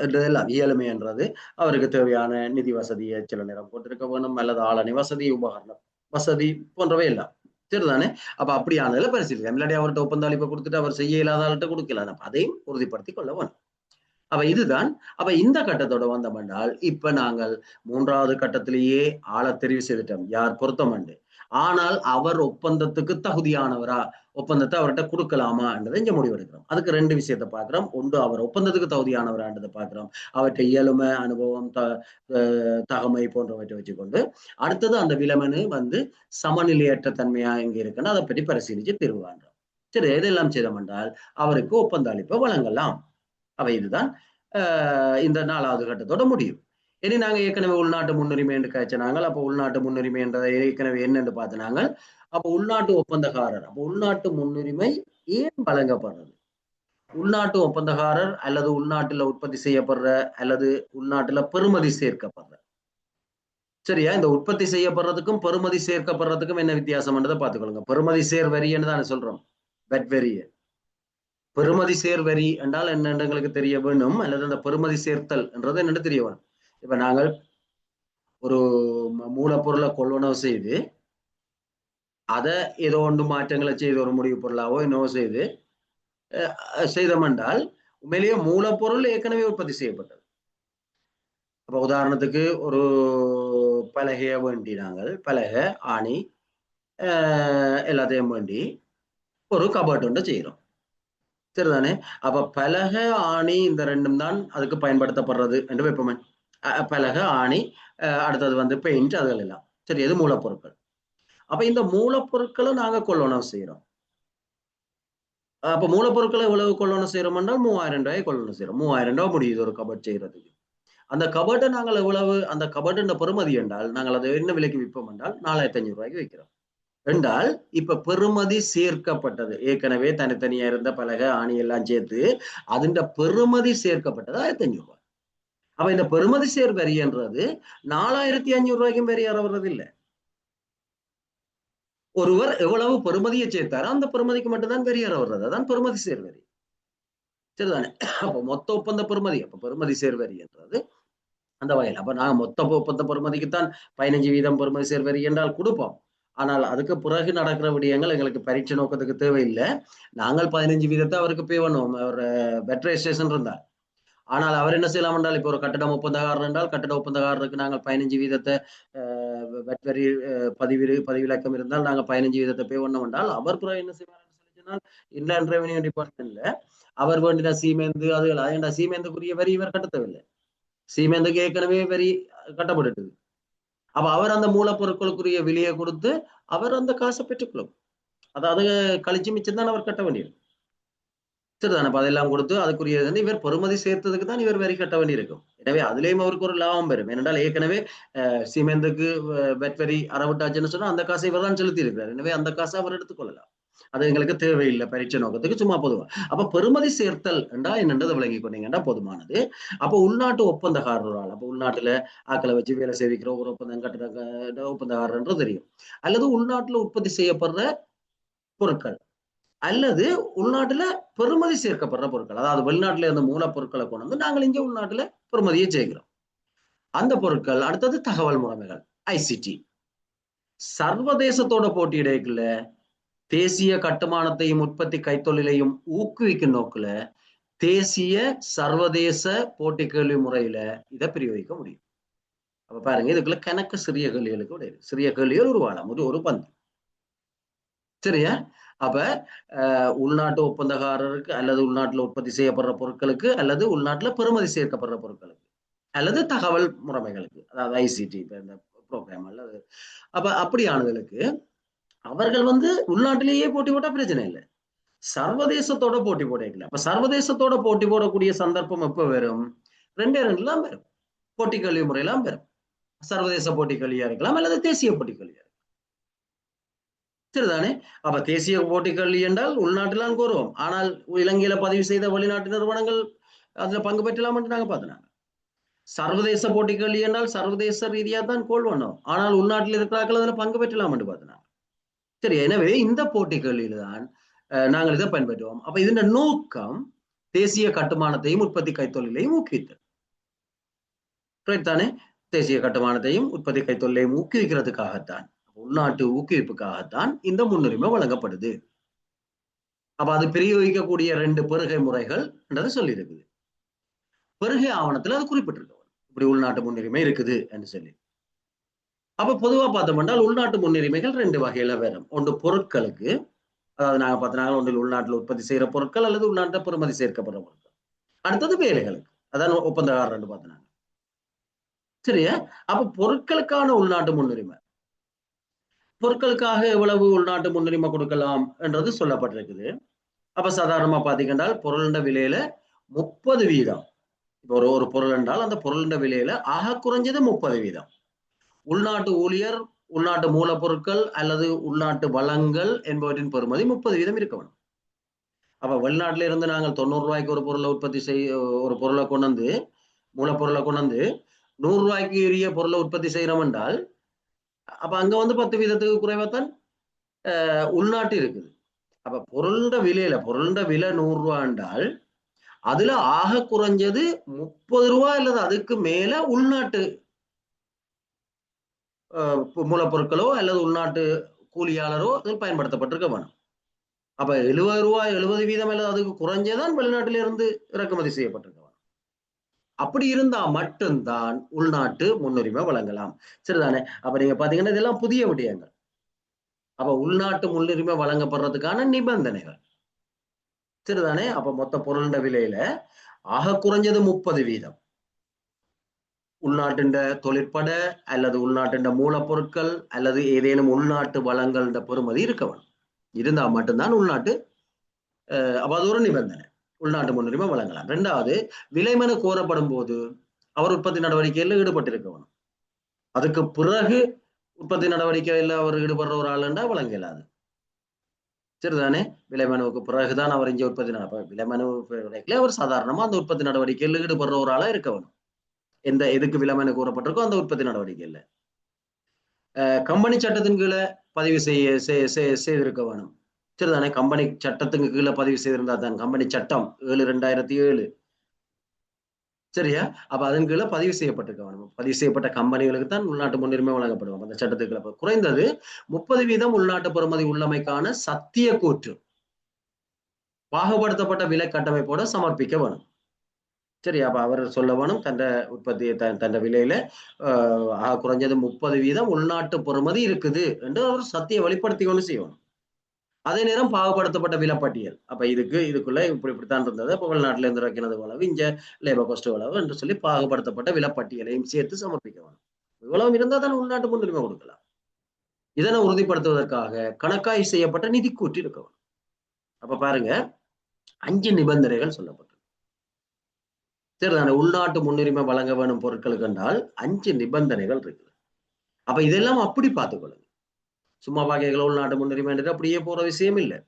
என்றதெல்லாம். இயலுமை என்றது அவருக்கு தேவையான நிதி வசதியை சில நேரம் போட்டிருக்க வேணும், அல்லது ஆளணி வசதி, உபகரண வசதி போன்றவை எல்லாம். சரிதானே? அப்ப அப்படியானதுல பரிசீலிக்கலாம். இல்லாட்டி அவர்கிட்ட ஒப்பந்த அளிப்பை கொடுத்துட்டு அவர் செய்ய இல்லாத ஆள்கிட்ட கொடுக்கலாம். அதையும் உறுதிப்படுத்தி கொள்ள வேணும். அப்ப இதுதான். அப்ப இந்த கட்டத்தோட வந்தோம் என்றால் இப்ப நாங்கள் மூன்றாவது கட்டத்திலேயே ஆளை தெரிவு செய்துட்டோம் யார் பொருத்தம் உண்டு. ஆனால் அவர் ஒப்பந்தத்துக்கு தகுதியானவரா, ஒப்பந்தத்தை அவர்கிட்ட கொடுக்கலாமா என்றதை இங்க முடிவெடுக்கிறோம். அதுக்கு ரெண்டு விஷயத்தை பார்க்கிறோம். ஒன்று அவர் ஒப்பந்தத்துக்கு தகுதியானவரான்றதை பார்க்கிறோம், அவற்றை இயலுமை, அனுபவம், தகமை போன்றவற்றை வச்சுக்கொண்டு. அடுத்தது அந்த விலமனு சமநிலையற்ற தன்மையா இங்க இருக்குன்னு அதை பற்றி பரிசீலிச்சு தீர்வு காண்றோம். சரி, எதெல்லாம் செய்தோம் என்றால் அவருக்கு ஒப்பந்த அளிப்பை வழங்கலாம். அவை இதுதான் இந்த 4வது கட்டத்தோட முடியும். இனி நாங்க ஏற்கனவே உள்நாட்டு முன்னுரிமை என்று காய்ச்சினாங்க. அப்ப உள்நாட்டு முன்னுரிமை என்றதை ஏற்கனவே என்னென்று பார்த்தினாங்க. அப்ப உள்நாட்டு ஒப்பந்தக்காரர், அப்ப உள்நாட்டு முன்னுரிமை ஏன் வழங்கப்படுறது? உள்நாட்டு ஒப்பந்தக்காரர் அல்லது உள்நாட்டுல உற்பத்தி செய்யப்படுற அல்லது உள்நாட்டுல பெறுமதி சேர்க்கப்படுற. சரியா? இந்த உற்பத்தி செய்யப்படுறதுக்கும் பெறுமதி சேர்க்கப்படுறதுக்கும் என்ன வித்தியாசம்ன்றதை பார்த்துக்கொள்ளுங்க. பெறுமதி சேர் வரின்னு தானே சொல்றோம், வெட் வரிய. பெறுமதி சேர் வரி என்றால் என்னென்று எங்களுக்கு தெரிய வேணும், அல்லது அந்த பெறுமதி சேர்த்தல் என்றது என்னென்று தெரிய வேணும். இப்ப நாங்கள் ஒரு மூலப்பொருளை கொள்வனவு செய்து அதை ஏதோ ஒன்று மாற்றங்களை செய்து ஒரு முடிவு பொருளாவோ என்னவோ செய்து செய்தோம் என்றால் உண்மையிலேயே மூலப்பொருள் ஏற்கனவே உற்பத்தி செய்யப்பட்டது. அப்ப உதாரணத்துக்கு ஒரு பலகைய வேண்டி நாங்கள் பலகை, ஆணி எல்லாத்தையும் வேண்டி ஒரு கபோர்ட் ஒன்று செய்யறோம். சரிதானே? அப்ப பலகை, ஆணி இந்த ரெண்டும் தான் அதுக்கு பயன்படுத்தப்படுறது என்று வைப்போமே. பலகை, ஆணி, அடுத்தது பெயிண்ட், அதுகள் எல்லாம். சரி, எது மூலப்பொருட்கள். அப்ப இந்த மூலப்பொருட்களை நாங்க கொள்ளணும் செய்யறோம். அப்ப மூலப்பொருட்களை எவ்வளவு கொள்ளணும் செய்யறோம் என்றால் 3000 ரூபாய் கொள்ளணும் செய்யறோம். 3000 ரூபாய் முடியுது ஒரு கபோர்ட் செய்யறதுக்கு. அந்த கபோர்ட்டை நாங்கள் எவ்வளவு, அந்த கபோர்ட் பெறுமதி என்றால் நாங்கள் அதை என்ன விலைக்கு விற்போம் என்றால் 4500 ரூபாய்க்கு வைக்கிறோம் என்றால் இப்ப பெறுமதி சேர்க்கப்பட்டது. ஏற்கனவே தனித்தனியா இருந்த பலகை, ஆணி எல்லாம் சேர்த்து அதுண்ட பெறுமதி சேர்க்கப்பட்டது 1500 ரூபாய். அப்ப இந்த பெறுமதி சேர் வரி என்றது 4500 ரூபாய்க்கும் வரி வர்றது இல்லை. ஒருவர் எவ்வளவு பெறுமதியை சேர்த்தாரோ அந்த பெறுமதிக்கு மட்டும்தான் வரி வர்றது. அதான் பெறுமதி சேர் வரி. சரிதானே? அப்ப மொத்த ஒப்பந்த பெறுமதி, அப்ப பெறுமதி சேர் வரி என்றது அந்த வகையில். அப்ப நாங்க மொத்த ஒப்பந்த பெறுமதிக்குத்தான் 15% பெறுமதி சேர் வரி என்றால் கொடுப்போம். ஆனால் அதுக்கு பிறகு நடக்கிற விடயங்கள் எங்களுக்கு பரீட்சை நோக்கத்துக்கு தேவையில்லை. நாங்கள் 15% அவருக்கு பே பண்ணுவோம், அவர் பெட் ரெஜிஸ்ட்ரேஷன் இருந்தால். ஆனால் அவர் என்ன செய்யலாம் என்றால் இப்போ ஒரு கட்டடம் ஒப்பந்தக்காரர் என்றால் கட்டட ஒப்பந்தக்காரருக்கு நாங்கள் 15% வெட் வரி பதிவிலக்கம் இருந்தால் நாங்கள் 15% பே பண்ணோம் என்றால் அவர் பிறகு என்ன செய்வார் சொன்னால் இன்லேண்ட் ரெவென்யூ டிபார்ட்மெண்ட்ல அவர் வேண்டின சீமேந்து அது சீமேந்துக்குரிய வரி இவர் கட்ட தேவையில்லை. சீமேந்துக்கு ஏற்கனவே வரி கட்டப்பட்டுது. அப்ப அவர் அந்த மூலப்பொருட்களுக்குரிய விலையை கொடுத்து அவர் அந்த காசை பெற்றுக்கொள்ளும். அதாவது கழிச்சு மிச்சம் தான் அவர் கட்ட வேண்டியது. சரிதானே? அதெல்லாம் கொடுத்து அதுக்குரிய இவர் பெறுமதி சேர்த்ததுக்கு தான் இவர் வரி கட்ட வேண்டியிருக்கும். எனவே அதுலேயும் அவருக்கு ஒரு லாபம் பெறும். ஏனென்றால் ஏற்கனவே சிமெந்துக்கு வெட்வரி அறவிட்டாச்சுன்னு சொன்னா அந்த காசை இவர் தான் செலுத்தி இருக்கிறார். எனவே அந்த காசை அவர் எடுத்துக்கொள்ளலாம். அது எங்களுக்கு தேவையில்லை பரீட்சை நோக்கத்துக்கு, சும்மா பொதுவா. அப்ப பெறுமதி சேர்த்தல் என்றா என்னன்றதை விளங்கி கொண்டீங்கன்னா போதுமானது. அப்ப உள்நாட்டு ஒப்பந்தக்காரரால், அப்ப உள்நாட்டுல ஆக்களை வச்சு வேலை சேவிக்கிற ஒரு ஒப்பந்தம் கட்டுற ஒப்பந்தக்காரர் தெரியும். அல்லது உள்நாட்டுல உற்பத்தி செய்யப்படுற பொருட்கள், அல்லது உள்நாட்டுல பெறுமதி சேர்க்கப்படுற பொருட்கள். அதாவது வெளிநாட்டுல இருந்த மூலப்பொருட்களை கொண்டு வந்து நாங்கள் இங்க உள்நாட்டுல பெறுமதியை செய்கிறோம். அந்த பொருட்கள். அடுத்தது தகவல் முறைமைகள், ஐசிடி. சர்வதேசத்தோட போட்டியிடைக்குள்ள தேசிய கட்டுமானத்தையும் உற்பத்தி கைத்தொழிலையும் ஊக்குவிக்கும் நோக்குல தேசிய சர்வதேச போட்டி கேள்வி முறையில இதை பிரயோகிக்க முடியும். அப்ப பாருங்க, இதுக்குள்ள கணக்கு சிறிய கேள்விகளுக்கு உடையது. சிறிய கேள்விகள் உருவாகலாம், ஒரு பந்து. சரியா? அப்ப உள்நாட்டு ஒப்பந்தக்காரருக்கு, அல்லது உள்நாட்டுல உற்பத்தி செய்யப்படுற பொருட்களுக்கு, அல்லது உள்நாட்டுல பெறுமதி சேர்க்கப்படுற பொருட்களுக்கு, அல்லது தகவல் முறைமைகளுக்கு, அதாவது ஐசிடி இந்த ப்ரோக்ராம் அல்லது. அப்ப அப்படியானதுக்கு அவர்கள் உள்நாட்டிலேயே போட்டி போட்டா பிரச்சனை இல்லை, சர்வதேசத்தோட போட்டி போடல. அப்ப சர்வதேசத்தோட போட்டி போடக்கூடிய சந்தர்ப்பம் எப்ப வரும்? ரெண்டே ரெண்டுலாம் வரும். போட்டி கல்வி முறையெல்லாம் வரும். சர்வதேச போட்டி கல்வியா இருக்கலாம், அல்லது தேசிய போட்டி கல்வியா இருக்கலாம். சரிதானே? அப்ப தேசிய போட்டி கல்வி என்றால் உள்நாட்டிலாம் கூறுவோம். ஆனால் இலங்கையில பதிவு செய்த வெளிநாட்டு நிறுவனங்கள் அதுல பங்கு பெற்றலாம் என்று நாங்க பார்த்தோம். சர்வதேச போட்டி கல்வி என்றால் சர்வதேச ரீதியா தான் கோல் பண்ணோம். ஆனால் உள்நாட்டில் இருக்கிறார்கள் அதுல பங்கு பெற்றலாம் என்று பார்த்தோம். சரி, எனவே இந்த போட்டி கல்வியில தான் நாங்கள் இதை பயன்படுத்துவோம். அப்ப இதன் நோக்கம் தேசிய கட்டுமானத்தையும் உற்பத்தி கைத்தொழிலையும் ஊக்குவித்தல். தானே? தேசிய கட்டுமானத்தையும் உற்பத்தி கைத்தொழிலையும் ஊக்குவிக்கிறதுக்காகத்தான், உள்நாட்டு ஊக்குவிப்புக்காகத்தான் இந்த முன்னுரிமை வழங்கப்படுது. அப்ப அது பிரயோகிக்கக்கூடிய 2 பெருகை முறைகள் என்றது சொல்லி இருக்குது. பெருகை ஆவணத்துல அது குறிப்பிட்டிருக்கு, இப்படி உள்நாட்டு முன்னுரிமை இருக்குது என்று சொல்லி. அப்ப பொதுவா பார்த்தோம்னால் உள்நாட்டு முன்னுரிமைகள் 2 வகையில வரும். ஒன்று பொருட்களுக்கு, அதாவது நாங்க பார்த்தோம்னா ஒன்றில் உள்நாட்டில் உற்பத்தி செய்யற பொருட்கள், அல்லது உள்நாட்டில் பெறுமதி சேர்க்கப்படுற பொருட்கள். அடுத்தது வேலைகளுக்கு, அதான் ஒப்பந்தக்காரர் பார்த்தோம். சரியா? அப்ப பொருட்களுக்கான உள்நாட்டு முன்னுரிமை, பொருட்களுக்காக எவ்வளவு உள்நாட்டு முன்னுரிமை கொடுக்கலாம் என்றது சொல்லப்பட்டிருக்குது. அப்ப சாதாரணமா பாத்தீங்கன்னா பொருளின் விலையில 30%. இப்போ ஒரு பொருள் என்றால் அந்த பொருளின் விலையில ஆக குறைஞ்சது 30%. உள்நாட்டு ஊழியர், உள்நாட்டு மூலப்பொருட்கள் அல்லது உள்நாட்டு வளங்கள் என்பவற்றின் பெறுமதி 30% இருக்க வேண்டும். அப்ப வெளிநாட்டில இருந்து நாங்கள் 90 ரூபாய்க்கு ஒரு பொருளை உற்பத்தி ஒரு பொருளை கொண்டு வந்து, மூலப்பொருளை கொண்டு வந்து 100 ரூபாய்க்கு உரிய பொருளை உற்பத்தி செய்யறோம் என்றால், அப்ப அங்க 10% குறைவாத்தான் உள்நாட்டு இருக்குது. அப்ப பொருளோட விலை 100 ரூபாய் என்றால் அதுல ஆக குறைஞ்சது 30 ரூபாய் அல்லது அதுக்கு மேல உள்நாட்டு மூலப்பொருட்களோ அல்லது உள்நாட்டு கூலியாளரோ அதில் பயன்படுத்தப்பட்டிருக்க வேணும். அப்ப 70 ரூபாய் 70% அல்லது அதுக்கு குறைஞ்சதான் வெளிநாட்டில இருந்து இறக்குமதி செய்யப்பட்டிருக்க வேணும். அப்படி இருந்தா மட்டும்தான் உள்நாட்டு முன்னுரிமை வழங்கலாம். சரிதானே? அப்ப நீங்க பாத்தீங்கன்னா இதெல்லாம் புதிய விடயங்கள். அப்ப உள்நாட்டு முன்னுரிமை வழங்கப்படுறதுக்கான நிபந்தனைகள். சரிதானே? அப்ப மொத்த பொருளின் விலையில ஆக குறைஞ்சது 30% உள்நாட்டின் தொழிற்பட அல்லது உள்நாட்டின் மூலப்பொருட்கள் அல்லது ஏதேனும் உள்நாட்டு வளங்கள் பெறுமதி இருக்க வேணும். இருந்தா மட்டும்தான் உள்நாட்டு, அப்ப அது ஒரு நிபந்தனை, உள்நாட்டு முன்னுரிமை வழங்கலாம். 2வது, விலைமனு கோரப்படும் போது அவர் உற்பத்தி நடவடிக்கையில் ஈடுபட்டிருக்க வேணும். அதுக்கு பிறகு உற்பத்தி நடவடிக்கையில் அவர் ஈடுபடுற ஒரு ஆளுண்டா வழங்க இயலாது. சரிதானே? விலைமனுவுக்கு பிறகுதான் அவர் இங்கே உற்பத்தி விலைமனு அவர் சாதாரணமா அந்த உற்பத்தி நடவடிக்கையில் ஈடுபடுற ஒரு ஆளா இருக்க வேணும். எதுக்கு விலைமனு கூறப்பட்டிருக்கோ அந்த உற்பத்தி நடவடிக்கையில் கம்பெனி சட்டத்தின் கீழே பதிவு செய்திருக்க வேணும். சரிதானே? கம்பெனி சட்டத்துக்கு கீழே பதிவு செய்திருந்தா தான், கம்பெனி சட்டம் 7/2007. சரியா? அப்ப அதன் கீழே பதிவு செய்யப்பட்டிருக்க வேணும். பதிவு செய்யப்பட்ட கம்பெனிகளுக்கு தான் உள்நாட்டு முன்னுரிமை வழங்கப்படும். அந்த சட்டத்துக்கு குறைந்தது 30% உள்நாட்டு பெறுமதி உள்ளமைக்கான சத்திய கூற்று பாகுபடுத்தப்பட்ட விலை கட்டமைப்போட சமர்ப்பிக்க வேணும். சரி, அப்ப அவர் சொல்ல வேணும் தன் உற்பத்தி தன் விலையில குறைஞ்சது 30% உள்நாட்டு பெறுமதி இருக்குது என்று அவர் சத்திய வெளிப்படுத்தி கொண்டு செய்யணும். அதே நேரம் பாகுபடுத்தப்பட்ட விலைப்பட்டியல், அப்ப இதுக்குள்ள இப்படித்தான் இருந்தது, அப்ப வெளிநாட்டுல இருந்து இறக்கினது அளவு, இங்க லேபர் காஸ்ட் அளவு என்று சொல்லி பாகுபடுத்தப்பட்ட விலைப்பட்டியலையும் சேர்த்து சமர்ப்பிக்க வேணும். இவ்வளவு இருந்தால் தான் உள்நாட்டு முன்னுரிமை கொடுக்கலாம். இதனை உறுதிப்படுத்துவதற்காக கணக்காய் செய்யப்பட்ட நிதி கூட்டி இருக்க வேணும். அப்ப பாருங்க, 5 நிபந்தனைகள் சொல்லப்பட்டது. சரிதானே? உள்நாட்டு முன்னுரிமை வழங்க வேணும் பொருட்களுக்கு என்றால் 5 நிபந்தனைகள் இருக்குது. அப்ப இதெல்லாம் அப்படி பார்த்துக்கொள்ளுங்க. சும்மா பாக்கைகள் உள்நாட்டு முன்னுரிமை அப்படியே போற விஷயம் இல்லை.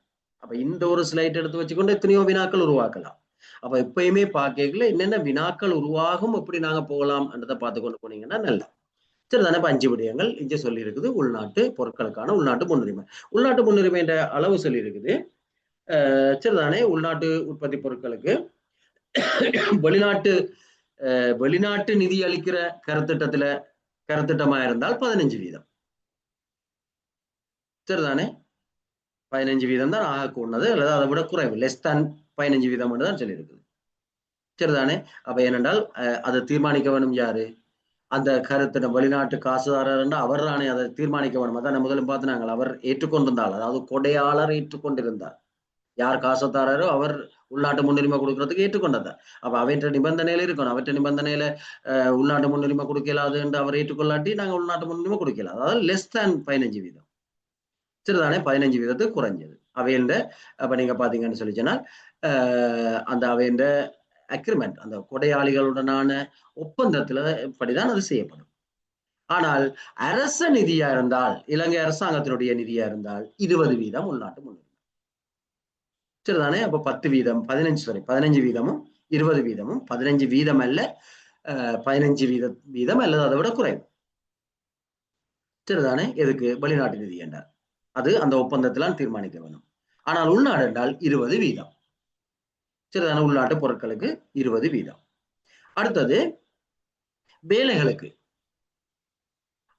அப்ப இந்த ஒரு ஸ்லைட் எடுத்து வச்சுக்கொண்டு எத்தனையோ வினாக்கள் உருவாக்கலாம். அப்ப எப்பயுமே பாக்கைகள்ல என்னென்ன வினாக்கள் உருவாகும், எப்படி நாங்க போகலாம் என்றதை பார்த்து கொண்டு போனீங்கன்னா நல்லா. சரிதானே? இப்ப 5 விடயங்கள் இங்க சொல்லி இருக்குது. உள்நாட்டு பொருட்களுக்கான உள்நாட்டு முன்னுரிமை. உள்நாட்டு முன்னுரிமை என்ற அளவு சொல்லி இருக்குது. சரிதானே? உள்நாட்டு உற்பத்தி பொருட்களுக்கு வெளிநாட்டு வெளிநாட்டு நிதி அளிக்கிற கருத்திட்டமா இருந்தால் 15%. சரிதானே? 15% தான் ஆகக்கூடாது, அல்லது அதை விட குறைவு, லெஸ் தான் 15% தான் சொல்லியிருக்குது. சரிதானே? அப்ப ஏனென்றால் அதை தீர்மானிக்க வேணும் யாரு? அந்த கருத்திடம் வெளிநாட்டு காசுதாரர் அவர் தானே அதை தீர்மானிக்க வேணும். அதான் முதலும் பார்த்தினாங்க, அவர் ஏற்றுக்கொண்டிருந்தால், அதாவது கொடையாளர் ஏற்றுக்கொண்டிருந்தார். யார் காசுதாரரோ அவர் உள்நாட்டு முன்னுரிமை கொடுக்கறதுக்கு ஏற்றுக்கொண்டதா. அப்ப அவற்ற நிபந்தனையில இருக்கணும். அவற்ற நிபந்தனையில உள்நாட்டு முன்னுரிமை கொடுக்கலாது என்று அவர் ஏற்றுக்கொள்ளாட்டி நாங்க உள்நாட்டு முன்னுரிமை கொடுக்கலாம். அதாவது லெஸ் தேன் 15%. சரிதானே? 15% குறைஞ்சது அவையண்ட. அப்ப நீங்க பாத்தீங்கன்னு சொல்லி சொன்னால் அந்த அவையண்ட அக்ரிமெண்ட், அந்த கொடையாளிகளுடனான ஒப்பந்தத்துல படிதான் அது செய்யப்படும். ஆனால் அரச நிதியா இருந்தால், இலங்கை அரசாங்கத்தினுடைய நிதியா இருந்தால் 20% உள்நாட்டு முன்னுரிமை. சரிதானே? அப்ப 10%, 15 வீதமும் 20 வீதமும், 15 வீதம் அல்ல 15 வீதம் அல்லது அதை விட குறைவு. சரிதானே? எதுக்கு? வெளிநாட்டு நிதி என்றால் அது அந்த ஒப்பந்தத்திலாம் தீர்மானிக்க வேணும். ஆனால் உள்நாடு என்றால் 20 வீதம். சரிதானே? உள்நாட்டு பொருட்களுக்கு 20 வீதம். அடுத்தது வேலைகளுக்கு.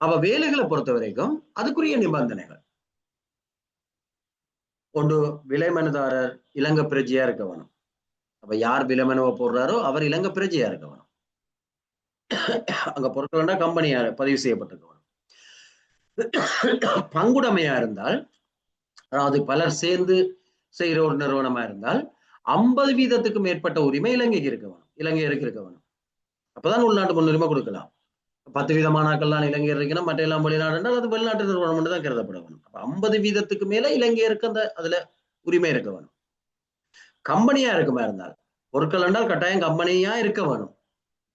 அப்ப வேலைகளை பொறுத்த வரைக்கும் அதுக்குரிய நிபந்தனைகள். ஒன்று, விலை மனுதாரர் இலங்கை பிரஜையா இருக்க வேணும். அப்ப யார் விலை மனுவை போடுறாரோ அவர் இலங்கை பிரஜையா இருக்க வேணும். அங்க பொருட்கள் கம்பெனியா பதிவு செய்யப்பட்டிருக்க வேணும். பங்குடைமையா இருந்தால், அதாவது பலர் சேர்ந்து செய்கிற ஒரு நிறுவனமா இருந்தால் 50% மேற்பட்ட உரிமை இலங்கைக்கு இருக்க வேணும். இலங்கையருக்கு இருக்க வேணும். அப்பதான் உள்நாட்டு முன்னுரிமை கொடுக்கலாம். 10% தான் இலங்கையர் இருக்கணும், மற்ற எல்லாம் வெளிநாடு என்றால் அது வெளிநாட்டு நிறுவனம் தான் கருதப்பட வேணும். 50% மேல இலங்கையருக்கு அந்த அதுல உரிமை இருக்க வேணும். கம்பெனியா இருக்குமா இருந்தால், பொருட்கள் என்றால் கட்டாயம் கம்பெனியா இருக்க வேணும்.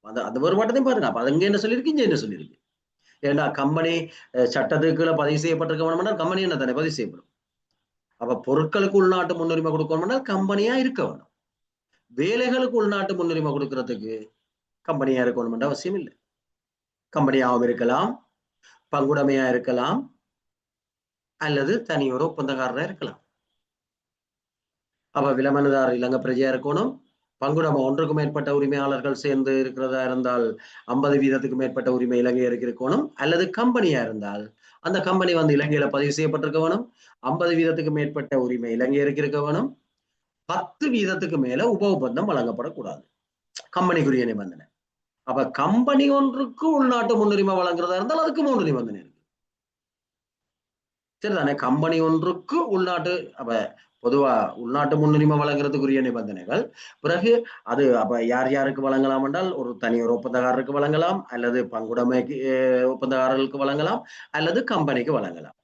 அந்த வேறுபாட்டையும் பாருங்க. அப்ப அது என்ன சொல்லியிருக்கு, இங்க என்ன சொல்லியிருக்கு. ஏன்னா கம்பெனி சட்டத்துக்குள்ள பதிவு செய்யப்பட்டிருக்க வேணும்னா கம்பெனி என்ன தானே பதிவு செய்யப்படும். அப்ப பொருட்களுக்கு உள்நாட்டு முன்னுரிமை கொடுக்கணும்னா கம்பெனியா இருக்க வேணும். வேலைகளுக்கு உள்நாட்டு முன்னுரிமை கொடுக்கறதுக்கு கம்பெனியா இருக்கணும்ன்ற அவசியம் இல்லை. கம்பெனியாகவும் இருக்கலாம், பங்குடைமையா இருக்கலாம், அல்லது தனியொரு ஒப்பந்தக்காரராக இருக்கலாம். அப்ப விலமனதார் இலங்கை பிரஜையா இருக்கணும். பங்குடைமை ஒன்றுக்கும் மேற்பட்ட உரிமையாளர்கள் சேர்ந்து இருக்கிறதா இருந்தால் 50% மேற்பட்ட உரிமை இலங்கையருக்கு இருக்கணும். அல்லது கம்பெனியா இருந்தால் அந்த கம்பெனி வந்து இலங்கையில பதிவு செய்யப்பட்டிருக்க வேணும். 50% மேற்பட்ட உரிமை இலங்கையருக்கு இருக்க வேணும். 10% மேல உப ஒப்பந்தம் வழங்கப்படக்கூடாது. கம்பெனிக்குரிய நிபந்தனை. அப்ப கம்பெனி ஒன்றுக்கு உள்நாட்டு முன்னுரிமை வழங்குறதா இருந்தால் அதுக்கு 3 நிபந்தனை இருக்கு. சரிதானே? கம்பெனி ஒன்றுக்கு உள்நாட்டு, அப்ப பொதுவா உள்நாட்டு முன்னுரிமை வழங்குறதுக்குரிய நிபந்தனைகள். பிறகு அது அப்ப யார் யாருக்கு வழங்கலாம் என்றால், ஒரு தனியார் ஒப்பந்தக்காரருக்கு வழங்கலாம், அல்லது பங்குடைமைக்கு ஒப்பந்தக்காரர்களுக்கு வழங்கலாம், அல்லது கம்பெனிக்கு வழங்கலாம்.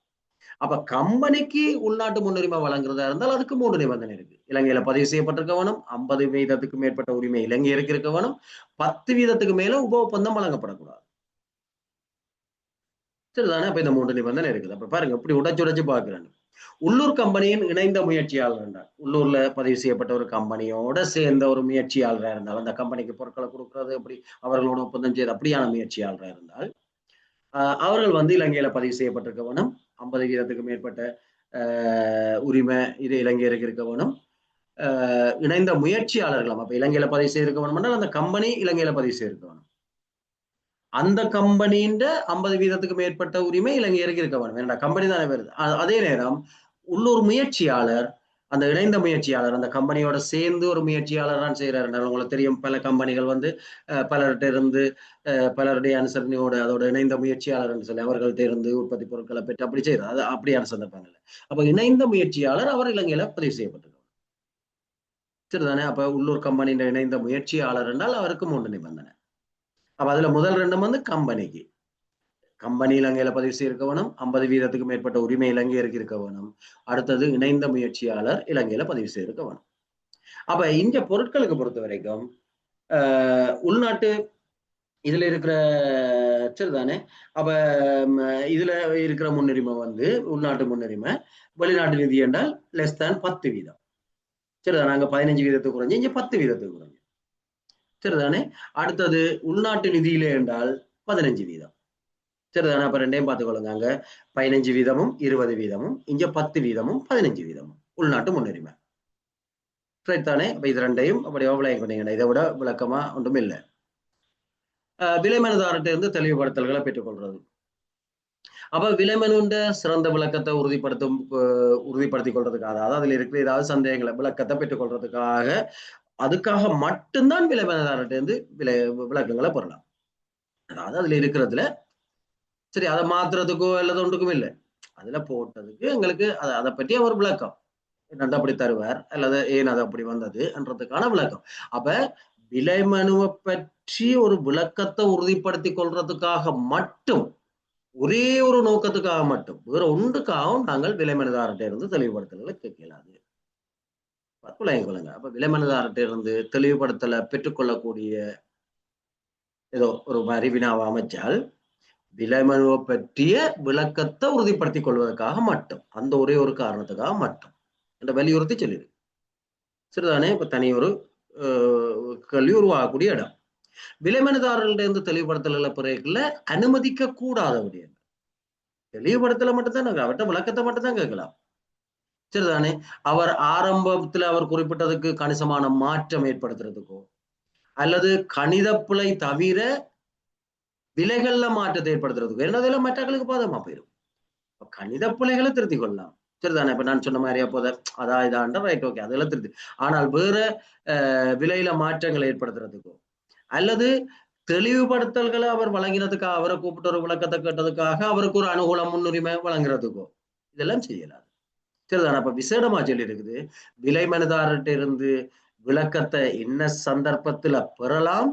அப்ப கம்பெனிக்கு உள்நாட்டு முன்னுரிமை வழங்குறதா இருந்தால் அதுக்கு 3 நிபந்தனை இருக்கு. இலங்கையில பதிவு செய்யப்பட்டிருக்க வேணும், 50% மேற்பட்ட உரிமை இலங்கையருக்கு இருக்க வேணும், 10% மேல உப ஒப்பந்தம் வழங்கப்படக்கூடாது. சரிதானே? அப்ப இந்த 3 நிபந்தனை இருக்குது. அப்ப பாருங்க இப்படி உடைச்சு பாக்குறேன். உள்ளூர் கம்பெனியின் இணைந்த முயற்சியாளர் என்றார். உள்ளூர்ல பதிவு செய்யப்பட்ட ஒரு கம்பெனியோட சேர்ந்த ஒரு முயற்சியாளராக இருந்தால், அந்த கம்பெனிக்கு பொருட்களை கொடுக்கறது எப்படி, அவர்களோட ஒப்பந்தம் செய்து அப்படியான முயற்சியாளராக இருந்தால் அவர்கள் வந்து இலங்கையில பதிவு செய்யப்பட்டிருக்க வேணும். 50% மேற்பட்ட உரிமை இது இலங்கையருக்கு இருக்க வேணும். இணைந்த முயற்சியாளர்களாம். அப்ப இலங்கையில பதிவு செய்திருக்க வேணும், அந்த கம்பெனி இலங்கையில பதிவு செய்திருக்க வேணும். அந்த கம்பெனியின் 50% மேற்பட்ட உரிமை இலங்கையருக்கு இருக்க வேணும். ஏன்னா கம்பெனி தானே வருது. அதே நேரம் உள்ளூர் முயற்சியாளர், அந்த இணைந்த முயற்சியாளர், அந்த கம்பெனியோட சேர்ந்து ஒரு முயற்சியாளர் தான் செய்யறாரு. உங்களுக்கு தெரியும், பல கம்பெனிகள் வந்து பலர்கிட்ட இருந்து பலருடைய அனுசரணையோட அதோட இணைந்த முயற்சியாளர் சொல்லி அவர்கள்ட்ட இருந்து உற்பத்தி பொருட்களை பெற்று அப்படி செய்யறாரு. அது அப்படியான சந்தர்ப்பங்கள்ல அப்ப இணைந்த முயற்சியாளர் அவர் இலங்கையில பதிவு செய்யப்பட்டிருக்கார். சரிதானே? அப்ப உள்ளூர் கம்பெனியின் இணைந்த முயற்சியாளர் என்றால் அவருக்கு 3 நிபந்தனை. அப்ப அதுல முதல் 2 வந்து கம்பெனிக்கு. கம்பெனி இலங்கையில பதிவு செய்திருக்க வேணும், 50% மேற்பட்ட உரிமை இலங்கையருக்கு இருக்க வேணும். அடுத்தது இணைந்த முயற்சியாளர் இலங்கையில பதிவு செய்திருக்க வேணும். அப்ப இந்த பொருட்களுக்கு பொறுத்த வரைக்கும் உள்நாட்டு இதுல இருக்கிற சரிதானே. அப்ப இதுல இருக்கிற முன்னுரிமை வந்து உள்நாட்டு முன்னுரிமை, வெளிநாட்டு நிதி என்றால் லெஸ் தேன் 10%. சரிதான், நாங்க 15% குறைஞ்சு இங்க 10% குறைஞ்சு. சரிதானே. அடுத்தது உள்நாட்டு நிதியிலே என்றால் 15%. சரிதானே. அப்ப ரெண்டையும் பார்த்துக்கொள்ளுங்க. அங்க 15% 20%, இங்க 10% 15% உள்நாட்டு முன்னுரிமை. தானே. அப்ப இது ரெண்டையும் அப்படி ஓவர்லைன் பண்ணீங்கன்னா இதை விட விளக்கமா ஒன்றும் இல்லை. விலைமனுதாரர்கிட்ட இருந்து தெளிவுபடுத்தல்களை பெற்றுக்கொள்றது. அப்ப விலைமனுண்ட சிறந்த விளக்கத்தை உறுதிப்படுத்திக் கொள்றதுக்காக, அதாவது அதுல இருக்கிற ஏதாவது சந்தேகங்களை விளக்கத்தை பெற்றுக்கொள்றதுக்காக, அதுக்காக மட்டும்தான் விலைமனுதாரர்கிட்ட இருந்து விளக்கங்களை பெறலாம். அதாவது அதுல இருக்கிறதுல சரி அதை மாத்துறதுக்கோ அல்லது ஒன்றுக்கும் இல்லை, அதுல போட்டதுக்கு எங்களுக்கு அதை பற்றி அவர் விளக்கம் என்னண்டு அப்படி தருவார், அல்லது ஏன் அது அப்படி வந்தது என்றதுக்கான விளக்கம். அப்ப விலைமனுவை பற்றி ஒரு விளக்கத்தை உறுதிப்படுத்திக் கொள்றதுக்காக மட்டும், ஒரே ஒரு நோக்கத்துக்காக மட்டும், வேற ஒன்றுக்காகவும் நாங்கள் விலைமனுதாரர்கிட்ட இருந்து தெளிவுபடுத்தல்களை கேட்கலாது. கொள்ளுங்க. அப்ப விலைமனுதாரர்கிட்ட இருந்து தெளிவுபடுத்தலை பெற்றுக்கொள்ளக்கூடிய ஏதோ ஒரு மாதிரி வினாவை அமைச்சால், விலைமனுவை பற்றிய விளக்கத்தை உறுதிப்படுத்திக் கொள்வதற்காக மட்டும், அந்த ஒரே ஒரு காரணத்துக்காக மட்டும் என்ற வலியுறுத்தி சொல்லிடு. சரிதானே. இப்ப தனி ஒரு கல்வி உருவாகக்கூடிய இடம். விலைமனுதாரர்களிருந்து தெளிவுபடுத்தல்களை பிறகுல அனுமதிக்க கூடாத விடயங்கள். தெளிவுபடுத்தலை மட்டும்தான் அவர்கிட்ட விளக்கத்தை மட்டும்தான் கேட்கலாம். சரிதானே. அவர் ஆரம்பத்துல அவர் குறிப்பிட்டதுக்கு கணிசமான மாற்றம் ஏற்படுத்துறதுக்கோ அல்லது கணித பிழை தவிர விலைகள்ல மாற்றத்தை ஏற்படுத்துறதுக்கோ என்னதெல்லாம் மற்றவர்களுக்கு பாதமா போயிடும். கணித பிழைகளை திருத்திக் கொள்ளலாம். சரிதானே. இப்ப நான் சொன்ன மாதிரி அப்போத அதான் இதாண்ட ரைட், ஓகே, அதெல்லாம் திருத்தி. ஆனால் வேற விலையில மாற்றங்களை ஏற்படுத்துறதுக்கோ அல்லது தெளிவுபடுத்தல்களை அவர் வழங்கினதுக்காக, அவரை கூப்பிட்டு ஒரு விளக்கத்தை கேட்டதுக்காக அவருக்கு ஒரு அனுகூல முன்னுரிமை வழங்குறதுக்கோ இதெல்லாம் செய்யலாம். சரிதானே. அப்ப விசேடமா சொல்லி இருக்குது, விலைமனுதாரர்கிட்ட இருந்து விளக்கத்தை என்ன சந்தர்ப்பத்துல பெறலாம்,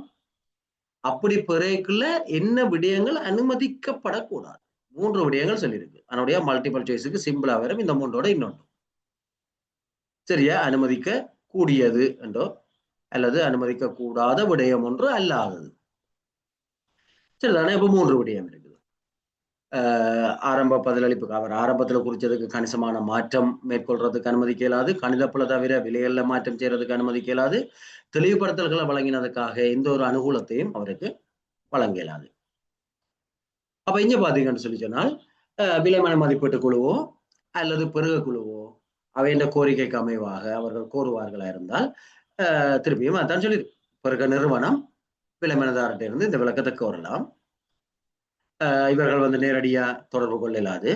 அப்படி பிறகுல என்ன விடயங்கள் அனுமதிக்கப்படக்கூடாது. 3 விடயங்கள் சொல்லியிருக்கு. அதனுடைய மல்டிபிள் சாய்ஸுக்கு சிம்பிளா வரும் இந்த 3ஓட இன்னொன்று. சரியா. அனுமதிக்க கூடியது என்றோ அல்லது அனுமதிக்க கூடாத விடயம் ஒன்று அல்லாதது. சரிதானே. இப்ப 3 விடயம் இருக்குது. ஆரம்ப பதிலளிப்புக்கு அவர் ஆரம்பத்துல குறிச்சதுக்கு கணிசமான மாற்றம் மேற்கொள்றதுக்கு அனுமதிக்க இயலாது, கணிதப்புல தவிர விலைகள்ல மாற்றம் செய்யறதுக்கு அனுமதிக்க இயலாது, தெளிவுபடுத்தல்களை வழங்கினதுக்காக எந்த ஒரு அனுகூலத்தையும் அவருக்கு வழங்க இயலாது. அப்ப இங்க பாத்தீங்கன்னு சொல்லி சொன்னால், விலைமன மதிப்பீட்டு குழுவோ அல்லது பெருக குழுவோ அவையின் கோரிக்கைக்கு அமைவாக அவர்கள் கோருவார்களா இருந்தால் திருப்பியும் அதான் சொல்லி பெருக நிறுவனம் விலைமனதாரர்கிட்ட இருந்து இந்த விளக்கத்தை கோரலாம். இவர்கள் வந்து நேரடியா தொடர்பு கொள்ள இயலாது.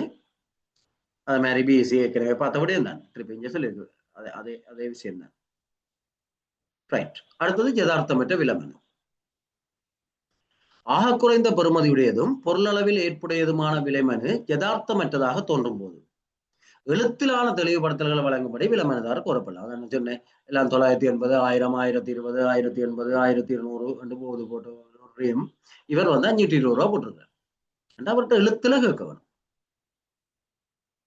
அது மாதிரி பிஎஸ்சி ஏற்கனவே பார்த்தபடியே தான் திருப்பி இங்க சொல்லியிருக்கு. அதே விஷயம் தான். ரைட். அடுத்தது யதார்த்தமற்ற விலைமனு. ஆக குறைந்த பெறுமதியுடையதும் பொருளளவில் ஏற்புடையதுமான விலைமனு யதார்த்தமற்றதாக தோன்றும் போது எழுத்திலான தெளிவுபடுத்தல்களை வழங்கும்படி விலைமனுதாரர் கோரப்படலாம். அதான் சொன்னேன், எல்லாம் 980, 1000, 1020, 1080, 1200 என்று போது போட்டு இவர் வந்து 520 ரூபா போட்டிருக்காரு. அவர்கிட்ட எழுத்துல கேட்க வேணும்,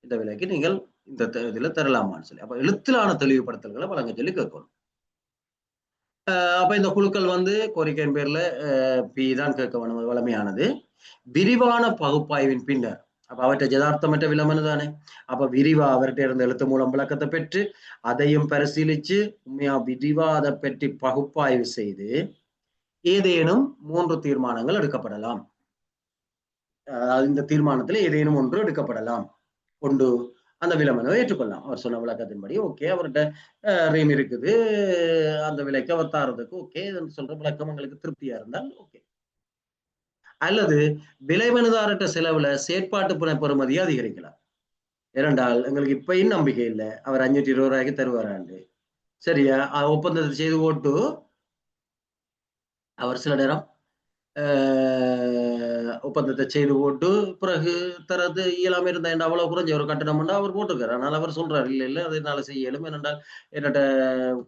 இந்த விலைக்கு நீங்கள் இந்த இதுல தரலாமான்னு சொல்லி. அப்ப எழுத்திலான தெளிவுபடுத்தல்களை வழங்க சொல்லி கேட்கணும். அப்ப இந்த குழுக்கள் வந்து கோரிக்கையின் பேர்ல பி தான் கேட்க வேணும், வளமையானது. விரிவான பகுப்பாய்வின் பின்னர், அப்ப அவற்றை யதார்த்தமற்ற விலைமனு தானே, அப்ப விரிவா அவர்கிட்ட இருந்த எழுத்து மூலம் விளக்கத்தை பெற்று அதையும் பரிசீலிச்சு உண்மையா விரிவா அதை பற்றி பகுப்பாய்வு செய்து ஏதேனும் 3 தீர்மானங்கள் எடுக்கப்படலாம். இந்த தீர்மானத்துல ஏதேனும் ஒன்று எடுக்கப்படலாம். கொண்டு அந்த விலைமனுவை ஏற்றுக்கொள்ளலாம். அவர் சொன்ன விளக்கத்தின்படி ஓகே, அவர்கிட்ட ரீம் இருக்குது, அந்த விலைக்கு அவர் தாரதுக்கு ஓகே, சொல்ற விளக்கம் எங்களுக்கு திருப்தியா இருந்தால் ஓகே. அல்லது விலைமனுதாரர்கிட்ட செலவுல செயற்பாட்டு பெறுமதியை அதிகரிக்கலாம். ஏனென்றால் எங்களுக்கு இப்பயும் நம்பிக்கை இல்லை அவர் 520 ரூபாய்க்கு தருவாராண்டு. சரியா. ஒப்பந்தத்தை செய்து போட்டு அவர் சில நேரம் ஒப்பந்தத்தை செய்து போட்டு பிறகு தரது இயலாம இருந்தா அவ்வளவு குறைஞ்ச ஒரு கட்டணம் அவர் போட்டிருக்காரு. அதனால அவர் சொல்றாரு, இல்ல இல்ல அது என்னால செய்யலும், என்னென்றால் என்னட்ட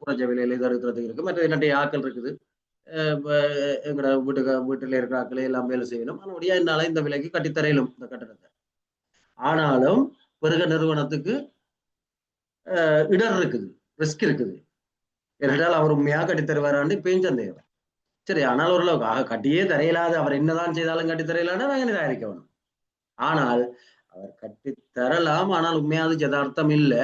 குறைஞ்ச விலையில இது இருக்கிறதுக்கு இருக்கு, மற்ற என்னட்ட ஆக்கள் இருக்குது, எங்கட வீட்டுல இருக்கிற ஆக்களை எல்லாம் வேலை செய்யணும், அதனுடைய என்னால இந்த விலைக்கு கட்டித்தரையிலும் இந்த கட்டணத்தை. ஆனாலும் பெருக நிறுவனத்துக்கு இடர் இருக்குது, ரிஸ்க் இருக்குது. ஏனென்றால் அவர் உண்மையாக கட்டித்தருவாரான்னு இப்பயும் சந்தேகம். சரி, ஆனால் ஓரளவுக்கு கட்டியே தரையிலாது அவர் என்னதான் செய்தாலும் கட்டி தரையிலான நாங்கள் நிராகரிக்க வேணும். ஆனால் அவர் கட்டி தரலாம், ஆனால் உண்மையாவது யதார்த்தம் இல்லை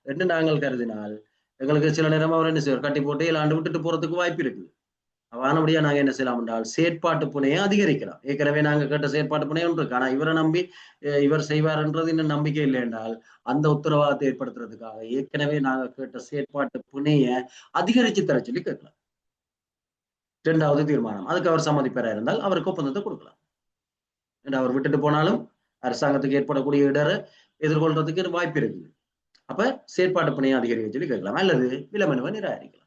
என்று நாங்கள் கருதினால் எங்களுக்கு சில நேரம் அவர் என்ன செய்வார், கட்டி போட்டு இல்லாண்டு விட்டுட்டு போறதுக்கு வாய்ப்பு இருக்குது. ஆனபடியா நாங்க என்ன செய்யலாம் என்றால் செயற்பாட்டு புனையை அதிகரிக்கலாம். ஏற்கனவே நாங்க கேட்ட செயற்பாட்டு புனை ஒன்று இருக்கு. ஆனா இவரை நம்பி இவர் செய்வார்ன்றது இன்னும் நம்பிக்கை இல்லை என்றால் அந்த உத்தரவாதத்தை ஏற்படுத்துறதுக்காக ஏற்கனவே நாங்க கேட்ட செயற்பாட்டு புனையை அதிகரிச்சு தர சொல்லி கேட்கலாம். 2வது தீர்மானம். அதுக்கு அவர் சம்மதிப்பெற இருந்தால் அவருக்கு ஒப்பந்தத்தை கொடுக்கலாம். அவர் விட்டுட்டு போனாலும் அரசாங்கத்துக்கு ஏற்படக்கூடிய இடரை எதிர்கொள்றதுக்கு வாய்ப்பு இருக்குது. அப்ப செயற்பாட்டு புனையை அதிகரிக்க சொல்லி கேட்கலாம். அல்லது விலமனுவை நிராகரிக்கலாம்.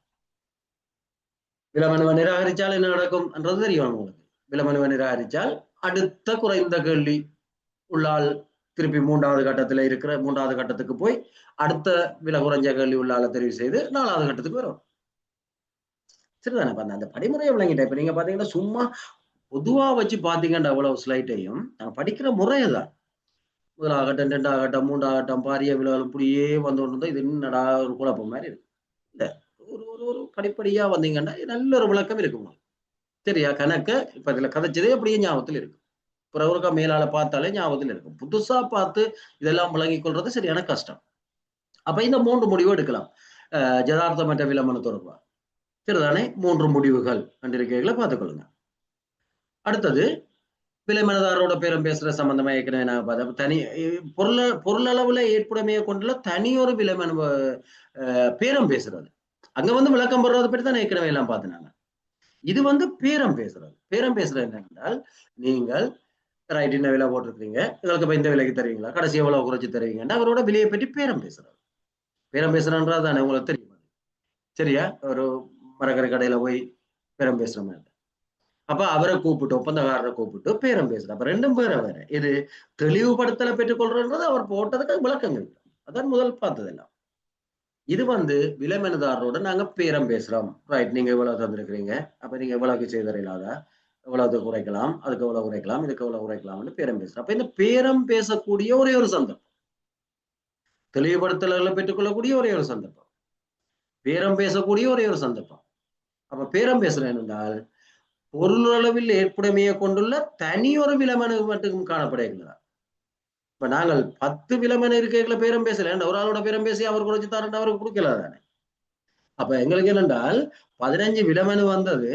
விலமனுவை நிராகரிச்சால் என்ன நடக்கும் என்றது தெரியும் உங்களுக்கு. விலமனுவை நிராகரிச்சால் அடுத்த குறைந்த கேள்வி உள்ளால் திருப்பி 3வது கட்டத்துல இருக்கிற 3வது கட்டத்துக்கு போய் அடுத்த விலை குறைஞ்ச கேள்வி உள்ளால தெரிவு செய்து 4வது கட்டத்துக்கு வரும். சரிதானே? அந்த படிமுறையை விளங்கிட்டேன். இப்ப நீங்க பாத்தீங்கன்னா சும்மா பொதுவா வச்சு பாத்தீங்கன்னா அவ்வளவு ஸ்லைட்டையும் நாங்க படிக்கிற முறையதான் 1வது கட்டம் 2வது கட்டம் 3வது கட்டம் பாரிய விலை இப்படியே வந்து கொண்டு இது என்னடா ஒரு குழப்பம் மாதிரி இருக்கு. இல்ல, ஒரு ஒரு ஒரு படிப்படியா வந்தீங்கன்னா நல்ல ஒரு விளக்கம் இருக்கும். சரியா? கணக்க இப்ப இதுல கதைச்சதே அப்படியே ஞாபகத்தில் இருக்கு. ஒருக்கா மேலால பார்த்தாலே ஞாபகத்தில் இருக்கும். புதுசா பார்த்து இதெல்லாம் விளங்கிக் கொள்றது சரியான கஷ்டம். அப்ப இந்த 3 முடிவு எடுக்கலாம். யதார்த்தமற்ற விலமனு தொடர்பா. சரிதானே? 3 முடிவுகள் கண்டிருக்கைகளை பார்த்துக்கொள்ளுங்க. அடுத்தது விலைமனதாரோட பேரம் பேசுற சம்பந்தமா ஏற்கனவே நான் பார்த்தேன். தனி பொருளளவுல ஏற்புடைமையை கொண்டுள்ள தனியொரு விலைமனு பேரம் பேசுறது. அங்க வந்து விளக்கம் போடுறதை பற்றி தான் ஏற்கனவே எல்லாம் பார்த்தேன். இது வந்து பேரம் பேசுறது. பேரம் பேசுறது என்னென்றால், நீங்கள் ரைட் இந்த விலை போட்டிருக்கீங்க, எங்களுக்கு இப்ப இந்த விலைக்கு தருவீங்களா, கடைசி எவ்வளவு குறைச்சு தருவீங்கன்னா அவரோட விலையை பற்றி பேரம் பேசுறாரு. பேரம் பேசுறன்றது தானே உங்களுக்கு தெரியும். சரியா? ஒரு மரக்கரை கடையில போய் பேரம் பேசுற மாதிரி. அப்ப அவரை கூப்பிட்டு ஒப்பந்தக்காரரை கூப்பிட்டு பேரம் பேசுற. அப்ப 2ம் வேற வேற. இது தெளிவுபடுத்தலை பெற்றுக்கொள்றது அவர் போட்டதுக்கு விளக்கங்கள். அதான் முதல் பார்த்ததெல்லாம். இது வந்து விலைமனுதாரரோட நாங்க பேரம் பேசுறோம். ரைட், நீங்க இவ்வளவு தந்திருக்கிறீங்க, அப்ப நீங்க எவ்வளவுக்கு செய்தறியலாதா, எவ்வளவு குறைக்கலாம், அதுக்கு எவ்வளவு குறைக்கலாம், இதுக்கு எவ்வளவு குறைக்கலாம்னு பேரம் பேசுறோம். அப்ப இந்த பேரம் பேசக்கூடிய ஒரே ஒரு சந்தர்ப்பம், தெளிவுபடுத்தல்களை பெற்றுக்கொள்ளக்கூடிய ஒரே ஒரு சந்தர்ப்பம், பேரம் பேசக்கூடிய ஒரே ஒரு சந்தர்ப்பம். அப்ப பேரம் பேசுறேன் என்றால் பொருளளவில் ஏற்புடைமையை கொண்டுள்ள தனியொரு விலைமனு மட்டும் காணப்படுகிறதா. இப்ப நாங்கள் 10 விலைமனு இருக்கைகளை பேரம் பேசல, ஒரு ஆளோட பேரம் பேசி அவர் குறைச்சு தரேன் அவருக்கு கொடுக்கல தானே. அப்ப எங்களுக்கு என்னென்றால் 15 விலைமனு வந்தது,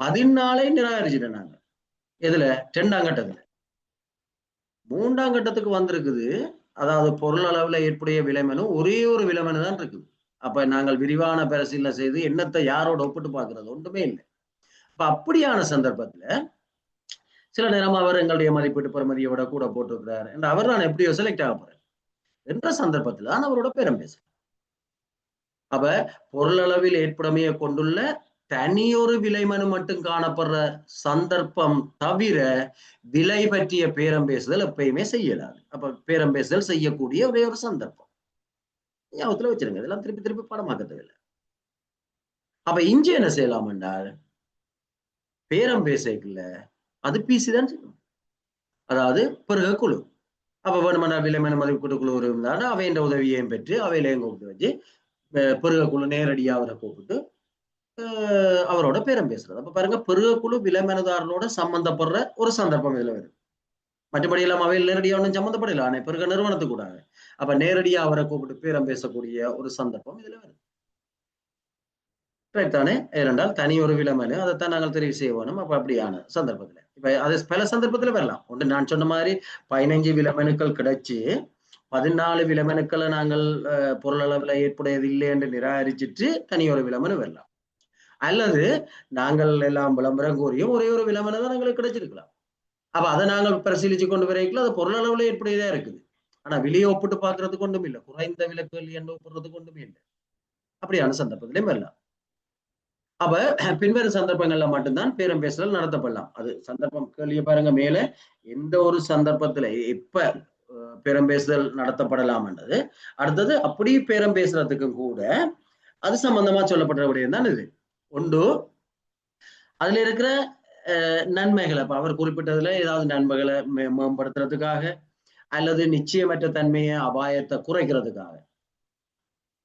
14 நிராகரிச்சுட்டேன் நாங்க. எதுல? 2ஆம் கட்டத்துல. 3ஆம் கட்டத்துக்கு வந்திருக்குது. அதாவது பொருள் அளவுல ஏற்புடைய விலைமனு ஒரே ஒரு விலைமனு தான் இருக்குது. அப்ப நாங்கள் விரிவான பரிசீலனை செய்து எண்ணத்தை யாரோட ஒப்பிட்டு பார்க்கிறது ஒன்றுமே இல்லை. அப்ப அப்படியான சந்தர்ப்பத்துல சில நேரம் அவர் எங்களுடைய மதிப்பீட்டு பெறுமதியை விட கூட போட்டிருக்கிறார் என்று அவர் நான் எப்படியோ செலக்ட் ஆக போறேன் என்ற சந்தர்ப்பத்தில் தான் அவரோட பேரம் பேசுறேன். அப்ப பொருளளவில் ஏற்புடைமையை கொண்டுள்ள தனியொரு விலைமனு மட்டும் காணப்படுற சந்தர்ப்பம் தவிர விலை பற்றிய பேரம் பேசுதல் எப்பயுமே செய்யலாது. அப்ப பேரம் பேசுதல் செய்யக்கூடிய ஒரே ஒரு சந்தர்ப்பம் ஞாபகத்துல வச்சிருங்க. இதெல்லாம் திருப்பி திருப்பி படமாக்க இல்லை. அப்ப இஞ்சி என்ன செய்யலாம் என்றால் பேரம் பேசல அது பிசி தான் செய்யணும். அதாவது பிறகு குழு. அப்ப வேணுமெண்டா விலைமனு மதிப்பீட்டு குழு இருந்தாலும் அவையின் உதவியையும் பெற்று அவையிலையும் கூப்பிட்டு வச்சு பெருக குழு நேரடியாக அவரை கூப்பிட்டு அவரோட பேரம் பேசுறது. அப்ப பாருங்க, பெருக குழு விலைமனுதாரனோட சம்பந்தப்படுற ஒரு சந்தர்ப்பம் இதுல வருது. மற்றபடி எல்லாம் அவையில் நேரடியாக ஒன்றும் சம்மந்தப்படல. ஆனா பெருக நிறுவனத்துக்கு கூடாது. அப்ப நேரடியா அவரை கூப்பிட்டு பேரம் பேசக்கூடிய ஒரு சந்தர்ப்பம் இதுல வருது. தானே? ஏனென்றால் தனி ஒரு விலைமனு அதைத்தான் நாங்கள் தெரிவு செய்ய வேணும். அப்ப அப்படியான சந்தர்ப்பத்துல இப்ப அது பல சந்தர்ப்பத்துல வரலாம். ஒன்று நான் சொன்ன மாதிரி 15 விலைமனுக்கள் கிடைச்சு 14 விலைமனுக்களை நாங்கள் பொருளளவுல ஏற்புடையது இல்லை என்று நிராகரிச்சுட்டு தனி ஒரு விலைமனு வரலாம். அல்லது நாங்கள் எல்லாம் விளம்பரம் கூறியும் ஒரே ஒரு விலைமனு தான் எங்களுக்கு கிடைச்சிருக்கலாம். அப்ப அதை நாங்கள் பரிசீலிச்சு கொண்டு வரைக்கும் அது பொருளளவுல ஏற்புடையதா இருக்குது. ஆனா விலையை ஒப்பிட்டு பார்க்கறதுக்கு ஒன்றும் இல்லை, குறைந்த விலை கேள்வி என்று ஒப்பிடுறதுக்கு ஒன்றுமே இல்லை. அப்படியான சந்தர்ப்பத்திலையும் வரலாம். அப்ப பின்வரும் சந்தர்ப்பங்கள்ல மட்டும்தான் பேரம் பேசுதல் நடத்தப்படலாம். அது சந்தர்ப்பம் கேள்வியை பாருங்க, மேல எந்த ஒரு சந்தர்ப்பத்துல எப்ப பேரம் பேசுதல் நடத்தப்படலாம் என்றது. அடுத்தது அப்படி பேரம் பேசுறதுக்கும் கூட அது சம்பந்தமா சொல்லப்பட்ட விடயம் தான் இது. ஒன்று, அதுல இருக்கிற நன்மைகளை இப்ப அவர் குறிப்பிட்டதுல ஏதாவது நன்மைகளை மேம்படுத்துறதுக்காக அல்லது நிச்சயமற்ற தன்மையை அபாயத்தை குறைக்கிறதுக்காக.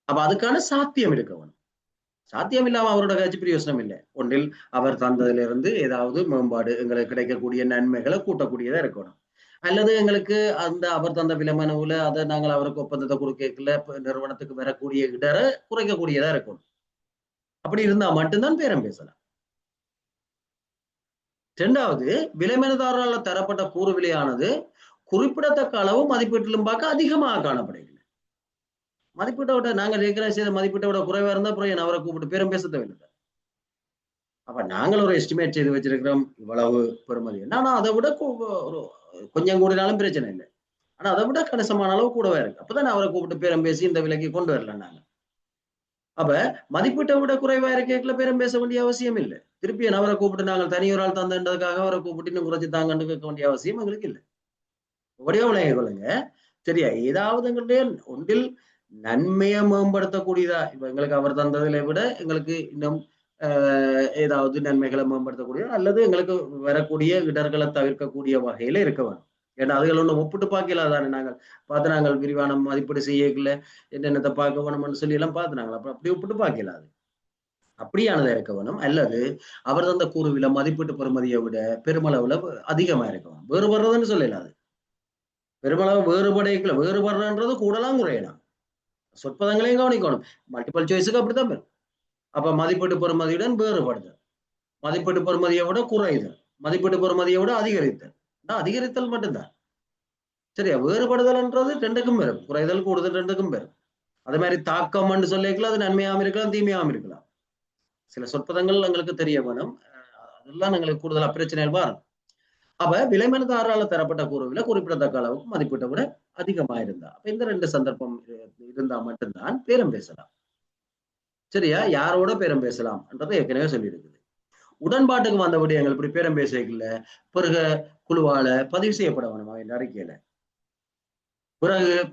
அப்ப அதுக்கான சாத்தியம் இருக்கணும். சாத்தியம் இல்லாம அவரோட கட்சி பிரயோசனம் இல்லை. ஒன்றில் அவர் தந்ததிலிருந்து ஏதாவது மேம்பாடு எங்களுக்கு கிடைக்கக்கூடிய நன்மைகளை கூட்டக்கூடியதா இருக்கணும். அல்லது எங்களுக்கு அந்த அவர் தந்த விலமனவுல அதை நாங்கள் அவருக்கு ஒப்பந்தத்தை கொடுக்கல நிறுவனத்துக்கு வரக்கூடிய இடரை குறைக்கக்கூடியதா இருக்கணும். அப்படி இருந்தா மட்டும்தான் பேரம் பேசலாம். இரண்டாவது, விலைமனதாரரால் தரப்பட்ட கூறு விலையானது குறிப்பிடத்தக்க அளவு மதிப்பீட்டிலும் பார்க்க அதிகமாக காணப்படுகிறது. மதிப்பீட்டை விட நாங்கள் ஏற்கனவே செய்த மதிப்பீட்டை விட குறைவா இருந்தா அப்புறம் அவரை கூப்பிட்டு பேரம் பேச தேவையில்லை. அப்ப நாங்கள் ஒரு எஸ்டிமேட் செய்து வச்சிருக்கிறோம் இவ்வளவு பெறுமதி. ஆனா அதை விட ஒரு கொஞ்சம் கூடினாலும் பிரச்சனை இல்லை. ஆனா அதை விட கணிசமான அளவு கூடவே இருக்கு. அப்பதான் அவரை கூப்பிட்டு பேரம் பேசி இந்த விலைக்கு கொண்டு வரல நாங்க. அப்ப மதிப்பீட்டை விட குறைவா இருக்கல பேரம் பேச வேண்டிய அவசியம் இல்லை. திருப்பி அவரை கூப்பிட்டு நாங்கள் தனியொரால் தந்ததுக்காக அவரை கூப்பிட்டு இன்னும் குறைச்சி தாங்கன்னு கேட்க வேண்டிய அவசியம் எங்களுக்கு இல்லை. ஒரே விளைய கொள்ளுங்க. சரியா? ஏதாவது எங்களுடைய ஒன்றில் நன்மையை மேம்படுத்தக்கூடியதா இப்ப எங்களுக்கு அவர் தந்ததிலை விட எங்களுக்கு இன்னும் ஏதாவது நன்மைகளை மேம்படுத்தக்கூடிய அல்லது எங்களுக்கு வரக்கூடிய இடர்களை தவிர்க்கக்கூடிய வகையில இருக்க வேணும். ஏன்னா அதுகள் ஒண்ணு ஒப்பிட்டு பார்க்கல தானே நாங்கள் பார்த்து நாங்கள் விரிவான மதிப்பீடு செய்யல என்னென்னத்தை பார்க்க வேணும்னு சொல்லி எல்லாம் பார்த்து நாங்கள் அப்படி ஒப்பிட்டு பார்க்கல. அது அப்படியானதை இருக்க வேணும். அல்லது அவர் தந்த கூறுவில மதிப்பீட்டு பெறுமதியை விட பெருமளவுல அதிகமா இருக்க வேணும். வேறுபடுறதுன்னு சொல்லல. அது பெருமளவு வேறுபடைக்கல. வேறுபடுறன்றது கூடலாம் குறையலாம். சொற்பதங்களையும் கவனிக்கணும். மல்டிபிள் சாய்ஸுக்கு அப்படித்தான் பெறும். அப்ப மதிப்பீட்டு பெறுமதியுடன் வேறுபடுதல், மதிப்பீட்டு பெறுமதியை விட குறைதல், மதிப்பீட்டு பெறுமதியை விட அதிகரித்தல். அதிகரித்தல் மட்டும்தான். சரியா? வேறுபடுதல்ன்றது ரெண்டுக்கும் பெறும். குறைதல் கூடுதல் ரெண்டுக்கும் பெறும். அதே மாதிரி தாக்கம் சொல்லிக்கலாம், அது நன்மையாகவும் இருக்கலாம் தீமையாகவும் இருக்கலாம். சில சொற்பதங்கள் எங்களுக்கு தெரிய வேணும். அதெல்லாம் எங்களுக்கு கூடுதலா பிரச்சனைகள் வரும். அப்ப விலைமனதாரால தரப்பட்ட கூறுவில குறிப்பிடத்தக்க அளவுக்கு மதிப்பீட்டை விட அதிகமா இருந்தா அப்ப இந்த ரெண்டு சந்தர்ப்பம் இருந்தா மட்டும்தான் பேரம் பேசலாம். சரியா? யாரோட பேரம் பேசலாம் என்றதை ஏற்கனவே சொல்லி இருக்குது. உடன்பாட்டுக்கு வந்த விடயங்கள் இப்படி பேரம் பேசல பிறகு குழுவால பதிவு செய்யப்பட வேணுமா என்ற அறிக்கையில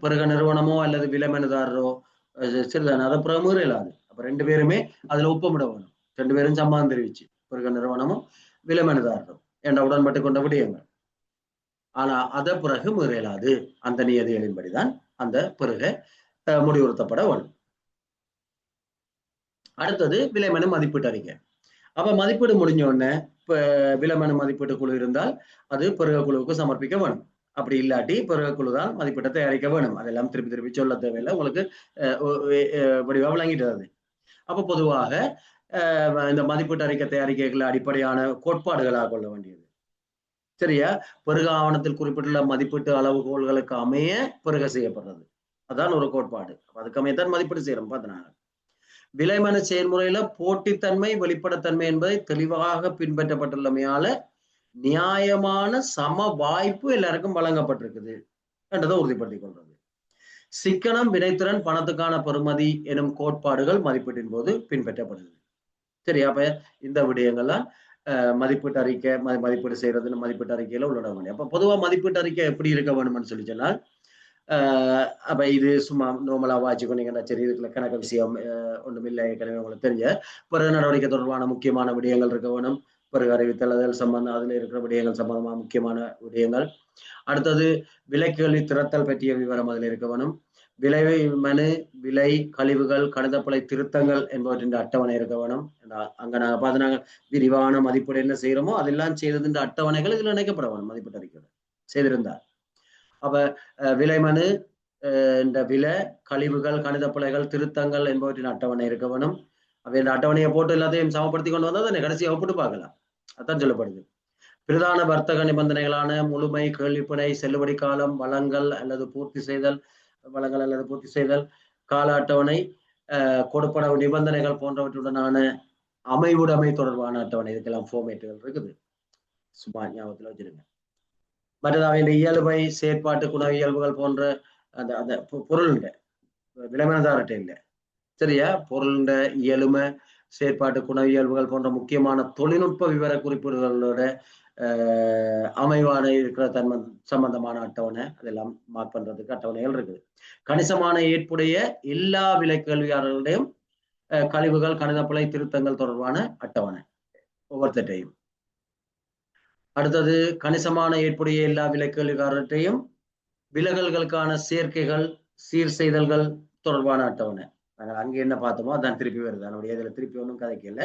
பிறகு நிறுவனமோ அல்லது விலைமனுதாரரோ சரிதானே அதை பிறகு மீறலாது. அப்ப ரெண்டு பேருமே அதுல ஒப்பமிட வேணும். ரெண்டு பேரும் சம்மாதம் தெரிவிச்சு பிறகு நிறுவனமும் விலைமனுதாரரும் என்ற உடன்பட்டு கொண்ட விடயங்கள். ஆனா அதை பிறகு மீறலாது. அந்த நியதிகளின்படிதான் அந்த பிறகு முடிவுறுத்தப்பட வேணும். அடுத்தது விலைமனு மதிப்பீட்டு அறிக்கை. அப்ப மதிப்பீடு முடிஞ்ச உடனே இப்ப விலைமனு மதிப்பீட்டு குழு இருந்தால் அது பிறகு குழுவுக்கு சமர்ப்பிக்க வேணும். அப்படி இல்லாட்டி பிறகு குழு தான் மதிப்பீட்டை தயாரிக்க வேணும். அதெல்லாம் திருப்பி சொல்ல தேவையில்லை. உங்களுக்கு வடிவா விளங்கிட்டு. அப்ப பொதுவாக இந்த மதிப்பீட்டு அறிக்கை தயாரிக்கைகள் அடிப்படையான கோட்பாடுகளாக கொள்ள வேண்டியது. சரியா? பிறகு ஆவணத்தில் குறிப்பிட்டுள்ள மதிப்பீட்டு அளவுகோல்களுக்கு அமைய பிறகு செய்யப்படுறது. அதான் ஒரு கோட்பாடு. அதுக்கு அமையத்தான் மதிப்பீடு செய்யறோம். பார்த்தனாங்க விலைமன செயல்முறையில போட்டித்தன்மை வெளிப்படத்தன்மை என்பதை தெளிவாக பின்பற்றப்பட்டுள்ளமையால நியாயமான சம வாய்ப்பு எல்லாருக்கும் வழங்கப்பட்டிருக்குது என்றதை உறுதிப்படுத்திக் கொள்றது. சிக்கனம், வினைத்திறன், பணத்துக்கான பெறுமதி எனும் கோட்பாடுகள் மதிப்பீட்டின் போது பின்பற்றப்படுது. சரி, அப்ப இந்த விடயங்கள்லாம் மதிப்பீட்டு அறிக்கை மதிப்பீடு செய்யறதுன்னு மதிப்பீட்டு அறிக்கையில உள்ளிட வேண்டிய. அப்ப பொதுவா மதிப்பீட்டு அறிக்கை எப்படி இருக்க வேணும்னு சொல்லி சொன்னால் அப்ப இது சும்மா நோமலா வாட்சிக்கொண்டீங்கன்னா சரி, இதுக்குள்ள கணக்கு விஷயம் ஒன்றுமில்லை. ஏற்கனவே உங்களுக்கு தெரிஞ்ச பிறகு நடவடிக்கை தொடர்பான முக்கியமான விடயங்கள் இருக்க வேணும். பிறகு அறிவித்தல் அதில் சம்பந்தம் அதுல இருக்கிற விடயங்கள் சம்பந்தமா முக்கியமான விடயங்கள். அடுத்தது விலைக்கேள்வி திறத்தல் பற்றிய விவரம் அதில் இருக்க வேணும். விலை மனு, விலை, கழிவுகள், கணிதப்பிழை திருத்தங்கள் என்பவற்றின் அட்டவணை இருக்க வேணும். அங்க நாங்க பார்த்து நாங்கள் விரிவான மதிப்பீடு என்ன செய்யறோமோ அதெல்லாம் செய்தது அட்டவணைகள் இதுல இணைக்கப்பட வேணும். மதிப்பீட்டு அறிக்கையோட செய்திருந்தார். அப்ப விலைமனு, இந்த விலை, கழிவுகள், கணிதப்பிழைகள், திருத்தங்கள் என்பவற்றின் அட்டவணை இருக்க வேணும். அப்ப இந்த அட்டவணையை போட்டு எல்லாத்தையும் சமப்படுத்தி கொண்டு வந்தா தானே கடைசியை ஒப்பிட்டு பார்க்கலாம். அதான் சொல்லப்படுது. பிரதான வர்த்தக நிபந்தனைகளான முழுமை, கேள்விப்பிணை, செல்லுபடி காலம், வளங்கள் அல்லது பூர்த்தி செய்தல், கால அட்டவணை, கொடுப்பட நிபந்தனைகள் போன்றவற்றுடனான அமைவுடைமை தொடர்பான அட்டவணை, இதுக்கெல்லாம் ஃபார்மேட்டுகள் இருக்குது. சும்மா ஞாபகத்தில் வச்சிருங்க. மற்றதாக இந்த இயல்பை, செயற்பாட்டு குண இயல்புகள் போன்ற அந்த அந்த பொருளுண்ட விலைமனதாரட்ட இல்லை. சரியா? பொருளுண்ட இயலுமை, செயற்பாட்டு குண இயல்புகள் போன்ற முக்கியமான தொழில்நுட்ப விவர குறிப்பீடுகளோட அமைவான இருக்கிற சம்பந்தமான அட்டவணை அதெல்லாம் மார்க் பண்றதுக்கு அட்டவணைகள் இருக்குது. கணிசமான ஏற்புடைய எல்லா விலை கேள்வியாளர்களுடையும் கழிவுகள், கணிதப்பிழை திருத்தங்கள் தொடர்பான அட்டவணை ஒவ்வொருத்தையும். அடுத்தது கணிசமான ஏற்புடைய எல்லா விலை கேள்விக்காரர்கிட்டையும் விலகல்களுக்கான சேர்க்கைகள், சீர் செய்தல்கள் தொடர்பான அட்டவணை. நாங்கள் அங்கே என்ன பார்த்தோமோ அதான் திருப்பி வருது. அதனுடைய இதில் திருப்பி ஒன்றும் கதைக்கல.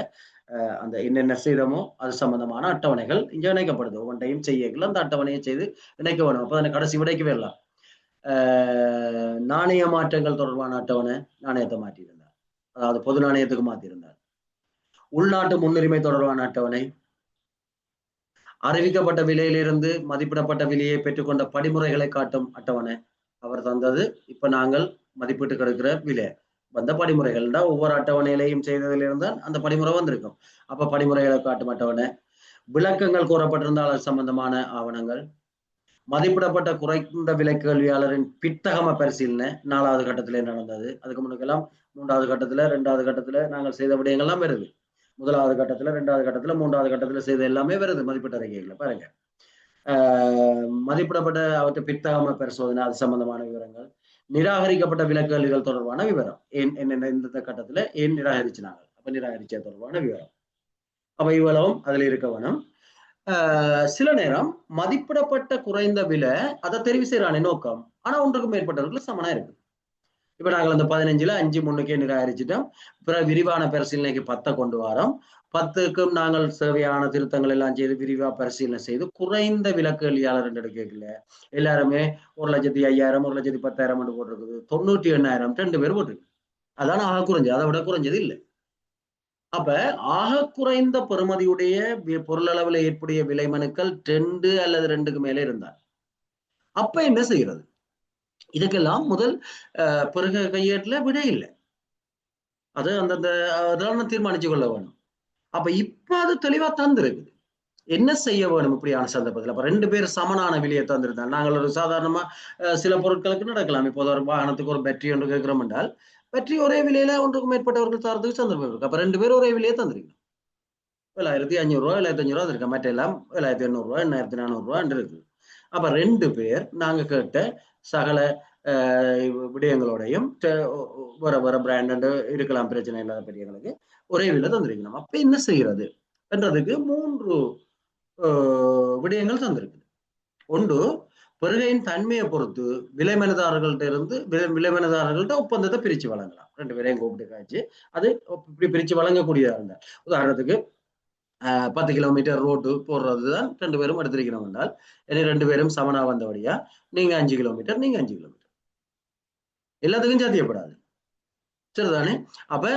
அந்த என்னென்ன செய்தோமோ அது சம்பந்தமான அட்டவணைகள் இங்கே இணைக்கப்படுது. ஒவ்வொன்றையும் செய்யல அந்த அட்டவணையை செய்து இணைக்க வேணும். அப்போ அந்த கடைசி விடைக்கு வரலாம். நாணய மாற்றங்கள் தொடர்பான அட்டவணை நாணயத்தை மாற்றியிருந்தார். அதாவது பொது நாணயத்துக்கு மாற்றியிருந்தார். உள்நாட்டு முன்னுரிமை தொடர்பான அட்டவணை, அறிவிக்கப்பட்ட விலையிலிருந்து மதிப்பிடப்பட்ட விலையை பெற்றுக்கொண்ட படிமுறைகளை காட்டும் அட்டவணை அவர் தந்தது. இப்ப நாங்கள் மதிப்பீட்டு கெடுக்கிற விலை வந்த படிமுறைகள் தான் ஒவ்வொரு அட்டவணையிலையும் செய்ததில் இருந்தால் அந்த படிமுறை வந்திருக்கும். அப்ப படிமுறைகளை காட்டும் அட்டவணை, விளக்கங்கள் கூறப்பட்டிருந்தால் அது சம்பந்தமான ஆவணங்கள், மதிப்பிடப்பட்ட குறைந்த விலை கேள்வியாளரின் பித்தகம பரிசீலனை 4வது கட்டத்திலே நடந்தது. அதுக்கு முன்னுக்கெல்லாம் 3வது கட்டத்துல 2வது கட்டத்துல நாங்கள் செய்த விடயங்கள்லாம் வருது. 1வது கட்டத்துல 2வது கட்டத்துல 3வது கட்டத்துல செய்த எல்லாமே வருது மதிப்பீட்டு அறிக்கைகளை பாருங்க. மதிப்பிடப்பட்ட அவற்றை பித்தகம பரிசோதனை அது சம்பந்தமான விவரங்கள், நிராகரிக்கப்பட்ட விலக்கல்கள் தொடர்பான விவரம், என்னென்ன இந்த கட்டத்துல ஏன் நிராகரிச்சினாங்க, அப்ப நிராகரிச்ச தொடர்பான விவரம். அப்ப இவ்வளவும் அதுல இருக்க வேணும். சில நேரம் மதிப்பிடப்பட்ட குறைந்த விலை அதை தெரிவு செய்யறானே நோக்கம், ஆனா ஒன்றுக்கும் மேற்பட்டவர்கள் சமனா இருக்கு. இப்ப நாங்கள் அந்த 15ல் 5 முன்னுக்கே நிராகரிச்சிட்டோம். பிறகு விரிவான பரிசீலனைக்கு 10 கொண்டு வரோம். 10க்கும் நாங்கள் தேவையான திருத்தங்கள் எல்லாம் செய்து விரிவா பரிசீலனை செய்து குறைந்த விலக்கல்வியாளர் எடுக்கல எல்லாருமே 1,05,000 1,10,000 போட்டிருக்குது. 98,000 2 பேர் போட்டிருக்கு. அதான் ஆக குறைஞ்சது, அதை விட குறைஞ்சது இல்லை. அப்ப ஆக குறைந்த பெறுமதியுடைய பொருளளவில் ஏற்புடைய விலை மனுக்கள் 2 அல்லது 2க்கு மேலே இருந்தார். அப்ப என்ன செய்யறது? இதுக்கெல்லாம் முதல் பிறகு கையேட்டுல விட இல்லை. அது அந்தந்த அதெல்லாம் தீர்மானிச்சு கொள்ள வேணும். அப்ப இப்ப அது தெளிவா தந்திருக்குது. என்ன செய்ய வேணும் இப்படியான சந்தர்ப்பத்தில்? அப்ப 2 பேர் சமனான விலையை தந்திருந்தால் நாங்கள் ஒரு சாதாரணமா சில பொருட்களுக்கு நடக்கலாம். இப்போது ஒரு வாகனத்துக்கு ஒரு பேட்டரி ஒன்று கேட்கிறோம் என்றால் பேட்டரி ஒரே விலையில ஒன்றுக்கும் மேற்பட்டவர்கள் தரதுக்கு சந்தர்ப்பம் இருக்கு. அப்ப 2 பேரும் ஒரே விலையை தந்திருக்கணும். 7,500 ரூபா 7,500 இருக்கு. மற்ற எல்லாம் 7,800 ரூபா 8,400 ரூபா இருக்கு. அப்ப 2 பேர் நாங்க கேட்ட சகல விடயங்களோடையும் வர வர பிராண்ட் இருக்கலாம், பிரச்சனை இல்லாத பெரியவங்களுக்கு ஒரே விலை தந்திருக்கணும். அப்ப என்ன செய்யறது என்றதுக்கு 3 விடயங்கள் தந்திருக்கு. ஒன்று, பெருகையின் தன்மையை பொறுத்து விலைமனதாரர்கள்ட்ட இருந்து விலைமனதாரர்கள்ட்ட ஒப்பந்தத்தை பிரிச்சு வழங்கலாம். 2 பேரையும் கூப்பிட்டு காய்ச்சி அது இப்படி பிரிச்சு வழங்கக்கூடியதா இருந்தால், உதாரணத்துக்கு 10 கிலோமீட்டர் ரோட்டு போடுறதுதான் 2 பேரும் எடுத்திருக்கிறோம் என்றால், 2 பேரும் சமனா வந்தபடியா நீங்க 5 கிலோமீட்டர் நீங்க 5 கிலோமீட்டர் எல்லாத்துக்கும் சாத்தியப்படாது. சரிதானே? அப்ப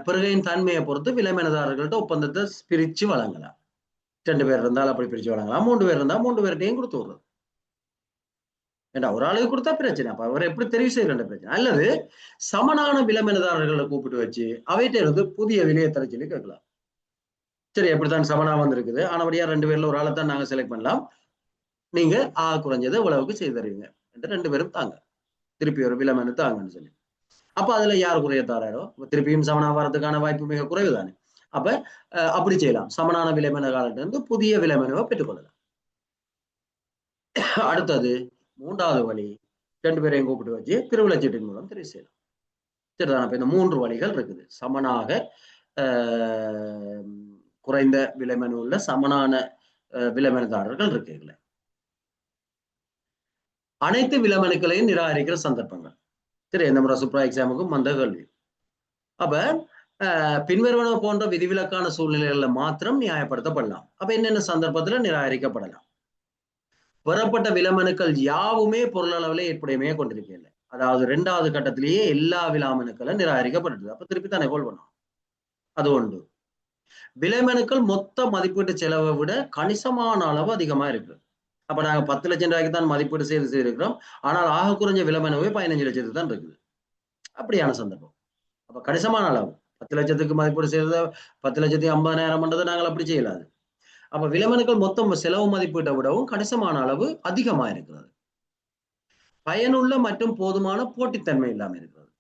பெருகையின் தன்மையை பொறுத்து விலைமனதாரர்கள்ட்ட ஒப்பந்தத்தை பிரிச்சு வழங்கலாம். 2 பேர் இருந்தால் அப்படி பிரிச்சு வழங்கலாம். 3 பேர் இருந்தால் 3 பேர்கிட்டையும் கொடுத்து விடுறது. ஏன்னா ஒரு ஆளுக்கு கொடுத்தா பிரச்சனை. அப்ப அவரை எப்படி தெரிவு செய்யற பிரச்சனை. அல்லது சமனான விலைமனதாரர்களை கூப்பிட்டு வச்சு அவைகிட்ட இருந்து புதிய விலையை தர சொல்லி கேட்கலாம். சரி, எப்படித்தான் சமனா வந்திருக்குது, ஆனபடியா 2 பேர்ல ஒரு ஆளைத்தான் நாங்க செலக்ட் பண்ணலாம், நீங்க குறைஞ்சது இவ்வளவுக்கு செய்து தருவீங்க என்று 2 பேரும் தாங்க, திருப்பி ஒரு விலைமனு தாங்கன்னு சொல்லி. அப்ப அதுல யார் குறைய தாராரோ திருப்பியும் சமனா வரதுக்கான வாய்ப்பு மிக குறைவு தானே. அப்ப அப்படி செய்யலாம். சமனான விலைமன காலத்துல இருந்து புதிய விலைமனுவை பெற்றுக்கொள்ளலாம். அடுத்தது 3வது வழி, 2 பேரையும் கூப்பிட்டு வச்சு திருவிழச்சீட்டின் மூலம் தெரிவு செய்யலாம். சரிதான். அப்ப இந்த 3 வழிகள் இருக்குது. சமனாக குறைந்த விலைமனு உள்ள சமனான விலைமனுதாரர்கள் இருக்குல்ல. அனைத்து விலைமனுக்களையும் நிராகரிக்கிற சந்தர்ப்பங்கள். சரி, இந்த முறை சூப்பரா எக்ஸாமுக்கும் வந்த கேள்வி. அப்ப பின்வருவன போன்ற விதிவிலக்கான சூழ்நிலைகள்ல மாத்திரம் நியாயப்படுத்தப்படலாம். அப்ப என்னென்ன சந்தர்ப்பத்துல நிராகரிக்கப்படலாம்? பெறப்பட்ட விலைமனுக்கள் யாவுமே பொருளளவில் ஏற்புடைமையை கொண்டிருக்கல. அதாவது 2வது கட்டத்திலேயே எல்லா விலைமனுக்களும் நிராகரிக்கப்பட்டது. அப்ப திருப்பி தானே கோல் பண்ணும். அது ஒன்று. விலைமனுக்கள் மொத்த மதிப்பீட்டு செலவை விட கணிசமான அளவு அதிகமா இருக்கு. அப்ப நாங்க 10 லட்சம் ரூபாய்க்கு தான் மதிப்பீடு செய்திருக்கிறோம், ஆனால் ஆக குறைஞ்ச விலைமனுவே 15 லட்சத்துக்கு தான் இருக்குது. அப்படியான சந்தர்ப்பம். அப்ப கணிசமான அளவு 10 லட்சத்துக்கு மதிப்பீடு செய்யறத 10,50,000 நாங்கள் அப்படி செய்யலாது. அப்ப விலைமனுக்கள் மொத்தம் செலவு மதிப்பீட்டை விடவும் கணிசமான அளவு அதிகமா இருக்கிறது. பயனுள்ள மற்றும் போதுமான போட்டித்தன்மை இல்லாம இருக்கிறது.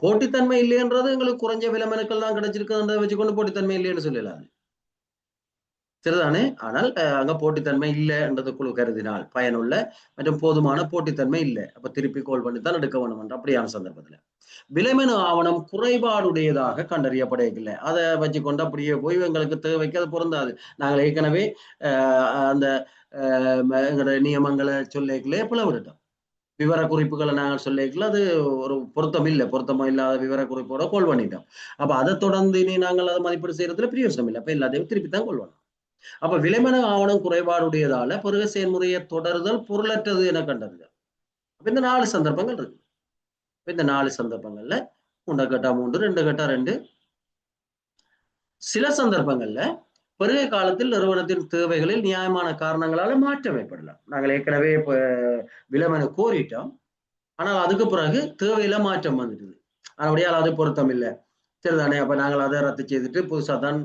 போட்டித்தன்மை இல்லைன்றது எங்களுக்கு குறைஞ்ச விலைமனுக்கள் தான் கிடைச்சிருக்கிறத வச்சுக்கொண்டு போட்டித்தன்மை இல்லைன்னு சொல்லலாது. சரிதானே? ஆனால் அங்க போட்டித்தன்மை இல்லைன்றது குழு கருதினால் பயனுள்ள மற்றும் போதுமான போட்டித்தன்மை இல்லை. அப்ப திருப்பி கோல் பண்ணி தான் எடுக்க வேணும் என்ற அப்படியான சந்தர்ப்பத்துல விலைமனு ஆவணம் குறைபாடுடையதாக கண்டறியப்படவில்லை. அதை வச்சுக்கொண்டு அப்படியே போய் எங்களுக்கு தேவைக்கு அது பொருந்தாது. நாங்கள் ஏற்கனவே அந்த எங்களுடைய நியமங்களை சொல்லிக்கலே பிளவிட்டோம். விவர குறிப்புகளை நாங்கள் சொல்லிக்கல அது ஒரு பொருத்தம் இல்லை, பொருத்தமோ இல்லாத விவர குறிப்போட கோல் பண்ணிட்டோம். அப்ப அதை தொடர்ந்து இனி நாங்கள் அதை மதிப்பீடு செய்யறதுல பிரயோசனம் இல்லை. அப்ப எல்லாத்தையும் திருப்பி தான் கொள்வோம். அப்ப விலைமன ஆவணம் குறைபாடுடையதால பிறகு செயல்முறையை தொடருதல் பொருளற்றது என கண்டறிதல். அப்ப இந்த 4 சந்தர்ப்பங்கள் இருக்கு. இந்த 4 சந்தர்ப்பங்கள்ல 3 கட்டா 3, 2 கட்டா 2. சில சந்தர்ப்பங்கள்ல பெருகை காலத்தில் நிறுவனத்தின் தேவைகளில் நியாயமான காரணங்களால மாற்றம் ஏற்படலாம். நாங்கள் ஏற்கனவே இப்ப விலைமனு கோரிட்டோம், ஆனால் அதுக்கு பிறகு தேவையில மாற்றம் வந்துட்டுது. அப்படியால் அது பொருத்தம் இல்லை, சரிதானே, அப்ப நாங்கள் அதை ரத்து செய்துட்டு புதுசா தான்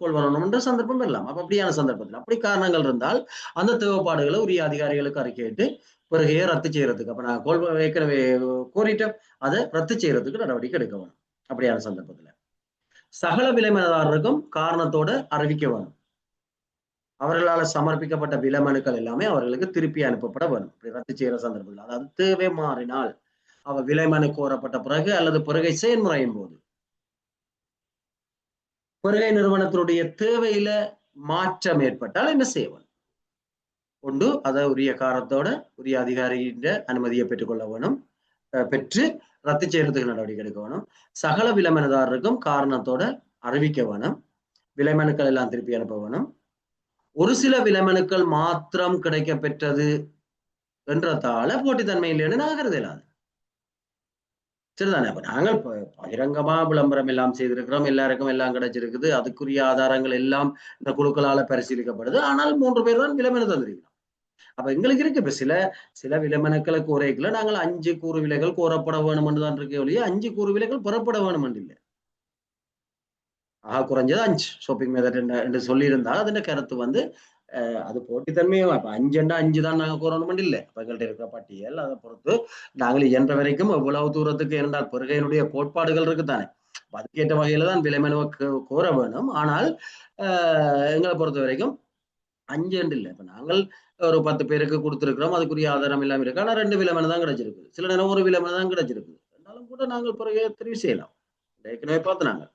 கொள்வனம்ன்ற சந்தர்ப்பம் வரலாம். அப்ப அப்படியான சந்தர்ப்பத்தில் அப்படி காரணங்கள் இருந்தால் அந்த தேவைப்பாடுகளை உரிய அதிகாரிகளுக்கு அறிக்கையிட்டு பிறகையே ரத்து செய்யறதுக்கு, அப்ப நான் ஏற்கனவே கோரிட்டோம், அதை ரத்து செய்யறதுக்கு நடவடிக்கை எடுக்க வேணும். அப்படியான சந்தர்ப்பத்துல சகல விலைமனதாரருக்கும் காரணத்தோட அறிவிக்க வேணும். அவர்களால் சமர்ப்பிக்கப்பட்ட விலைமனுக்கள் எல்லாமே அவர்களுக்கு திருப்பி அனுப்பப்பட வேணும். ரத்து செய்யற சந்தர்ப்பத்தில், அதாவது தேவை மாறினால் அவ விலைமனு கோரப்பட்ட பிறகு அல்லது பிறகை செயல்முறையின் போது பிறகை நிறுவனத்தினுடைய தேவையில மாற்றம் ஏற்பட்டால் என்ன செய்யணும்? ஒன்று, அதை உரிய காரணத்தோட உரிய அதிகாரியின் அனுமதியை பெற்றுக்கொள்ள வேணும். பெற்று ரத்து செய்யறதுக்கு நடவடிக்கை எடுக்க வேணும். சகல விலைமனுதாரருக்கும் காரணத்தோட அறிவிக்க வேணும். விலைமனுக்கள் எல்லாம் திருப்பி அனுப்ப வேணும். ஒரு சில விலைமனுக்கள் மாத்திரம் கிடைக்க பெற்றது என்றதால போட்டித்தன்மை இல்லைன்னு நான் கருதலாது. சரிதானே. அப்ப நாங்கள் பகிரங்கமா விளம்பரம் எல்லாம் செய்திருக்கிறோம், எல்லாருக்கும் எல்லாம் கிடைச்சிருக்குது, அதுக்குரிய ஆதாரங்கள் எல்லாம் இந்த குழுக்களால பரிசீலிக்கப்படுது. ஆனால் 3 பேர் தான் விலைமனு தந்திருக்கிறோம். அப்ப எங்களுக்கு இருக்கு இப்ப சில விலைமனுக்களை கோரைக்குள்ள நாங்கள் 5 கூறு விலைகள் கோரப்பட வேணும் என்று தான் இருக்க ஒழிய 5 கூறு விலைகள் பெறப்பட வேணும் என்று இல்லை. குறைஞ்சது 5 ஷாப்பிங் மெத்தட் என்று சொல்லியிருந்தால் அதன் கருத்து வந்து அது போட்டித்தன்மையும் அப்ப 5 தான் நாங்க கூறணும் இல்லை. அப்ப எங்கள்கிட்ட இருக்கிற பட்டியல் அதை பொறுத்து நாங்கள் இயன்ற வரைக்கும் எவ்வளவு தூரத்துக்கு இருந்தால் பெருகையினுடைய கோட்பாடுகள் இருக்குத்தானே, அதுக்கேற்ற வகையில தான் விலைமனுவை கோர வேணும். ஆனால் எங்களை பொறுத்த வரைக்கும் 5 இல்லை. இப்ப நாங்கள் ஒரு 10 பேருக்கு கொடுத்திருக்கிறோம், அதுக்குரிய ஆதாரம் எல்லாம் இருக்கு. ஆனா 2 விலைமனு தான் கிடைச்சிருக்கு, சில நேரம் 1 விலைமனு தான் கிடைச்சிருக்கு. இருந்தாலும் கூட நாங்கள் பிறகு தெரிவு செய்யலாம். ஏற்கனவே பார்த்து நாங்கள்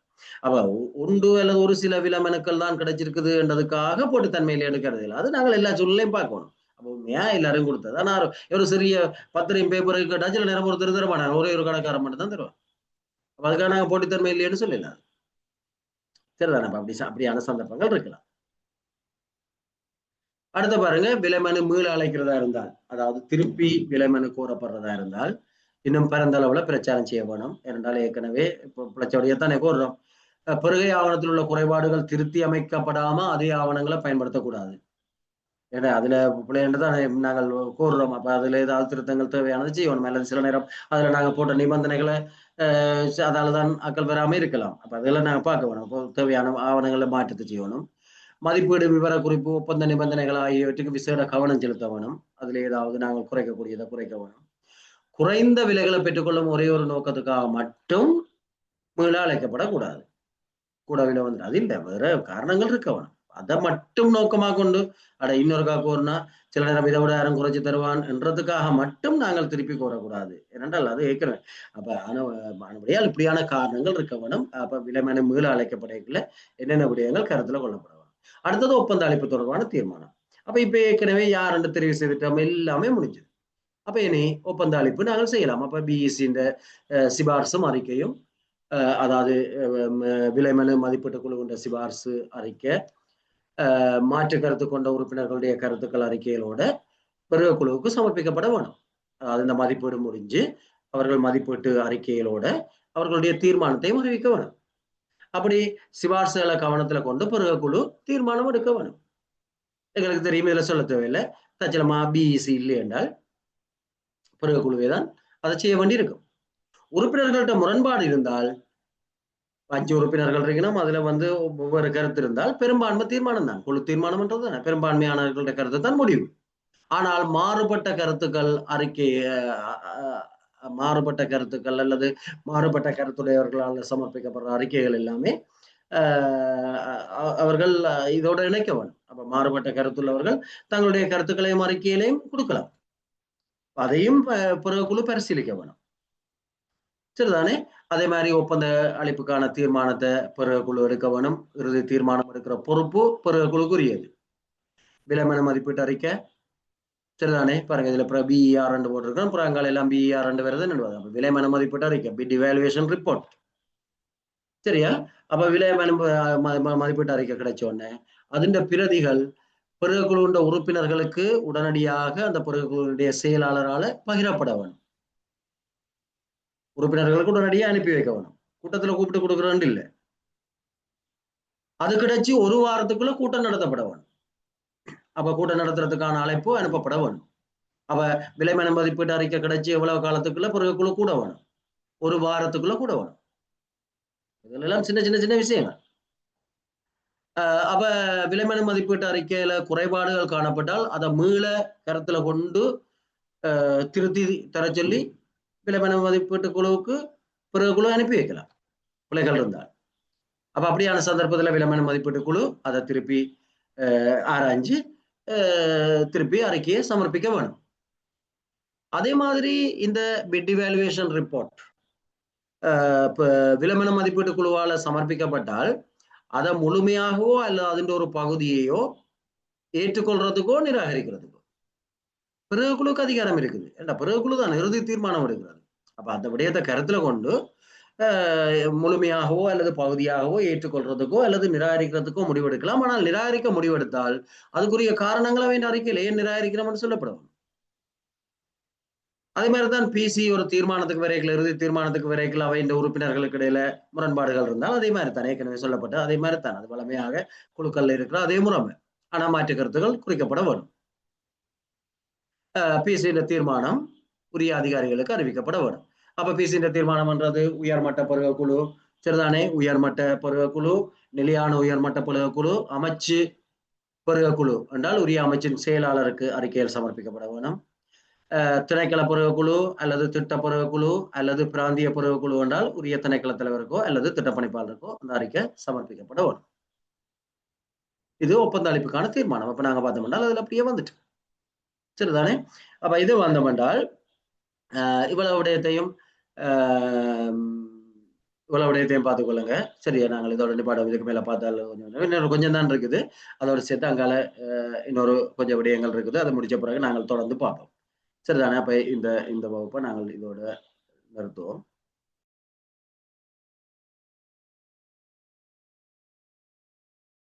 அப்ப 1 அல்லது ஒரு சில விலைமனுக்கள் தான் கிடைச்சிருக்குது என்றதுக்காக போட்டுத்தன்மையில எடுக்கிறது இல்லை. அது நாங்கள் எல்லா சூழ்நிலையும் பார்க்கணும். அப்போ உண்மையா எல்லாரும் கொடுத்தது. ஆனா ஒரு சிறிய பத்திரிகை பேப்பருக்கு கேட்டா சில நேரம் ஒருத்தர் தர மாட்டாங்க, ஒரே ஒரு கடைக்காரன் மட்டும் தான் தருவாங்க. அப்ப அதுக்காக நாங்கள் போட்டித்தன்மை இல்லைன்னு சொல்லலாம். சரிதானே. அப்படியான சந்தர்ப்பங்கள் இருக்கலாம். அடுத்த பாருங்க, விலைமனு மீள அழைக்கிறதா இருந்தால், அதாவது திருப்பி விலைமனு கோரப்படுறதா இருந்தால் இன்னும் பரந்த அளவுல பிரச்சாரம் செய்ய வேணும். ஏனென்றால் ஏற்கனவே இப்போ பிரச்சனையத்தானே கோர்றோம். பெருகை ஆவணத்தில் உள்ள குறைபாடுகள் திருத்தி அமைக்கப்படாம அதே ஆவணங்களை பயன்படுத்தக்கூடாது. ஏன்னா அதுல பிள்ளைன்றதான் நாங்கள் கோர்றோம். அப்ப அதுல ஏதாவது திருத்தங்கள் தேவையானது செய்யணும். அல்லது சில நேரம் அதுல நாங்க போட்ட நிபந்தனைகளை அதாலதான் அக்கள் பெறாம இருக்கலாம். அப்ப அதெல்லாம் நாங்க பார்க்க வேணும். தேவையான ஆவணங்களை மாற்றத்தை செய்யணும். மதிப்பீடு, விவர குறிப்பு, ஒப்பந்த நிபந்தனைகள் ஆகியவற்றுக்கு விசேட கவனம் செலுத்த வேணும். அதுல ஏதாவது நாங்கள் குறைக்கக்கூடியதை குறைக்க வேணும். குறைந்த விலைகளை பெற்றுக்கொள்ளும் ஒரே ஒரு நோக்கத்துக்காக மட்டும் மீள அழைக்கப்படக்கூடாது. கூட விலை வந்து அது இல்லை, வேற காரணங்கள் இருக்க வேணும். அதை மட்டும் நோக்கமாக கொண்டு இன்னொருக்கா கோரினா சில நேரம் இதை விட யாரும் குறைச்சி தருவான் என்றதுக்காக மட்டும் நாங்கள் திருப்பி கோரக்கூடாது. ஏனென்றால் அது ஏற்கனவே அப்ப ஆனபடியால் இப்படியான காரணங்கள் இருக்க வேணும். அப்ப விலைமனு மீள அழைக்கப்படையில என்னென்ன விடயங்கள் கருத்துல கொள்ளப்பட வேணும். அடுத்தது ஒப்பந்த அளிப்பு தொடர்பான தீர்மானம். அப்ப இப்ப ஏற்கனவே யார் தெரிவு செய்துட்டோம், எல்லாமே முடிஞ்சது. அப்ப இனி ஒப்பந்த அளிப்பு நாங்கள் செய்யலாம். அப்ப பிஇசியின் சிபார்சும் அறிக்கையும், அதாவது விலைமனு மதிப்பீட்டு குழு கொண்ட சிபார்சு அறிக்கை, மாற்று கருத்து கொண்ட உறுப்பினர்களுடைய கருத்துக்கள் அறிக்கைகளோட பெருக குழுவுக்கு சமர்ப்பிக்கப்பட வேணும். அதாவது இந்த மதிப்பீடு முடிஞ்சு அவர்கள் மதிப்பீட்டு அறிக்கைகளோட அவர்களுடைய தீர்மானத்தையும் அறிவிக்க வேணும். அப்படி சிபார்சுகளை கவனத்துல கொண்டு பெருக குழு தீர்மானம் எடுக்க வேணும். எங்களுக்கு தெரியும், இதுல சொல்ல தேவையில்லை. தச்சலமா பிஇசி இல்லை என்றால் பெருக குழுவே தான் அதை செய்ய வேண்டியிருக்கும். உறுப்பினர்கள்ட்ட முரண்பாடு இருந்தால் 5 உறுப்பினர்கள் இருக்கணும், அதுல ஒவ்வொரு கருத்து இருந்தால் பெரும்பான்மை தீர்மானம் தான், குழு தீர்மானம் என்றது தானே, பெரும்பான்மையானவர்களுடைய கருத்து தான் முடிவு. ஆனால் மாறுபட்ட கருத்துக்கள் அறிக்கை, மாறுபட்ட கருத்துக்கள் அல்லது மாறுபட்ட கருத்துடையவர்களால் சமர்ப்பிக்கப்படுற அறிக்கைகள் எல்லாமே அவர்கள் இதோட இணைக்க வேணும். அப்ப மாறுபட்ட கருத்துள்ளவர்கள் தங்களுடைய கருத்துக்களையும் அறிக்கையிலையும் கொடுக்கலாம். அதையும் பிறகு குழு பரிசீலிக்க வேணும். சரிதானே. அதே மாதிரி ஒப்பந்த அளிப்புக்கான தீர்மானத்தை பிறகு குழு எடுக்க வேணும். இறுதி தீர்மானம் எடுக்கிற பொறுப்பு பிறகு குழுக்குரியது. விலைமனு மதிப்பீட்டு அறிக்கை, சரிதானே? பாருங்க இதுல அப்புறம் பிஇஆர் போட்டிருக்கோம். அப்புறம் அங்கால எல்லாம் பிஇஆர் வருது. அப்ப விலைமன மதிப்பீட்டு அறிக்கை பிட் இவாலுவேஷன் ரிப்போர்ட். சரியா? அப்ப விலைமன மதிப்பீட்டு அறிக்கை கிடைச்ச உடனே அதிண்ட பிரதிகள் பிறகுக்குழுண்ட உறுப்பினர்களுக்கு உடனடியாக அந்த பிறகுக்குழுடைய செயலாளரால பகிரப்பட வேணும். உறுப்பினர்களுக்கு உடனடியாக அனுப்பி வைக்க வேணும். கூட்டத்துல கூப்பிட்டு கொடுக்குறோன்னு இல்லை. அது கிடைச்சி ஒரு வாரத்துக்குள்ள கூட்டம் நடத்தப்பட வேணும். அப்ப கூட்டம் நடத்துறதுக்கான அழைப்பு அனுப்பப்பட வேணும். அப்ப விலைமன மதிப்பீட்டு அறிக்கை கிடைச்சி எவ்வளவு காலத்துக்குள்ள பிறகுக்குழு கூட வேணும்? ஒரு வாரத்துக்குள்ள கூட வேணும். இதெல்லாம் சின்ன சின்ன சின்ன விஷயங்கள். அப்ப விலைமன மதிப்பீட்டு அறிக்கையில குறைபாடுகள் காணப்பட்டால் அதை மீள கருத்துல கொண்டு திருத்தி தர சொல்லி விலைமன மதிப்பீட்டு குழுவுக்கு பிறகு குழு அனுப்பி வைக்கலாம் பிள்ளைகள் இருந்தால். அப்ப அப்படியான சந்தர்ப்பத்தில் விலைமன மதிப்பீட்டு குழு அதை திருப்பி ஆராய்ஞ்சு திருப்பி அறிக்கையை சமர்ப்பிக்க வேணும். அதே மாதிரி இந்த பிட் இவாலுவேஷன் ரிப்போர்ட் விலைமன மதிப்பீட்டு குழுவால சமர்ப்பிக்கப்பட்டால் அதை முழுமையாகவோ அல்ல அதிண்ட ஒரு பகுதியையோ ஏற்றுக்கொள்றதுக்கோ நிராகரிக்கிறதுக்கோ பிறகு குழுக்கு அதிகாரம் இருக்குது. ஏன்னா பிறகு குழு தான் இறுதி தீர்மானம் எடுக்கிறது. அப்ப அந்த விடயத்தை கருத்துல கொண்டு முழுமையாகவோ அல்லது பகுதியாகவோ ஏற்றுக்கொள்றதுக்கோ அல்லது நிராகரிக்கிறதுக்கோ முடிவெடுக்கலாம். ஆனால் நிராகரிக்க முடிவெடுத்தால் அதுக்குரிய காரணங்களை வேண்டிய அறிக்கையில் ஏன் நிராகரிக்கிறோம்னு சொல்லப்படும். அதே மாதிரிதான் பிசி ஒரு தீர்மானத்துக்கு வரைக்கல இறுதி தீர்மானத்துக்கு வரைக்கல அவை இந்த உறுப்பினர்களுக்கு இடையில முரண்பாடுகள் இருந்தால் அதே மாதிரி தான் ஏற்கனவே சொல்லப்பட்ட அதே மாதிரி தான் அது வளமையாக குழுக்கள்ல இருக்கிற அதே முறைமை. ஆனா மாற்று கருத்துக்கள் குறிக்கப்பட வேணும். பிசியின் தீர்மானம் உரிய அதிகாரிகளுக்கு அறிவிக்கப்பட வேணும். அப்ப பிசியின் தீர்மானம் என்றது உயர்மட்ட பருவ குழு, சரிதானே? உயர்மட்ட பருவ குழு, நிலையான உயர்மட்ட பருவ குழு, அமைச்சு பருவ குழு என்றால் உரிய அமைச்சின் செயலாளருக்கு அறிக்கையில் சமர்ப்பிக்கப்பட வேணும். திணைக்கள பருவ குழு அல்லது திட்ட பருவ குழு அல்லது பிராந்திய பருவ குழு என்றால் உரிய திணைக்கள தலைவருக்கோ அல்லது திட்டப்பணிப்பாளருக்கோ அந்த அறிக்கை சமர்ப்பிக்கப்பட வேணும். இது ஒப்பந்த அளிப்புக்கான தீர்மானம். அப்ப நாங்க பார்த்தோம்னா அதுல அப்படியே வந்துட்டு சரிதானே? அப்ப இது வந்தோம் என்றால் இவ்வளவு விடயத்தையும் பார்த்துக் கொள்ளுங்க. சரியா? நாங்கள் இதோட நிப்பாடம் இதுக்கு மேல பார்த்தாலும் இன்னொரு கொஞ்சம் தான் இருக்குது. அதோட சேர்த்து அங்கால இன்னொரு கொஞ்சம் விடயங்கள் இருக்குது. அதை முடிச்ச பிறகு நாங்கள் தொடர்ந்து பார்ப்போம். சரிதானே? அப்ப இந்த வகுப்பை நாங்கள் இதோட நிறுத்துவோம்.